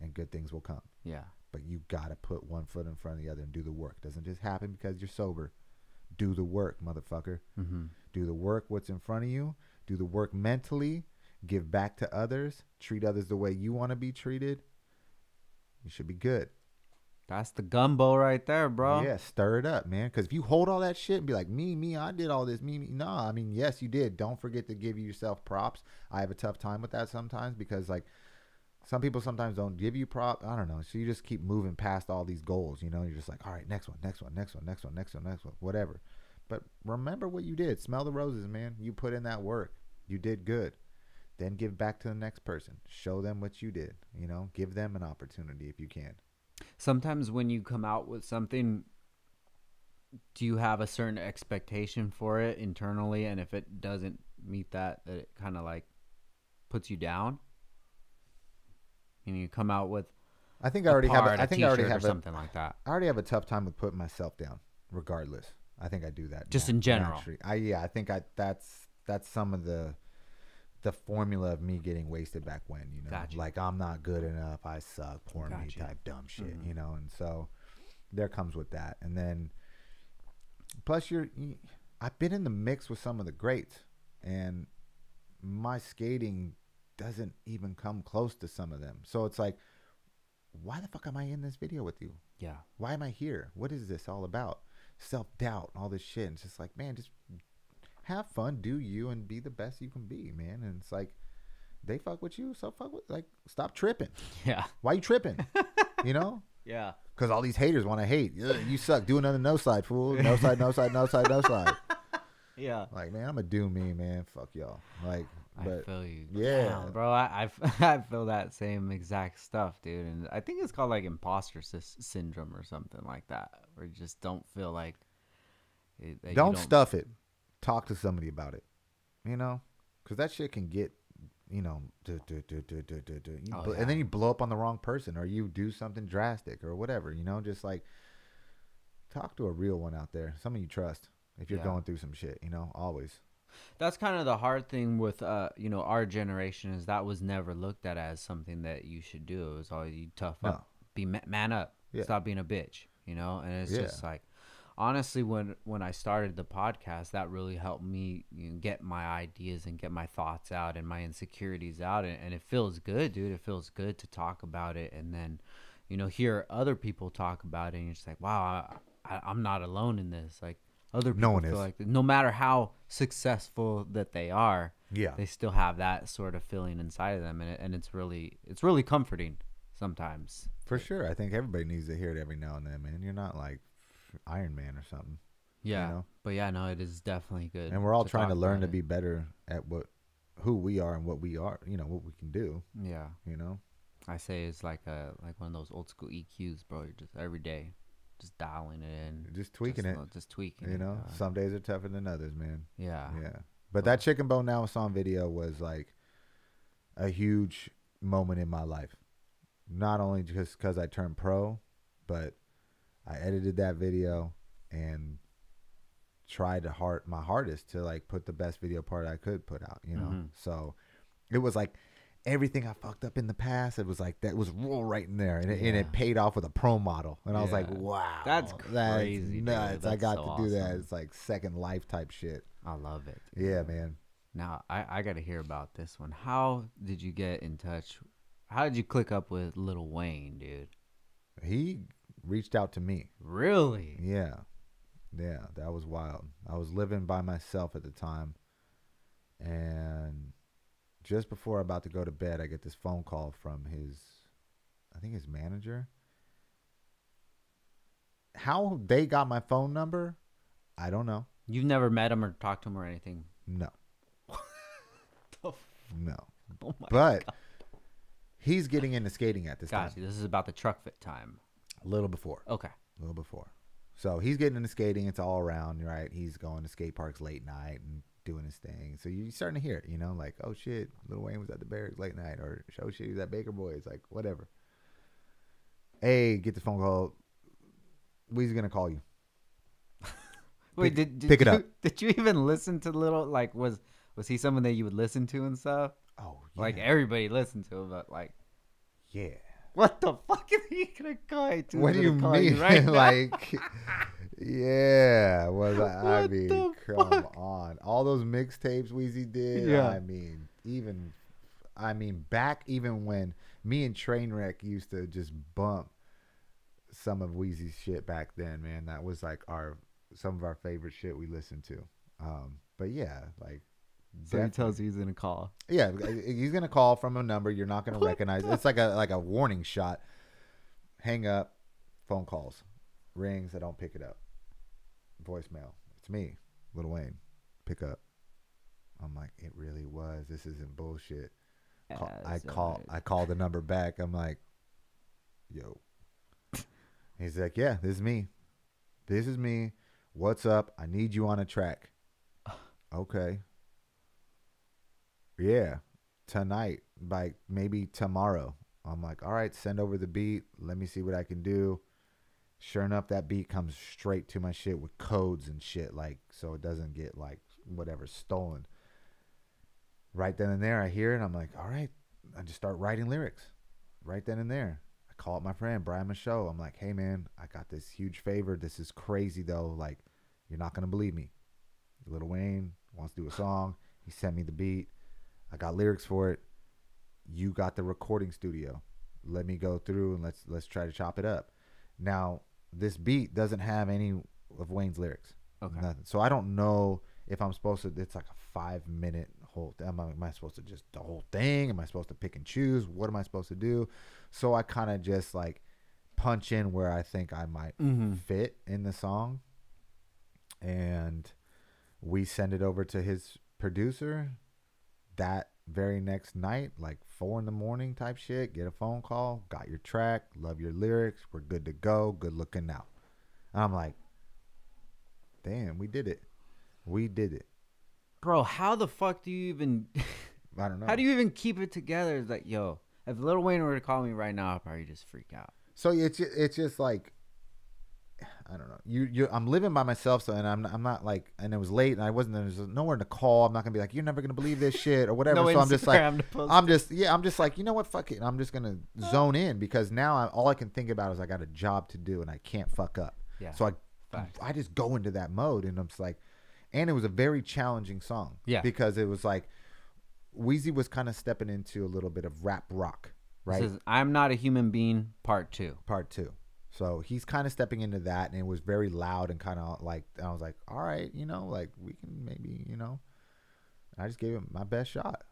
and good things will come. Yeah. But you gotta put one foot in front of the other and do the work. It doesn't just happen because you're sober. Do the work, motherfucker. Do the work, what's in front of you. Do the work mentally. Give back to others. Treat others the way you want to be treated. You should be good. That's the gumbo right there, bro. Yeah, stir it up, man. Because if you hold all that shit and be like, me, I did all this, me. No, I mean, yes, you did. Don't forget to give yourself props. I have a tough time with that sometimes because, like, some people sometimes don't give you props. I don't know. So you just keep moving past all these goals, you know? You're just like, all right, next one, whatever. But remember what you did. Smell the roses, man. You put in that work. You did good. Then give back to the next person. Show them what you did, you know? Give them an opportunity if you can. Sometimes when you come out with something, do you have a certain expectation for it internally? And if it doesn't meet that it kind of like puts you down? And you come out with I think I already have something like that. I already have a tough time with putting myself down, regardless. I think I do that. Just in general. I think that's some of the formula of me getting wasted back when, you know, like I'm not good enough, I suck, poor me type dumb shit, you know, and so there comes with that. And then plus I've been in the mix with some of the greats and my skating doesn't even come close to some of them. So it's like, why the fuck am I in this video with you? Yeah. Why am I here? What is this all about? Self-doubt, all this shit. And it's just like, man, just have fun, do you, and be the best you can be, man. And it's like, they fuck with you, so fuck with, like, stop tripping. Yeah. Why you tripping? You know? Yeah. Because all these haters want to hate. You suck. Do another no slide, fool. No slide, no slide, no slide, no slide. Yeah. Like, man, I'm going to do me, man. Fuck y'all. Like, but, I feel you. Yeah. Damn, bro, I feel that same exact stuff, dude. And I think it's called, like, imposter syndrome or something like that, where you just don't feel like. Don't stuff it. Talk to somebody about it, you know, because that shit can get, you know, and then you blow up on the wrong person or you do something drastic or whatever, you know, just like talk to a real one out there, someone you trust if you're going through some shit, you know, always. That's kind of the hard thing with, you know, our generation is that was never looked at as something that you should do. It was always you tough up, be man up, stop being a bitch, you know, and it's just like, honestly, when I started the podcast, that really helped me, you know, get my ideas and get my thoughts out and my insecurities out. And it feels good, dude. It feels good to talk about it. And then, you know, hear other people talk about it. And you're just like, wow, I'm not alone in this. Like other people feel like, no matter how successful that they are, Yeah, they still have that sort of feeling inside of them, and it's really comforting sometimes. for sure. I think everybody needs to hear it every now and then, man. You're not like Iron Man or something. Yeah, you know? but yeah, no, it is definitely good. And we're all trying to talk learn about to it. be better at who we are and what we are. You know, what we can do. Yeah, You know. I say it's like one of those old school EQs, bro. You're just every day, just dialing it in, Just tweaking it. just tweaking. You know, some days are tougher than others, man. Yeah, Yeah. But that Chicken Bone Nowison video was like a huge moment in my life. Not only just because I turned pro, but I edited that video and tried my hardest to like put the best video part I could put out, you know? So it was like everything I fucked up in the past, it was like that was roll right in there, and it paid off with a pro model, and I was like, wow, that's crazy, nuts. dude. I That's got so to do that. awesome. It's like second life type shit. I love it. Yeah, man. Now I got to hear about this one. How did you get in touch? How did you click up with Lil Wayne, dude? He reached out to me. Really? Yeah, that was wild. I was living by myself at the time, and just before I'm about to go to bed, I get this phone call from I think his manager. How they got my phone number, I don't know. You've never met him or talked to him or anything? No. No. Oh my But God. he's getting into skating at this time. Gotcha. This is about the truck fit time. A little before. Okay. A little before. So he's getting into skating. It's all around, right? He's going to skate parks late night and doing his thing. So you're starting to hear it, you know, like, oh shit, Lil Wayne was at the Barracks late night, or oh shit, he was at Baker Boys, like whatever. Hey, get the phone call. We's gonna call you. Wait, did pick it you, up. Did you even listen to Little? Like, was he someone that you would listen to and stuff? Oh, yeah. Like everybody listened to him, but like, Yeah. what the fuck is he gonna call you? What do you call mean? right now? Like, yeah. I What mean, the come fuck? on. All those mixtapes Weezy did. Yeah. I mean, back even when me and Trainwreck used to just bump some of Weezy's shit back then, man. That was like some of our favorite shit we listened to. But yeah, like. So he tells you he's gonna call. Yeah, he's gonna call from a number you're not gonna recognize. It's like a warning shot. Hang up, phone calls, rings. I don't pick it up. Voicemail. It's me, Lil Wayne. Pick up. I'm like, it really was. This isn't bullshit. I call the number back. I'm like, yo. He's like, yeah, this is me. This is me. What's up? I need you on a track. Okay. Yeah, tonight, by maybe tomorrow. I'm like, all right, send over the beat. Let me see what I can do. Sure enough, that beat comes straight to my shit with codes and shit, like, so it doesn't get like whatever stolen. Right then and there, I hear it. I'm like, all right. I just start writing lyrics right then and there. I call up my friend Brian Michaud. I'm like, hey man, I got this huge favor. This is crazy though. Like, you're not gonna believe me. Lil Wayne wants to do a song. He sent me the beat. I got lyrics for it. You got the recording studio. Let me go through and let's try to chop it up. Now, this beat doesn't have any of Wayne's lyrics. Okay. Nothing. So I don't know if I'm supposed to. It's like a 5-minute whole. Am I supposed to just the whole thing? Am I supposed to pick and choose? What am I supposed to do? So I kind of just like punch in where I think I might fit in the song, and we send it over to his producer. That very next night, like 4 a.m. type shit, get a phone call, got your track, love your lyrics, we're good to go, good looking now. And I'm like, damn, we did it. Bro, how the fuck do you even I don't know. how do you even keep it together? It's like, yo, if Lil Wayne were to call me right now, I'd probably just freak out. So it's just like, I don't know. I'm living by myself, so, and I'm not like, and it was late, and there's nowhere to call. I'm not gonna be like, you're never gonna believe this shit or whatever. No so I'm just like, Instagram to post I'm just like, you know what, fuck it. I'm just gonna zone in, because now all I can think about is I got a job to do and I can't fuck up. Yeah. So Facts. I just go into that mode, and I'm just like, and it was a very challenging song. Yeah. Because it was like, Weezy was kind of stepping into a little bit of rap rock, right? This is I'm Not a Human Being Part 2. Part 2. So he's kind of stepping into that, and it was very loud and kind of like, I was like, all right, you know, like we can maybe, you know, I just gave it my best shot.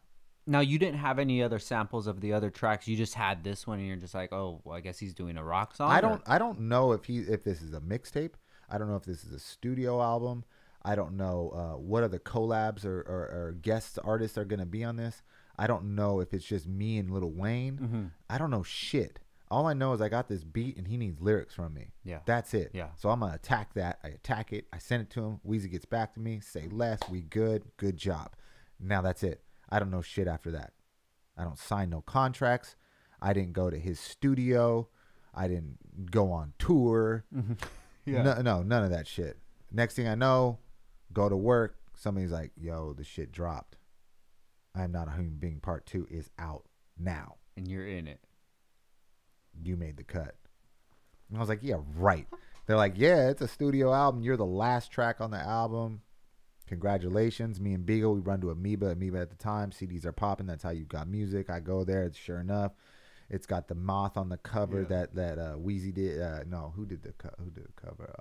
Now, you didn't have any other samples of the other tracks. You just had this one, and you're just like, oh, well, I guess he's doing a rock song. I don't know if this is a mixtape. I don't know if this is a studio album. I don't know what other collabs or guest artists are gonna be on this. I don't know if it's just me and Lil Wayne. Mm-hmm. I don't know shit. All I know is I got this beat and he needs lyrics from me. Yeah. That's it. Yeah. So I'm going to attack that. I attack it. I send it to him. Weezy gets back to me. Say less. We good. Good job. Now that's it. I don't know shit after that. I don't sign no contracts. I didn't go to his studio. I didn't go on tour. Mm-hmm. Yeah. No, none of that shit. Next thing I know, go to work. Somebody's like, yo, the shit dropped. I Am Not a Human Being Part 2 is out now. And you're in it. You made the cut. And I was like, yeah, right. They're like, yeah, it's a studio album. You're the last track on the album. Congratulations. Me and Beagle, we run to Amoeba at the time. CDs are popping. That's how you got music. I go there. It's sure enough. It's got the moth on the cover that Weezy did. No, who did the cover? Who did the cover?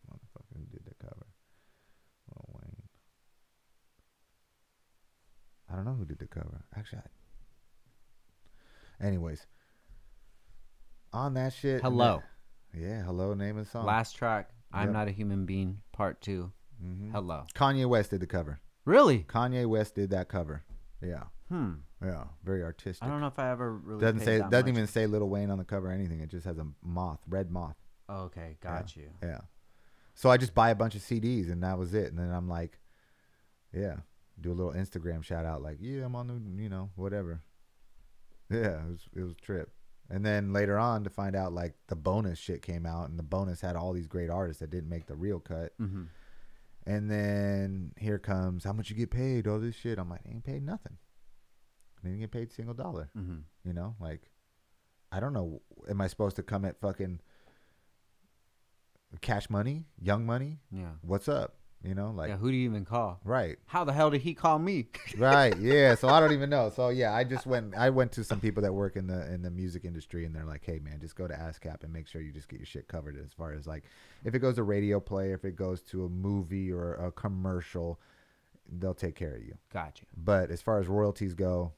Motherfucker, who did the cover? Lil Wayne. I don't know who did the cover. Actually, anyways, on that shit. Hello. Hello, name of the song. Last track, I'm Not a Human Being, Part 2. Mm-hmm. Hello. Kanye West did the cover. Really? Kanye West did that cover. Yeah. Yeah, very artistic. I don't know if I ever really doesn't even say Lil Wayne on the cover or anything. It just has a moth, red moth. Oh, okay, got you. Yeah. So I just buy a bunch of CDs and that was it. And then I'm like, yeah, do a little Instagram shout out like, yeah, I'm on the, whatever. Yeah, it was a trip. And then later on to find out like the bonus shit came out and the bonus had all these great artists that didn't make the real cut. Mm-hmm. And then here comes how much you get paid, all this shit. I'm like, I ain't paid nothing. I didn't get paid $1. Mm-hmm. Like, I don't know. Am I supposed to come at fucking Cash Money, Young Money? Yeah. What's up? Like, yeah, who do you even call? Right. How the hell did he call me? Right. Yeah. So I don't even know. So yeah, I went to some people that work in the music industry and they're like, hey man, just go to ASCAP and make sure you just get your shit covered as far as like, if it goes to radio play, if it goes to a movie or a commercial, they'll take care of you. Gotcha. But as far as royalties go,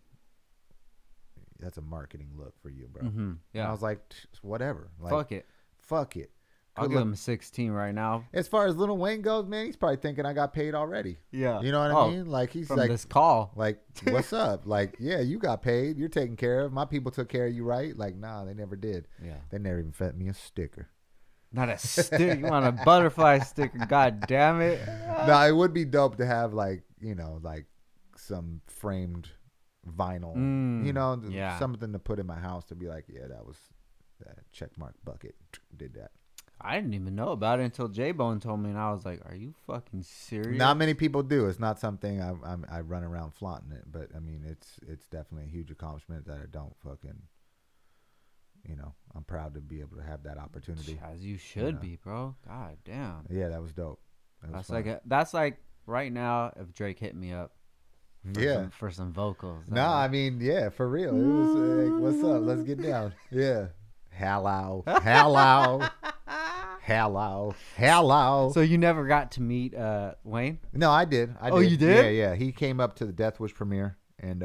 that's a marketing look for you, bro. Mm-hmm. Yeah. And I was like, whatever. Like, Fuck it. I'll give him 16 right now. As far as Lil Wayne goes, man, he's probably thinking I got paid already. Yeah. You know what I mean? Like, he's from like, this call. like, what's up? Like, yeah, you got paid. You're taken care of. My people took care of you, right? Like, nah, they never did. Yeah. They never even sent me a sticker. Not a sticker. You want a butterfly sticker? God damn it. No, it would be dope to have like, like some framed vinyl, something to put in my house to be like, yeah, that was that checkmark bucket did that. I didn't even know about it until J-Bone told me, and I was like, are you fucking serious? Not many people do. It's not something I run around flaunting it, but I mean, it's definitely a huge accomplishment that I don't fucking, I'm proud to be able to have that opportunity. As you should be, bro. God damn. Yeah, that was dope. That's like right now if Drake hit me up. For some vocals. I mean, yeah, for real. It was like, what's up? Let's get down. Yeah. Hello. So you never got to meet Wayne? No, I did. You did? Yeah. He came up to the Death Wish premiere and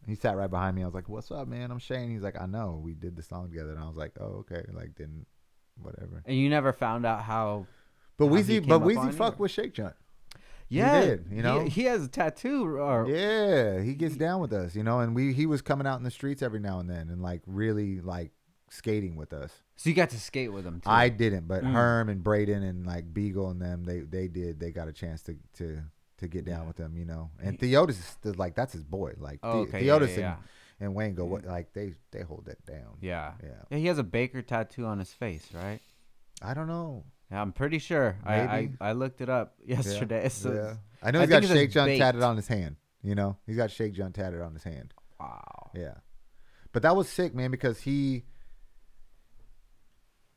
he sat right behind me. I was like, "What's up, man? I'm Shane." He's like, "I know. We did the song together." And I was like, "Oh, okay." Like, then whatever. And you never found out how. But Weezy fucked with Shake Junt. Yeah, he did, he has a tattoo. Yeah, he gets down with us, and he was coming out in the streets every now and then and like really like skating with us. So you got to skate with him too. I didn't, but Herm and Braden and like Beagle and them, they got a chance to get down with them, And Theotis is like, that's his boy. Like Theotis and Wayne go like they hold that down. Yeah. He has a Baker tattoo on his face, right? I don't know. Yeah, I'm pretty sure. I looked it up yesterday. Yeah. So I know he's got Shake Junt tatted on his hand. He's got Shake Junt tatted on his hand. Wow. Yeah, but that was sick, man, because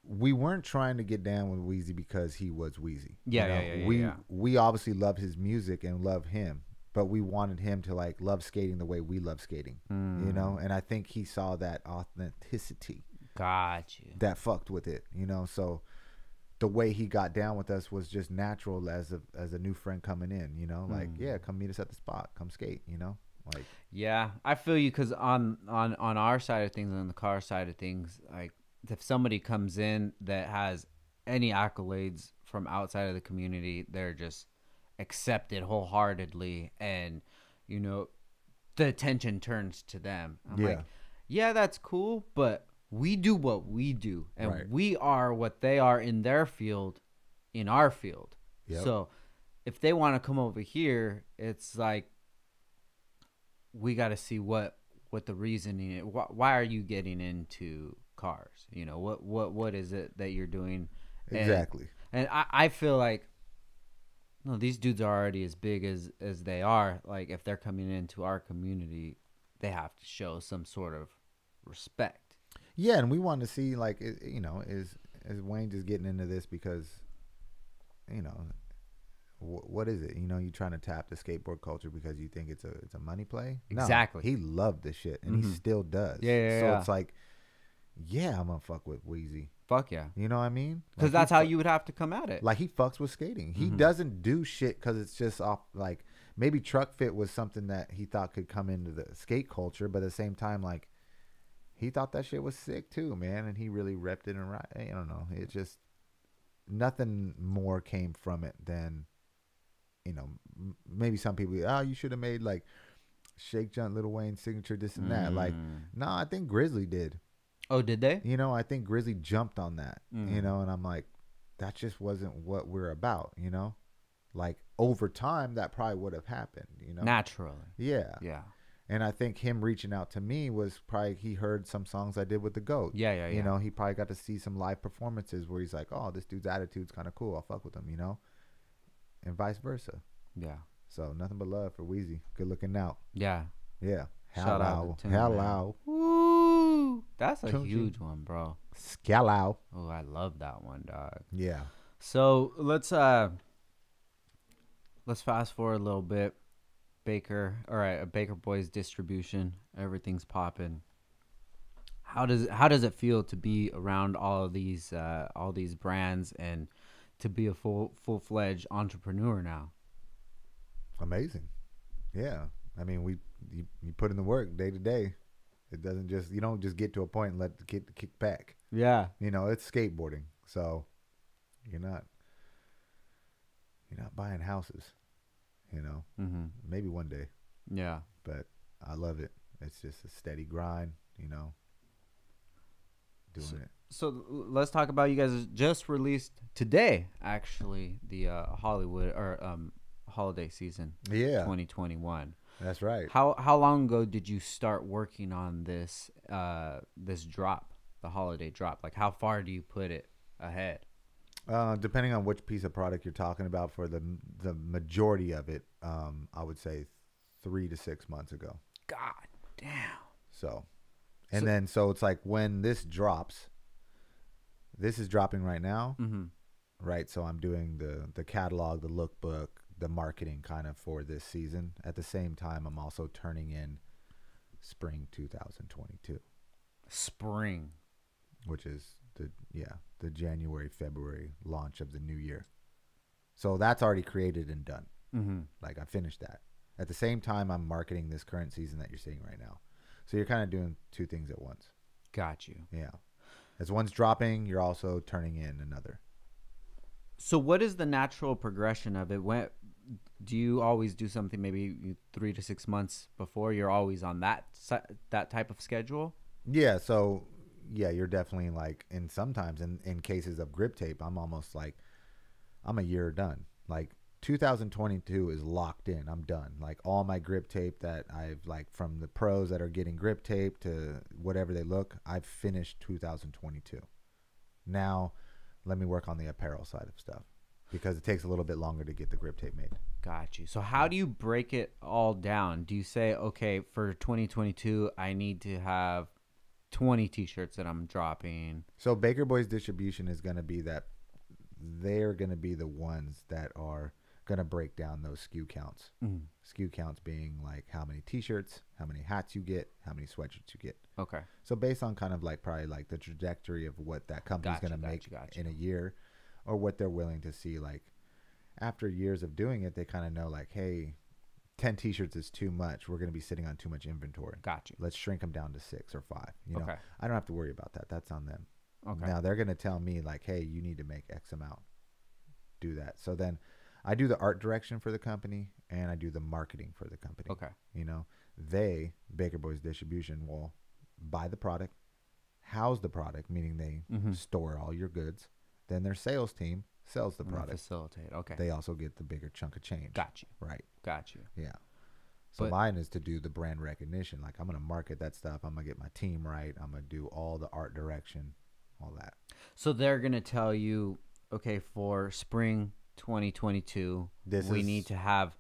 we weren't trying to get down with Weezy because he was Weezy. We obviously loved his music and loved him, but we wanted him to like love skating the way we love skating. And I think he saw that authenticity. Got you. That fucked with it. So the way he got down with us was just natural as a new friend coming in, you know, like, yeah, come meet us at the spot, come skate, you know, like. Yeah, I feel you, because on our side of things, on the car side of things, like if somebody comes in that has any accolades from outside of the community, they're just accepted wholeheartedly, and you know, the attention turns to them. I'm like, yeah, that's cool, but we do what we do, and we are what they are in their field, in our field. So if they want to come over here, it's like, we got to see what the reasoning is. Why are you getting into cars? You know, what is it that you're doing? Exactly. And I feel like, no, these dudes are already as big as they are. Like, if they're coming into our community, they have to show some sort of respect. Yeah, and we want to see, like, you know, is Wayne just getting into this because, you know, what is it? You know, you trying to tap the skateboard culture because you think it's a money play? No, exactly. He loved this shit, and he still does. Yeah. It's like, yeah, I'm gonna fuck with Wheezy. Fuck yeah. You know what I mean? Because like, that's how you would have to come at it. Like, he fucks with skating. He doesn't do shit because it's just off. Like, maybe truck fit was something that he thought could come into the skate culture, but at the same time, like, he thought that shit was sick too, man, and he really repped it. And I don't know, it just, nothing more came from it than, you know, maybe some people, you should have made like Shake Junt, Lil Wayne signature, this and that. Like, no, I think Grizzly did. Oh, did they? You know, I think Grizzly jumped on that, you know, and I'm like, that just wasn't what we're about, you know? Like, over time, that probably would have happened, you know? Naturally. Yeah. Yeah. And I think him reaching out to me was probably, he heard some songs I did with the GOAT. Yeah. You know, he probably got to see some live performances where he's like, oh, this dude's attitude's kind of cool. I'll fuck with him, you know? And vice versa. Yeah. So nothing but love for Wheezy. Good looking out. Yeah. Yeah. Shout out to Tim, Hello. Woo! That's a huge one, bro. Scallow. Oh, I love that one, dog. Yeah. So let's fast forward a little bit. Baker Boys distribution. Everything's popping. How does it feel to be around all these brands and to be a full-fledged entrepreneur now? Amazing. Yeah. I mean, you put in the work day to day. It doesn't just, you don't just get to a point and let the kid kick back. Yeah. You know, it's skateboarding. So you're not buying houses, you know. Maybe one day. Yeah. But I love it. It's just a steady grind, you know. Doing it. So let's talk about, you guys just released today, actually, the Hollywood or holiday season. Yeah. 2021. That's right. How long ago did you start working on this drop, the holiday drop? Like, how far do you put it ahead? Depending on which piece of product you're talking about, for the majority of it, I would say 3 to 6 months ago. God damn. So it's like when this drops, this is dropping right now, right? So I'm doing the catalog, the lookbook, the marketing kind of for this season. At the same time, I'm also turning in spring 2022. Spring. Which is the January, February launch of the new year. So that's already created and done. Like, I finished that. At the same time, I'm marketing this current season that you're seeing right now. So you're kind of doing two things at once. Got you. Yeah. As one's dropping, you're also turning in another. So what is the natural progression of it? When do you always do something maybe 3 to 6 months before? You're always on that type of schedule? Yeah. So yeah, you're definitely like, and sometimes in cases of grip tape, I'm almost like, I'm a year done. Like, 2022 is locked in. I'm done. Like, all my grip tape that I've, like, from the pros that are getting grip tape to whatever they look, I've finished 2022. Now, let me work on the apparel side of stuff, because it takes a little bit longer to get the grip tape made. Got you. So how do you break it all down? Do you say, okay, for 2022, I need to have 20 t-shirts that I'm dropping? So Baker Boys distribution is going to be that they're going to be the ones that are going to break down those SKU counts. SKU counts being like how many t-shirts, how many hats you get, how many sweatshirts you get. Okay. So based on kind of like probably like the trajectory of what that company's going to make in a year, or what they're willing to see. Like after years of doing it, they kind of know like, hey, 10 t-shirts is too much. We're going to be sitting on too much inventory. Got you. Let's shrink them down to 6 or 5. You know, Okay. I don't have to worry about that. That's on them. Okay. Now they're going to tell me like, hey, you need to make X amount. Do that. So then I do the art direction for the company and I do the marketing for the company. Okay. You know, Baker Boys Distribution will buy the product, house the product, meaning they store all your goods. Then their sales team sells the product. Facilitate. Okay. They also get the bigger chunk of change. Got you. Right. Got you. Yeah. So mine is to do the brand recognition. Like I'm going to market that stuff. I'm going to get my team right. I'm going to do all the art direction, all that. So they're going to tell you, okay, for spring 2022, we need to have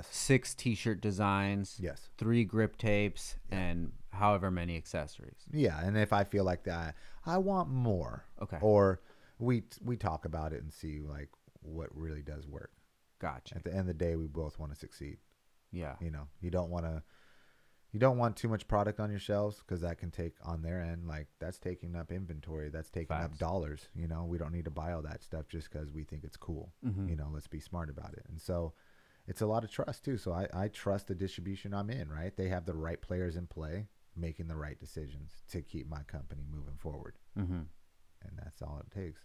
6 t-shirt designs, 3 grip tapes, and however many accessories. Yeah, and if I feel like that, I want more. Okay. Or we talk about it and see like what really does work. Gotcha. At the end of the day, we both want to succeed. Yeah. You know, you don't want too much product on your shelves because that can take on their end, like that's taking up inventory, that's taking up dollars. You know, we don't need to buy all that stuff just because we think it's cool. You know, let's be smart about it. And so it's a lot of trust too. So I trust the distribution I'm in, right? They have the right players in play, making the right decisions to keep my company moving forward. And that's all it takes.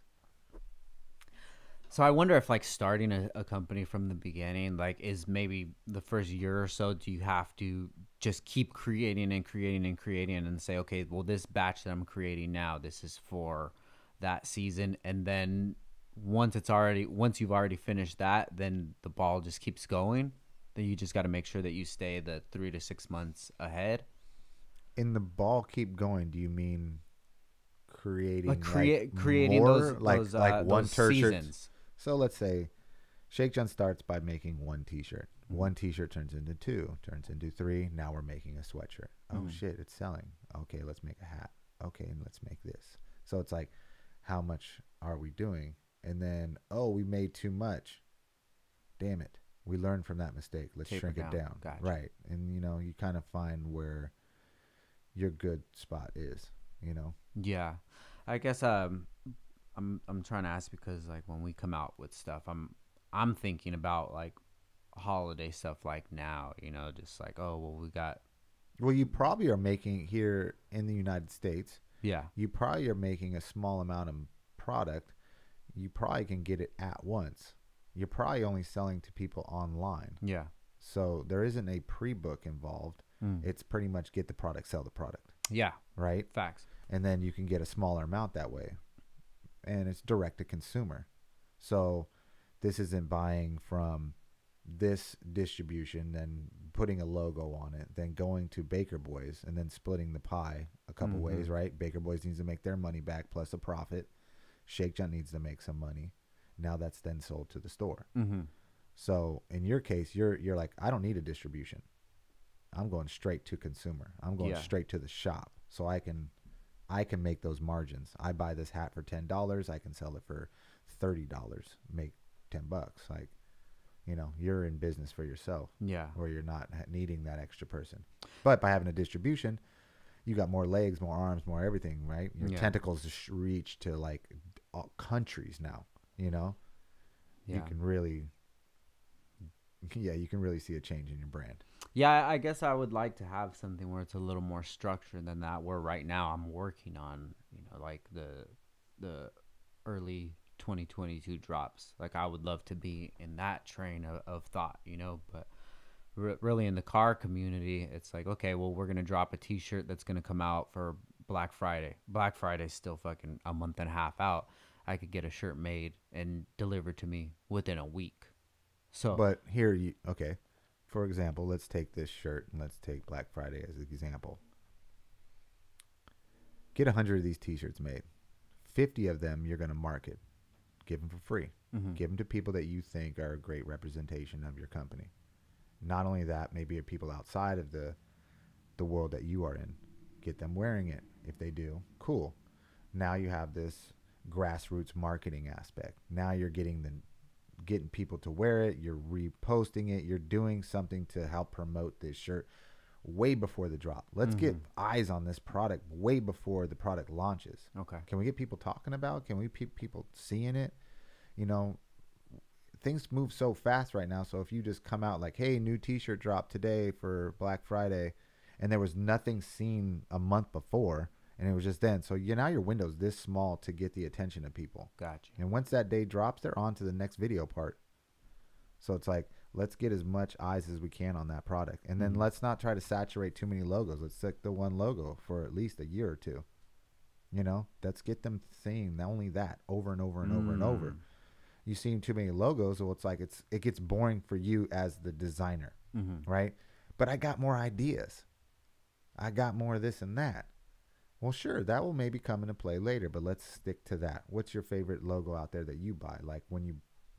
So I wonder if like starting a company from the beginning, like is maybe the first year or so, do you have to just keep creating and say, okay, well, this batch that I'm creating now, this is for that season. And then once you've already finished that, then the ball just keeps going. Then you just got to make sure that you stay the 3 to 6 months ahead. In the ball keep going, do you mean creating creating more, those like one seasons? So let's say Shake Junt starts by making 1 t-shirt. 1 t-shirt turns into 2, turns into 3. Now we're making a sweatshirt. Oh shit, it's selling. Okay, let's make a hat. Okay, and let's make this. So it's like, how much are we doing? And then, oh, we made too much. Damn it. We learned from that mistake. Let's shrink it down. Gotcha. Right. And you know, you kind of find where your good spot is, you know? Yeah. I guess I'm trying to ask because like when we come out with stuff, I'm thinking about like holiday stuff like now, you know, just like, oh, well, you probably are making here in the United States. Yeah. You probably are making a small amount of product. You probably can get it at once. You're probably only selling to people online. Yeah. So there isn't a pre-book involved. It's pretty much get the product, sell the product. Yeah. Right? Facts. And then you can get a smaller amount that way. And it's direct to consumer. So this isn't buying from this distribution, then putting a logo on it, then going to Baker Boys and then splitting the pie a couple ways, right? Baker Boys needs to make their money back plus a profit. Shake Junt needs to make some money. Now that's then sold to the store. So in your case, you're like, I don't need a distribution. I'm going straight to consumer. I'm going straight to the shop. So I can make those margins. I buy this hat for $10. I can sell it for $30, make $10. Like, you know, you're in business for yourself. Yeah. Or you're not needing that extra person. But by having a distribution, you got more legs, more arms, more everything, right? Your tentacles reach to like all countries now, you know? Yeah. You can really see a change in your brand. Yeah, I guess I would like to have something where it's a little more structured than that. Where right now I'm working on, you know, like the early 2022 drops. Like I would love to be in that train of thought, you know. But really in the car community, it's like, okay, well, we're gonna drop a T-shirt that's gonna come out for Black Friday. Black Friday's still fucking a month and a half out. I could get a shirt made and delivered to me within a week. So, but here okay. For example, let's take this shirt and let's take Black Friday as an example. Get 100 of these T-shirts made. 50 of them you're going to market. Give them for free. Give them to people that you think are a great representation of your company. Not only that, maybe people outside of the world that you are in. Get them wearing it. If they do, cool. Now you have this grassroots marketing aspect. Now you're getting people to wear it, you're reposting it, you're doing something to help promote this shirt way before the drop. Let's get eyes on this product way before the product launches. Okay. Can we get people talking about it? Can we people seeing it? you know, things move so fast right now. So if you just come out like, hey, new T-shirt drop today for Black Friday, and there was nothing seen a month before, and it was just then. So now your window's this small to get the attention of people. Gotcha. And once that day drops, they're on to the next video part. So it's like, let's get as much eyes as we can on that product. And then let's not try to saturate too many logos. Let's stick to one logo for at least a year or two. You know, let's get them seeing only that over and over and over and over. You see too many logos, so it's like it gets boring for you as the designer, right? But I got more ideas. I got more of this and that. Well, sure, that will maybe come into play later, but let's stick to that. What's your favorite logo out there that you buy? Like when you,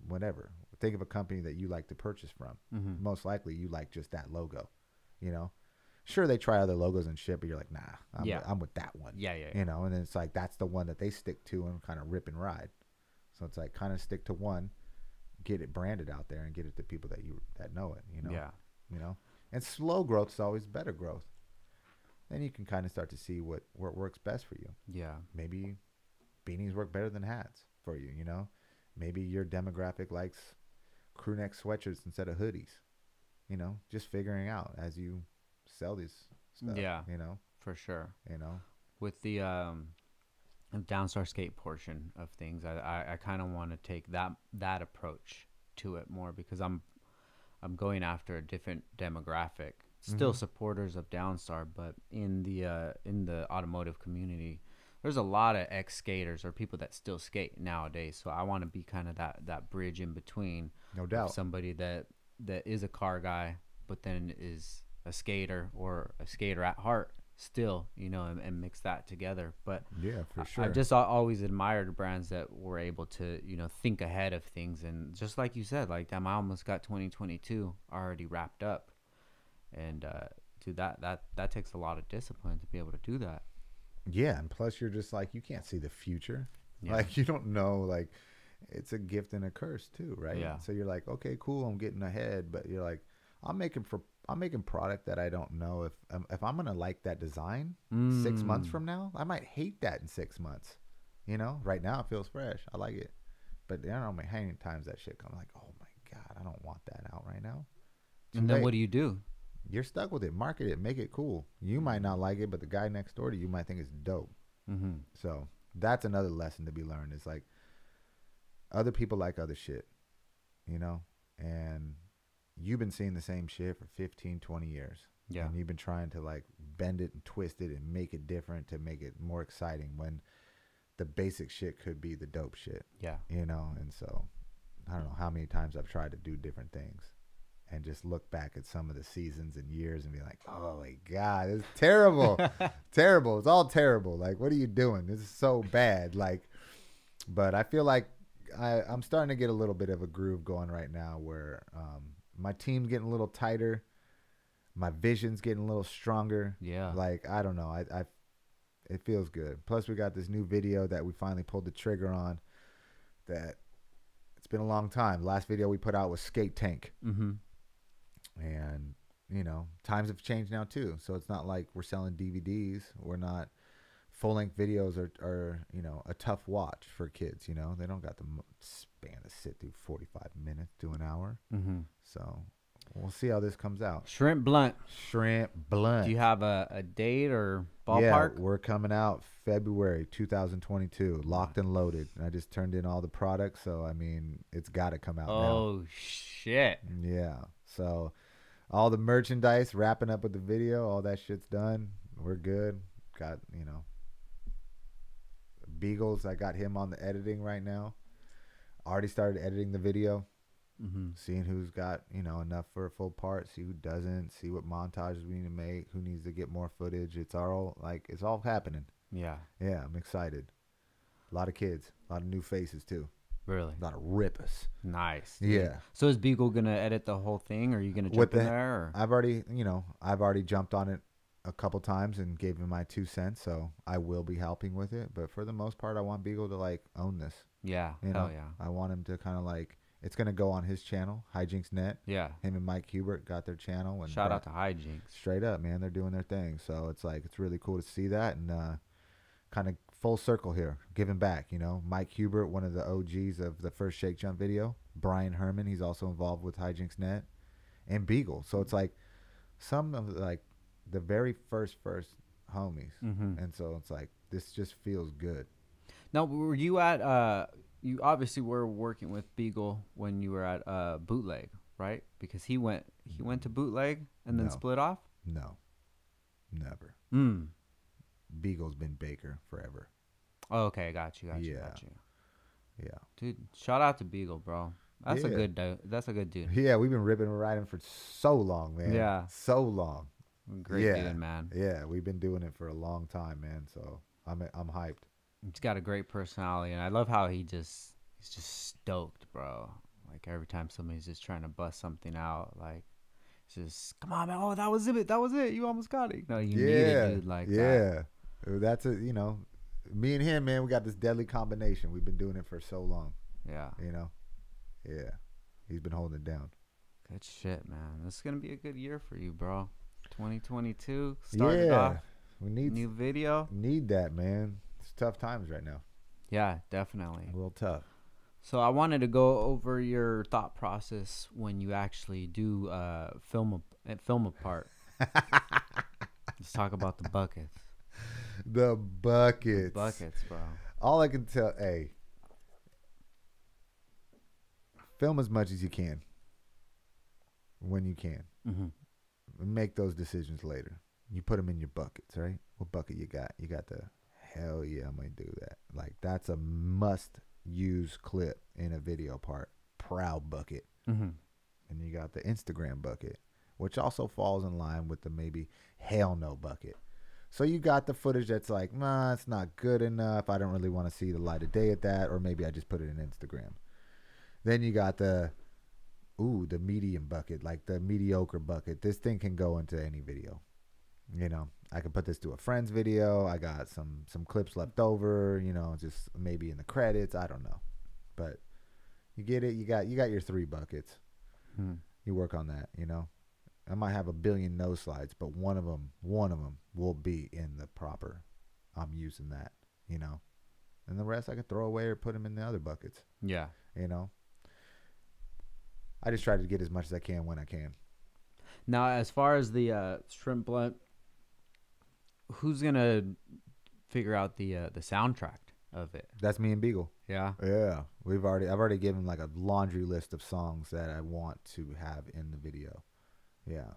whatever. Think of a company that you like to purchase from. Most likely you like just that logo, you know? Sure, they try other logos and shit, but you're like, nah, I'm with that one. Yeah. You know, and then it's like that's the one that they stick to and kind of rip and ride. So it's like kind of stick to one, get it branded out there, and get it to people that know it. You know. Yeah. You know, and slow growth is always better growth. Then you can kind of start to see what works best for you. Yeah. Maybe beanies work better than hats for you. You know, maybe your demographic likes crew neck sweatshirts instead of hoodies. You know, just figuring out as you sell these stuff. Yeah. You know, For sure. you know. With the Downstar skate portion of things, I kind of want to take that approach to it more, because I'm going after a different demographic. Still supporters of Downstar, but in the automotive community, there's a lot of ex-skaters or people that still skate nowadays. So I want to be kind of that bridge in between. No doubt. Somebody that is a car guy, but then is a skater or a skater at heart still, you know, and mix that together. But Yeah, for sure. I've just always admired brands that were able to, you know, think ahead of things. And just like you said, like, damn, I almost got 2022 already wrapped up. And dude, that takes a lot of discipline to be able to do that. Yeah, and plus you're just like, you can't see the future. Yeah. Like you don't know, like it's a gift and a curse too, right? Yeah. So you're like, okay, cool, I'm getting ahead, but you're like, I'm making product that I don't know if I'm gonna like that design 6 months from now. I might hate that in 6 months. You know, right now it feels fresh. I like it, but I don't know how many times that shit comes. Like, oh my god, I don't want that out right now. And then what do you do? You're stuck with it. Market it. Make it cool. You might not like it, but the guy next door to you might think it's dope. So that's another lesson to be learned. Is like other people like other shit, you know, and you've been seeing the same shit for 15, 20 years. Yeah. And you've been trying to like bend it and twist it and make it different to make it more exciting when the basic shit could be the dope shit. Yeah. You know, and so I don't know how many times I've tried to do different things and just look back at some of the seasons and years and be like, oh my God, it's terrible. Terrible. It's all terrible. Like, what are you doing? This is so bad. Like, but I feel like I'm starting to get a little bit of a groove going right now where my team's getting a little tighter. My vision's getting a little stronger. Yeah. Like, I don't know. It feels good. Plus, we got this new video that we finally pulled the trigger on that it's been a long time. Last video we put out was Skate Tank. And, you know, times have changed now, too. So it's not like we're selling DVDs. We're not. Full-length videos are, you know, a tough watch for kids, you know. They don't got the span to sit through 45 minutes to an hour. So we'll see how this comes out. Shrimp Blunt. Shrimp Blunt. Do you have a date or ballpark? Yeah, we're coming out February 2022, locked and loaded. And I just turned in all the products, so, I mean, it's got to come out now. Oh, shit. Yeah. So all the merchandise, wrapping up with the video, all that shit's done. We're good. Got, you know, Beagles, I got him on the editing right now. Already started editing the video. Seeing who's got, you know, enough for a full part, see who doesn't, see what montages we need to make, who needs to get more footage. It's all like, it's all happening. Yeah. Yeah, I'm excited. A lot of kids, a lot of new faces too. Really? A lot of rippers. Nice. Yeah. So is Beagle gonna edit the whole thing, or are you gonna jump in there? Or? I've already jumped on it a couple times and gave him my 2 cents, so I will be helping with it. But for the most part, I want Beagle to like own this. Yeah. You Hell know? yeah. I want him to kind of like, it's gonna go on his channel, Hijinks Net. Yeah. Him and Mike Hubert got their channel. And Shout out to Hijinks. Straight up, man, they're doing their thing. So it's like, it's really cool to see that and kind of full circle here, giving back. You know, Mike Hubert, one of the OGs of the first Shake Junt video. Brian Herman, he's also involved with Hijinks Net, and Beagle. So it's like some of like the very first homies, and so it's like this just feels good. Now, were you at? You obviously were working with Beagle when you were at Bootleg, right? Because he went to Bootleg and then split off. No, never. Beagle's been Baker forever. Oh, okay, got you. Yeah. Dude, shout out to Beagle, bro. That's a good dude. That's a good dude. Yeah, we've been ripping and riding for so long, man. Yeah. So long. Great dude, man. Yeah, we've been doing it for a long time, man. So I'm hyped. He's got a great personality, and I love how he's just stoked, bro. Like every time somebody's just trying to bust something out, like it's just, come on, man. Oh, that was it. You almost got it. No, you need a dude like that. Yeah. That's me and him, man, we got this deadly combination. We've been doing it for so long. Yeah. Yeah. He's been holding it down. Good shit, man. This is going to be a good year for you, bro. 2022 started off. We need new video. Need that, man. It's tough times right now. Yeah, definitely. A little tough. So I wanted to go over your thought process when you actually do film a part. Let's talk about the buckets. The buckets. The buckets, bro. All I can tell, hey, film as much as you can when you can. Make those decisions later. You put them in your buckets, right? What bucket you got? You got the hell yeah, I'm going to do that. Like, that's a must-use clip in a video part. Proud bucket. And you got the Instagram bucket, which also falls in line with the maybe hell no bucket. So you got the footage that's like, nah, it's not good enough. I don't really want to see the light of day at that. Or maybe I just put it in Instagram. Then you got the medium bucket, like the mediocre bucket. This thing can go into any video. I can put this to a friend's video. I got some clips left over, just maybe in the credits. I don't know. But you get it. You got your 3 buckets. You work on that, I might have a billion no slides, but one of them will be in the proper. I'm using that, and the rest I can throw away or put them in the other buckets. Yeah. I just try to get as much as I can when I can. Now, as far as the shrimp blunt, who's gonna figure out the soundtrack of it? That's me and Beagle. Yeah. Yeah. I've already given like a laundry list of songs that I want to have in the video. Yeah.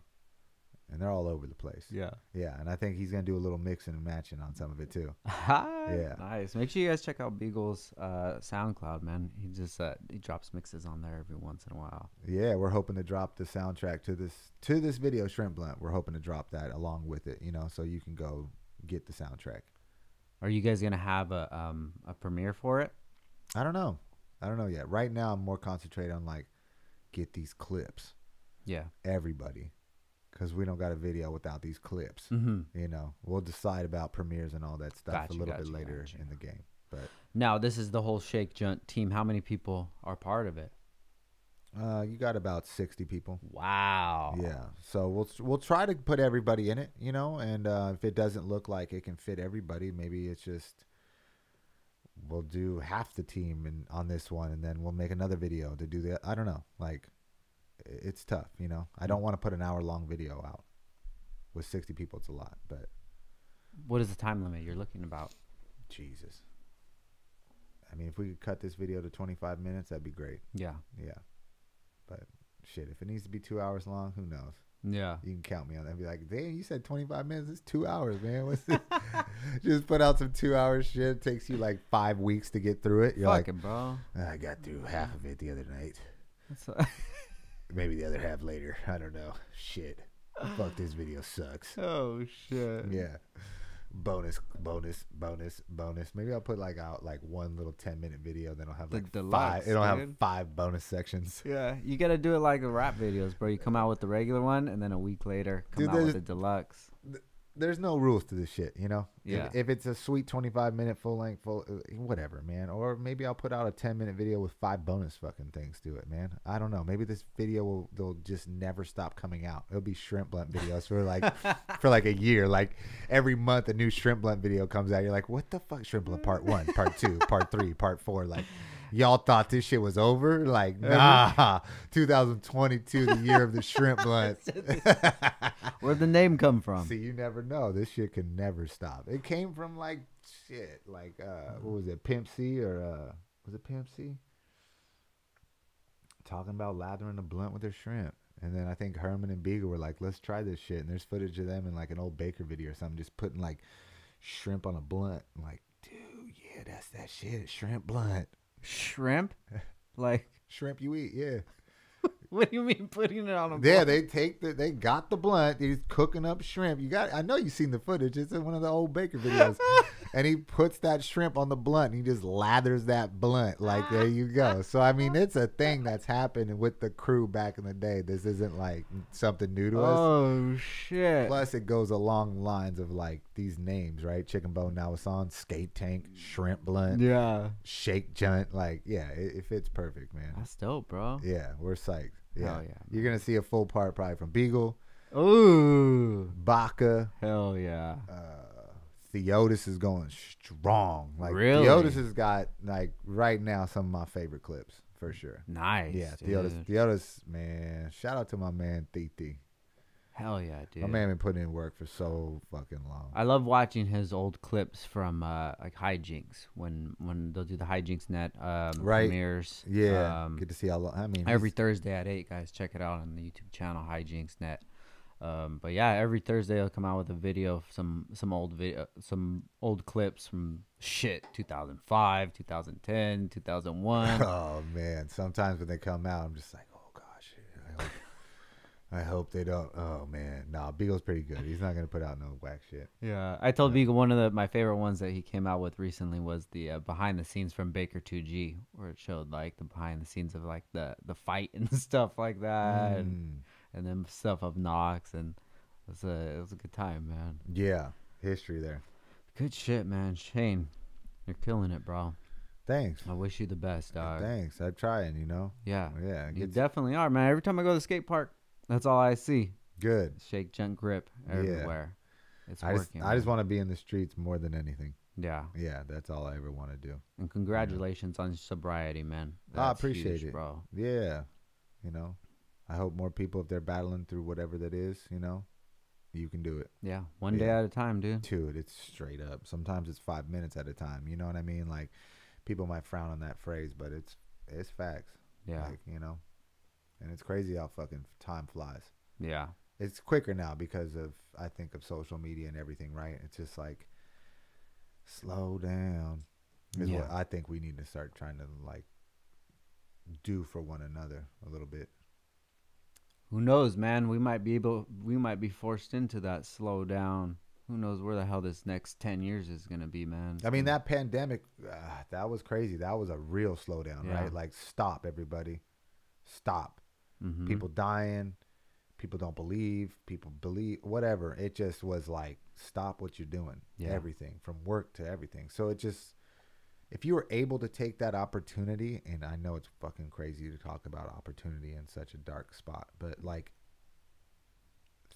And they're all over the place. Yeah. Yeah. And I think he's going to do a little mixing and matching on some of it too. Yeah. Nice. Make sure you guys check out Beagle's SoundCloud, man. He just he drops mixes on there every once in a while. Yeah. We're hoping to drop the soundtrack to this video, Shrimp Blunt. We're hoping to drop that along with it, so you can go get the soundtrack. Are you guys going to have a premiere for it? I don't know yet. Right now, I'm more concentrated on like, get these clips. Yeah. Everybody. Because we don't got a video without these clips. We'll decide about premieres and all that stuff a little bit later in the game. But now this is the whole Shake Junt team. How many people are part of it? You got about 60 people. Wow. Yeah. So we'll try to put everybody in it, and if it doesn't look like it can fit everybody, maybe it's just we'll do half the team on this one, and then we'll make another video to do that. I don't know. Like, it's tough, I don't want to put an hour-long video out. With 60 people, it's a lot, but... What is the time limit you're looking about? Jesus. I mean, if we could cut this video to 25 minutes, that'd be great. Yeah. Yeah. But, shit, if it needs to be 2 hours long, who knows? Yeah. You can count me on that. I'd be like, damn, you said 25 minutes? It's 2 hours, man. What's this? Just put out some 2 hour shit. It takes you like 5 weeks to get through it. You're Fuck like, it, bro. I got through half of it the other night. Maybe the other half later. I don't know. Shit. Fuck, this video sucks. Oh, shit. Yeah. Bonus. Maybe I'll put out one little 10-minute video. Then I'll have like deluxe, 5. It'll have 5 bonus sections. Yeah. You got to do it like the rap videos, bro. You come out with the regular one, and then a week later, come out with the deluxe. there's no rules to this shit, you know? Yeah. If it's a sweet 25-minute full length, whatever, man. Or maybe I'll put out a 10-minute video with 5 bonus fucking things to it, man. I don't know. Maybe this video they'll just never stop coming out. It'll be shrimp blunt videos for like a year. Like every month a new shrimp blunt video comes out. You're like, what the fuck? Shrimp blunt part 1, part 2, part 3, part 4. Like, y'all thought this shit was over? Like, nah. 2022, the year of the shrimp blunt. Where'd the name come from? See, you never know. This shit can never stop. It came from like shit. Like what was it? Pimp C or was it Pimp C? Talking about lathering a blunt with their shrimp. And then I think Herman and Beagle were like, let's try this shit. And there's footage of them in like an old Baker video or something, just putting like shrimp on a blunt. I'm like, dude, yeah, that's that shit. Shrimp blunt. Shrimp? Like shrimp you eat, yeah. What do you mean putting it on a blunt? Yeah, they got the blunt. He's cooking up shrimp. I know you've seen the footage. It's in one of the old Baker videos. And he puts that shrimp on the blunt and he just lathers that blunt. Like, there you go. So, I mean, it's a thing that's happened with the crew back in the day. This isn't like something new to us. Oh, shit. Plus, it goes along lines of like these names, right? Chicken Bone Nowison, Skate Tank, Shrimp Blunt, Yeah. Shake Junt. Like, yeah, it fits perfect, man. That's dope, bro. Yeah, we're psyched. Yeah. Hell yeah. You're going to see a full part probably from Beagle, Ooh. Baca. Hell yeah. Theotis is going strong. Like, Really? Theotis has got, like, right now some of my favorite clips for sure. Nice. Yeah, dude. Theotis, man. Shout out to my man, Titi. Hell yeah, dude. My man been putting in work for so fucking long. I love watching his old clips from like hijinks when they'll do the hijinks net Right. premieres. Yeah, get to see how long. I mean, Every Thursday at 8, guys, check it out on the YouTube channel Hijinks Net. But yeah, every Thursday they'll come out with a video of some old clips from 2005, 2010, 2001. Oh man, sometimes when they come out, I'm just like, oh gosh, I hope they don't. Oh man, nah, Beagle's pretty good. He's not gonna put out no whack shit. Yeah, I told Beagle one of my favorite ones that he came out with recently was the behind the scenes from Baker 2G, where it showed like the behind the scenes of like the fight and stuff like that, and then stuff of Knox, and it was a good time, man. Yeah, history there. Good shit, man. Shane, you're killing it, bro. Thanks. I wish you the best, dog. Thanks. I'm trying, you know. Yeah, Yeah, you definitely are, man. Every time I go to the skate park, that's all I see. good. Shake Junt grip everywhere. It's I working. just want to be in the streets more than anything. Yeah. Yeah, that's all I ever want to do. And congratulations on your sobriety, man. I That's appreciate huge, it, bro. Yeah, you know, I hope more people, if they're battling through whatever that is, you know, you can do it. Yeah, one day at a time, dude. Dude, it's straight up. Sometimes it's 5 minutes at a time. You know what I mean? Like, people might frown on that phrase, but it's facts. Yeah. Like, you know, and it's crazy how fucking time flies. Yeah. It's quicker now because of, I think, of social media and everything, right? It's just like, slow down is what I think we need to start trying to like do for one another a little bit. Who knows, man? We might be forced into that slow down. Who knows where the hell this next 10 years is going to be, man. I mean, that pandemic, that was crazy. That was a real slowdown, right? Like, stop, everybody. Stop. Mm-hmm. People dying. People don't believe. People believe. Whatever. It just was like, stop what you're doing. Yeah. Everything. From work to everything. So it just, if you were able to take that opportunity, and I know it's fucking crazy to talk about opportunity in such a dark spot, but like,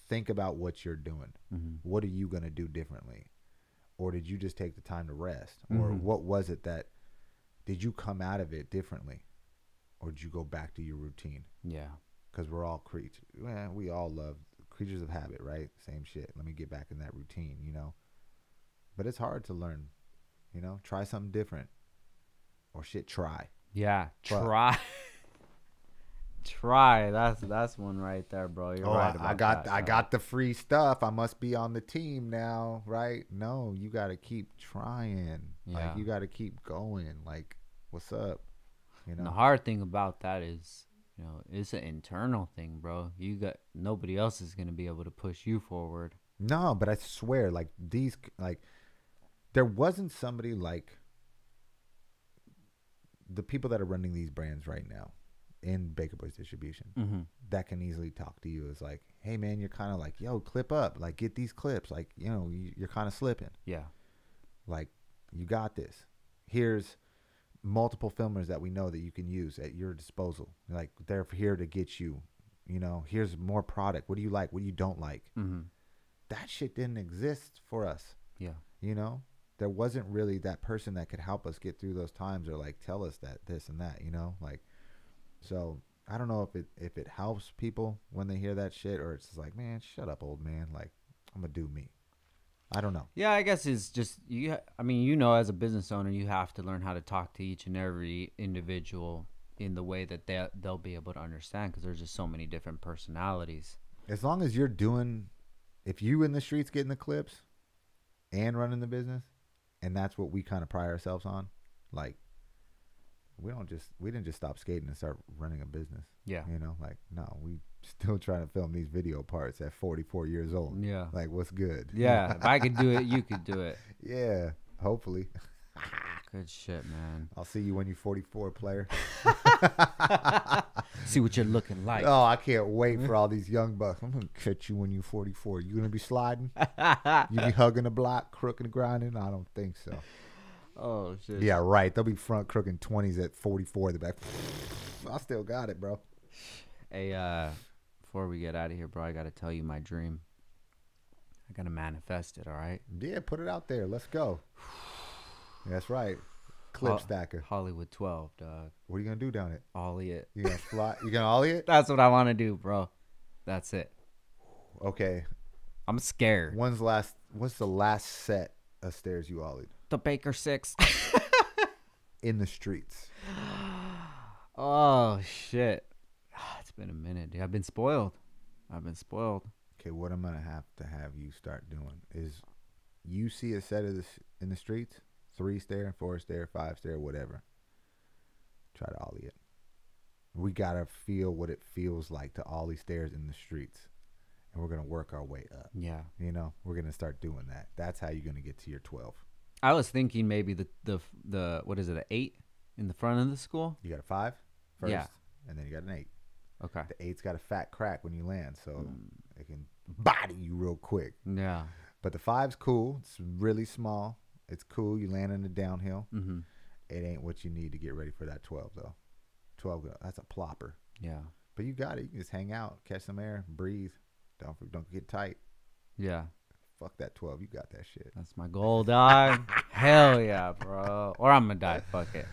think about what you're doing. Mm-hmm. What are you going to do differently? Or did you just take the time to rest? Or what was it that, did you come out of it differently? Or did you go back to your routine? Yeah. Because we're all creatures. Well, we all love creatures of habit, right? Same shit. Let me get back in that routine, you know? But it's hard to learn, you know? Try something different. Or shit, try. Yeah. But, Try. That's one right there, bro. You're right about that. I got the free stuff. I must be on the team now, right? No, you got to keep trying. Yeah. Like, you got to keep going. Like, what's up? You know? The hard thing about that is, you know, it's an internal thing, bro. Nobody else is going to be able to push you forward. No, but I swear, like, there wasn't somebody like the people that are running these brands right now. in Baker Boys distribution that can easily talk to you is like, hey man, you're kind of like, yo, clip up, like get these clips, like, you know, you're kind of slipping. Yeah. Like, you got this. Here's multiple filmers that we know that you can use at your disposal. Like, they're here to get you, you know, here's more product. What do you like? What do you don't like? That shit didn't exist for us. Yeah. You know, there wasn't really that person that could help us get through those times or like tell us that this and that, you know, like, so I don't know if it helps people when they hear that shit, or it's just like, man, shut up, old man. Like, I'm gonna do me. I don't know. Yeah, I guess it's just you. I mean, you know, as a business owner, you have to learn how to talk to each and every individual in the way that they'll be able to understand, because there's just so many different personalities. As long as you're doing, if you in the streets getting the clips and running the business, and that's what we kind of pride ourselves on, like, we didn't just stop skating and start running a business. Yeah. You know, like, no, we still trying to film these video parts at 44 years old. Yeah. Like, what's good? Yeah. If I could do it, you could do it. Yeah. Hopefully. Good shit, man. I'll see you when you're 44, player. See what you're looking like. Oh, I can't wait for all these young bucks. I'm going to catch you when you're 44. You going to be sliding? You be hugging the block, crooking and grinding? I don't think so. Oh, shit. Yeah, right. They'll be front crooking 20s at 44 in the back. I still got it, bro. Hey, before we get out of here, bro, I got to tell you my dream. I got to manifest it, all right? Yeah, put it out there. Let's go. That's right. Clip stacker. Hollywood 12, dog. What are you going to do down it? Ollie it. You going to fly? You going to ollie it? That's what I want to do, bro. That's it. Okay. I'm scared. What's the last set of stairs you ollied? The Baker 6. In the streets. Oh, shit. It's been a minute, dude. I've been spoiled. Okay, what I'm going to have you start doing is, you see a set of this in the streets, 3 stair, 4 stair, 5 stair, whatever. Try to ollie it. We got to feel what it feels like to ollie stairs in the streets. And we're going to work our way up. Yeah. You know, we're going to start doing that. That's how you're going to get to your 12. I was thinking maybe the what is it, an 8 in the front of the school? You got a 5 first, and then you got an 8. Okay. The 8's got a fat crack when you land, so it can body you real quick. Yeah. But the 5's cool. It's really small. It's cool. You land in the downhill. It ain't what you need to get ready for that 12, though. 12, that's a plopper. Yeah. But you got it. You can just hang out, catch some air, breathe. Don't get tight. Yeah. Fuck that 12. You got that shit. That's my goal, dog. Hell yeah, bro. Or I'm gonna die. Fuck it.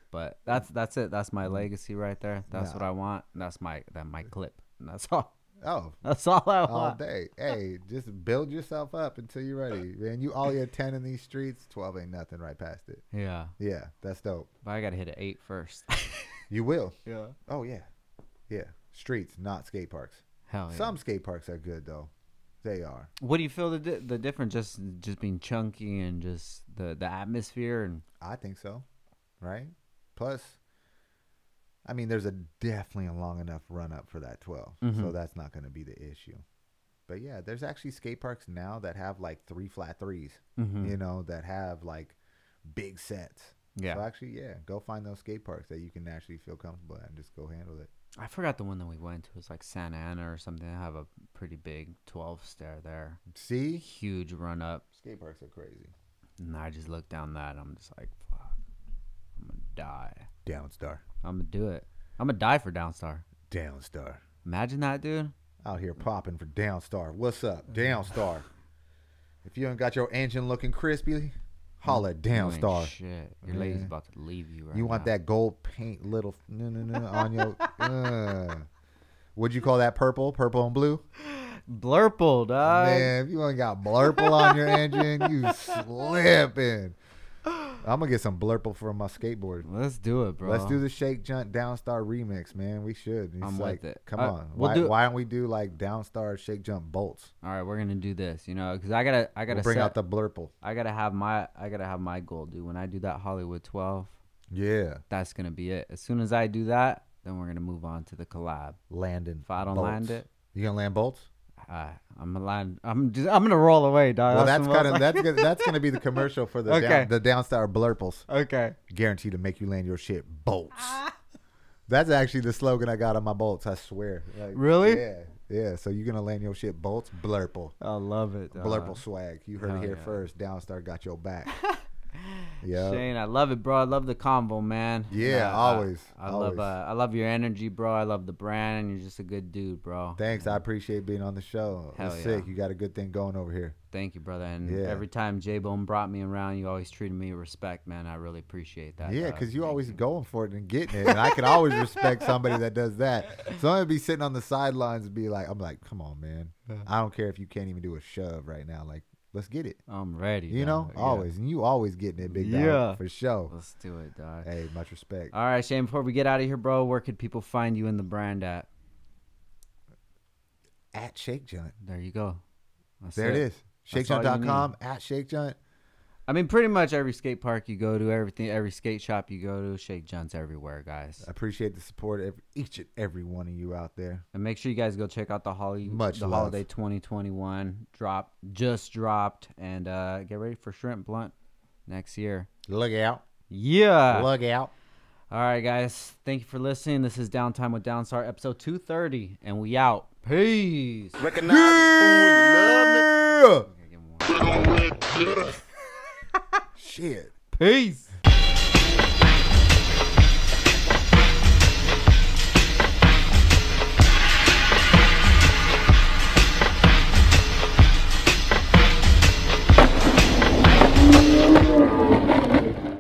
But that's it. That's my legacy right there. That's what I want. That's my clip. And that's all. Oh, that's all I want. All day. Hey, just build yourself up until you're ready. Man, you ollie at 10 in these streets, 12 ain't nothing right past it. Yeah. Yeah, that's dope. But I gotta hit an 8 first. You will. Yeah. Oh yeah. Yeah. Streets, not skate parks. Hell yeah. Some skate parks are good though. They are. What do you feel the difference? Just being chunky and just the atmosphere? And I think so. Right. Plus, I mean, there's definitely a long enough run up for that 12, so that's not going to be the issue. But yeah, there's actually skate parks now that have like 3 flat 3s, you know, that have like big sets. Yeah. So actually, yeah, go find those skate parks that you can actually feel comfortable at and just go handle it. I forgot the one that we went to. It was like Santa Ana or something. They have a pretty big 12 stair there. See? Huge run up. Skate parks are crazy. And I just looked down that and I'm just like, fuck. I'm going to die. Downstar. I'm going to do it. I'm going to die for Downstar. Downstar. Imagine that, dude. Out here popping for Downstar. What's up? Downstar. If you ain't got your engine looking crispy, holla at Downstar. Shit. Your lady's about to leave you right now. You want that gold paint little on your... What'd you call that? Purple? Purple and blue? Blurple, dog. Man, if you ain't got blurple on your engine, you slipping. I'm going to get some blurple for my skateboard. Let's do it, bro. Let's do the Shake Junt Downstar remix, man. We should. I'm like, with it. Come on. Why don't we do like Downstar Shake Junt bolts? All right, we're going to do this, you know, because I gotta we'll bring out the blurple. I gotta have my goal, dude. When I do that Hollywood 12, yeah, that's going to be it. As soon as I do that, then we're going to move on to the collab. Landing. If I don't land it. You going to land bolts? I'm gonna roll away, dog. Well, that's gonna be the commercial for the the Downstar blurples. Okay, guaranteed to make you land your shit bolts. That's actually the slogan I got on my bolts. I swear. Like, Really? Yeah. Yeah. So you're gonna land your shit bolts, blurple. I love it. Blurple swag. You heard it here first. Downstar got your back. Yeah. Shane, I love it, bro. I love the convo, man. Yeah, always. I love your energy, bro. I love the brand. You're just a good dude, bro. Thanks. I appreciate being on the show. Hell It's yeah. sick. You got a good thing going over here. Thank you, brother. And Yeah. every time J-Bone brought me around, you always treated me with respect, man. I really appreciate that. Yeah, dog. because you Thank always going for it and getting it. And I can always respect somebody that does that. So I'm going to be sitting on the sidelines and be like, I'm like, come on, man. I don't care if you can't even do a shove right now. Like, let's get it. I'm ready. You know, Yeah. always. And you always getting it, big dog. Yeah. For sure. Let's do it, dog. Hey, much respect. All right, Shane, before we get out of here, bro, where could people find you in the brand at? At Shake Junt. There you go. That's There it is. That's all you ShakeJunt.com, at Shake Junt. I mean, pretty much every skate park you go to, every skate shop you go to, Shake Junts everywhere, guys. I appreciate the support of each and every one of you out there. And make sure you guys go check out the Much love. holiday 2021 just dropped, and get ready for Shrimp Blunt next year. Look out. Yeah. Look out. All right, guys. Thank you for listening. This is Downtime with Downstar, episode 230, and we out. Peace. Recognize the fool and you love me. Shit. Peace.